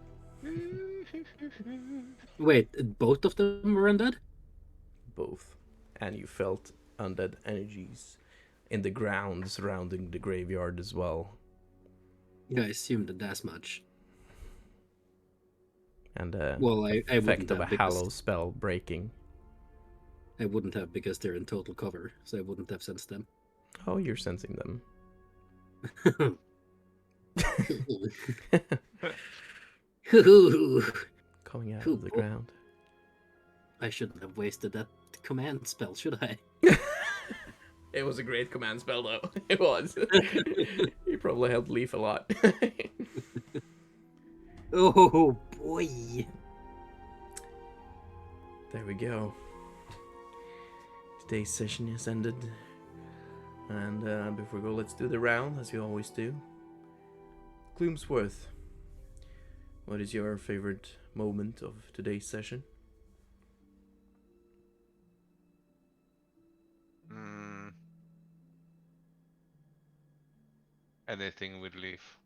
Wait, both of them were undead? Both. And you felt undead energies in the ground surrounding the graveyard as well. Yeah, I assumed that as much. and the Well, I effect wouldn't of a have because hallow spell breaking. I wouldn't have because they're in total cover, so I wouldn't have sensed them. Oh, you're sensing them. Coming out of the ground. I shouldn't have wasted that command spell, should I? It was a great command spell, though. It was. You probably helped Leaf a lot. Oh boy! There we go. Today's session is ended. And before we go, let's do the round, as we always do. Gloomsworth, what is your favorite moment of today's session? Anything with Leaf.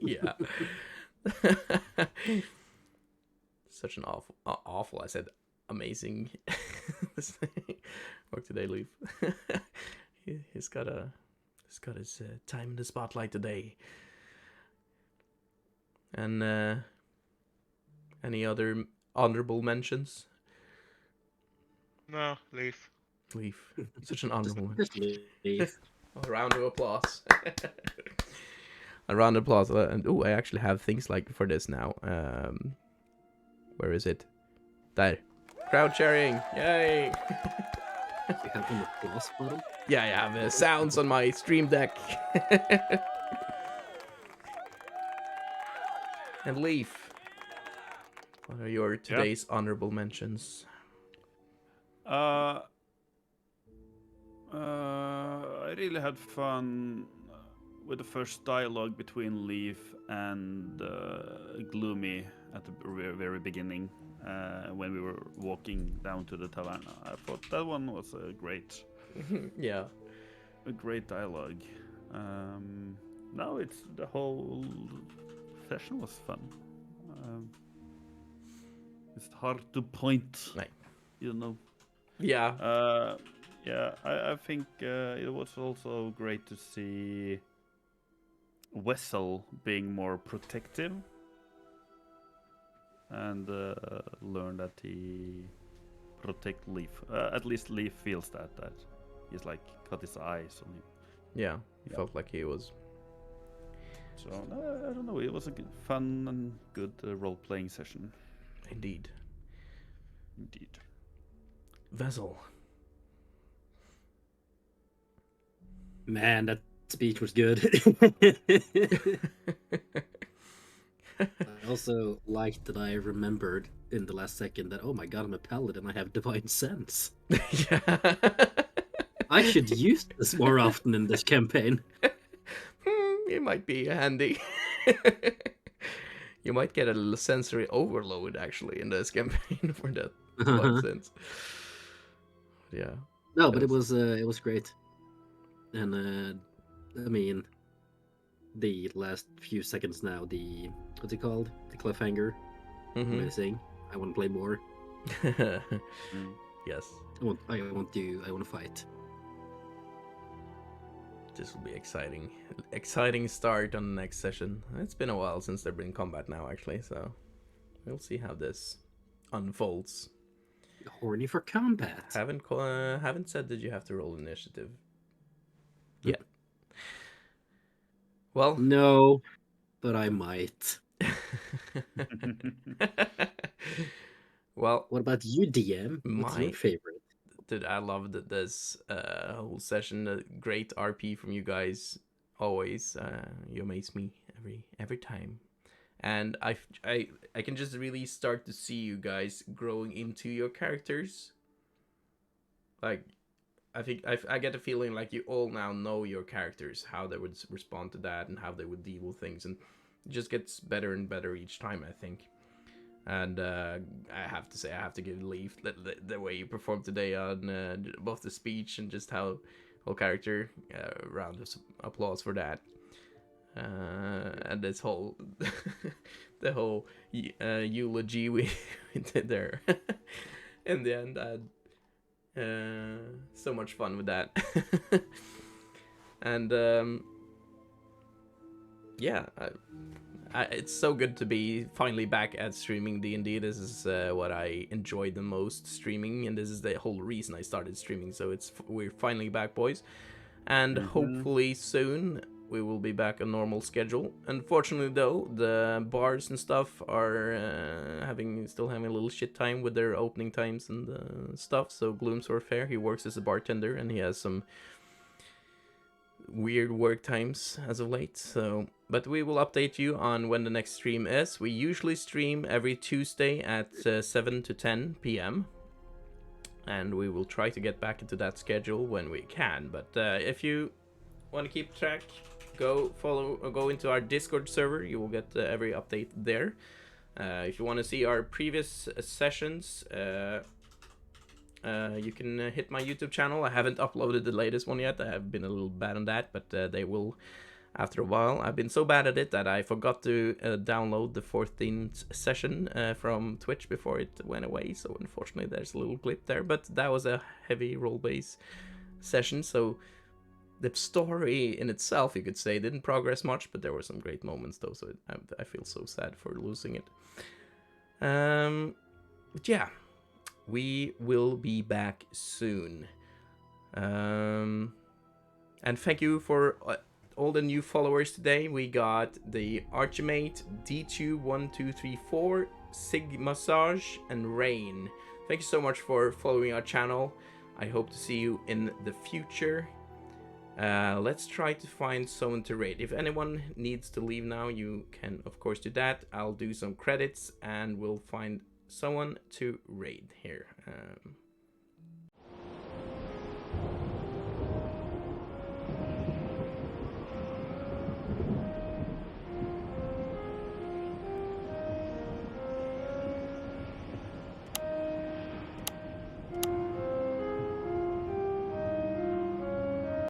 Yeah. Such an awful, I said amazing work today, Leaf. He's got his time in the spotlight today. And any other honorable mentions? No, Leaf. Leaf. Such an honorable mention. Leaf. A round of applause. A round of applause. And I actually have things like for this now. Where is it? There. Crowd sharing. Yay. You have an applause button? Yeah, I have sounds on my stream deck. And Leaf, what are your today's honorable mentions? I really had fun with the first dialogue between Leaf and Gloomy at the very beginning when we were walking down to the taverna. I thought that one was great. Yeah. A great dialogue. Now it's the whole session was fun. It's hard to point, Right. you know. Yeah. Yeah, I think it was also great to see Wessel being more protective and learn that he protect Leaf. At least Leaf feels that he's like got his eyes on him. Yeah. He felt like he was. So I don't know. It was a fun and good role-playing session. Indeed. Indeed. Vessel. Man, that speech was good. I also liked that I remembered in the last second that, oh my god, I'm a paladin, I have divine sense. Yeah. I should use this more often in this campaign. It might be handy. You might get a little sensory overload actually in this campaign for that sense. Yeah. No, but it was great. And I mean, the last few seconds now, what's it called? The cliffhanger. Amazing. I want to play more. Yes. I want to fight. This will be exciting. Exciting start on the next session. It's been a while since they've been in combat now, actually, so we'll see how this unfolds. Horny for combat. Haven't said that you have to roll initiative yet. Well, no, but I might. Well, what about you, DM? What's your favorite? Dude, I loved this whole session. A great RP from you guys. Always, you amaze me every time, and I can just really start to see you guys growing into your characters. Like, I think I get a feeling like you all now know your characters, how they would respond to that, and how they would deal with things, and it just gets better and better each time, I think. And I have to say, I have to give Leaf the way you performed today on both the speech and just how whole character. Round of applause for that. And this whole the whole eulogy we did there. In the end, I had so much fun with that. And yeah, it's so good to be finally back at streaming D&D. This is what I enjoy the most, streaming, and this is the whole reason I started streaming. So we're finally back, boys, and hopefully soon we will be back on normal schedule. Unfortunately, though, the bars and stuff are still having a little shit time with their opening times and stuff. So Gloomsword Fair, he works as a bartender, and he has some weird work times as of late. So, but we will update you on when the next stream is. We usually stream every Tuesday at 7 to 10 p.m. and we will try to get back into that schedule when we can. But if you want to keep track, go into our Discord server. You will get every update there. If you want to see our previous sessions, you can hit my YouTube channel. I haven't uploaded the latest one yet. I have been a little bad on that, but they will after a while. I've been so bad at it that I forgot to download the 14th session from Twitch before it went away. So unfortunately, there's a little clip there, but that was a heavy role-based session. So the story in itself, you could say, didn't progress much, but there were some great moments though. So I feel so sad for losing it. But yeah. We will be back soon. And thank you for all the new followers today. We got the Archimate, D21234, Sig Massage, and Rain. Thank you so much for following our channel. I hope to see you in the future. Let's try to find someone to raid. If anyone needs to leave now, you can of course do that. I'll do some credits and we'll find someone to raid here.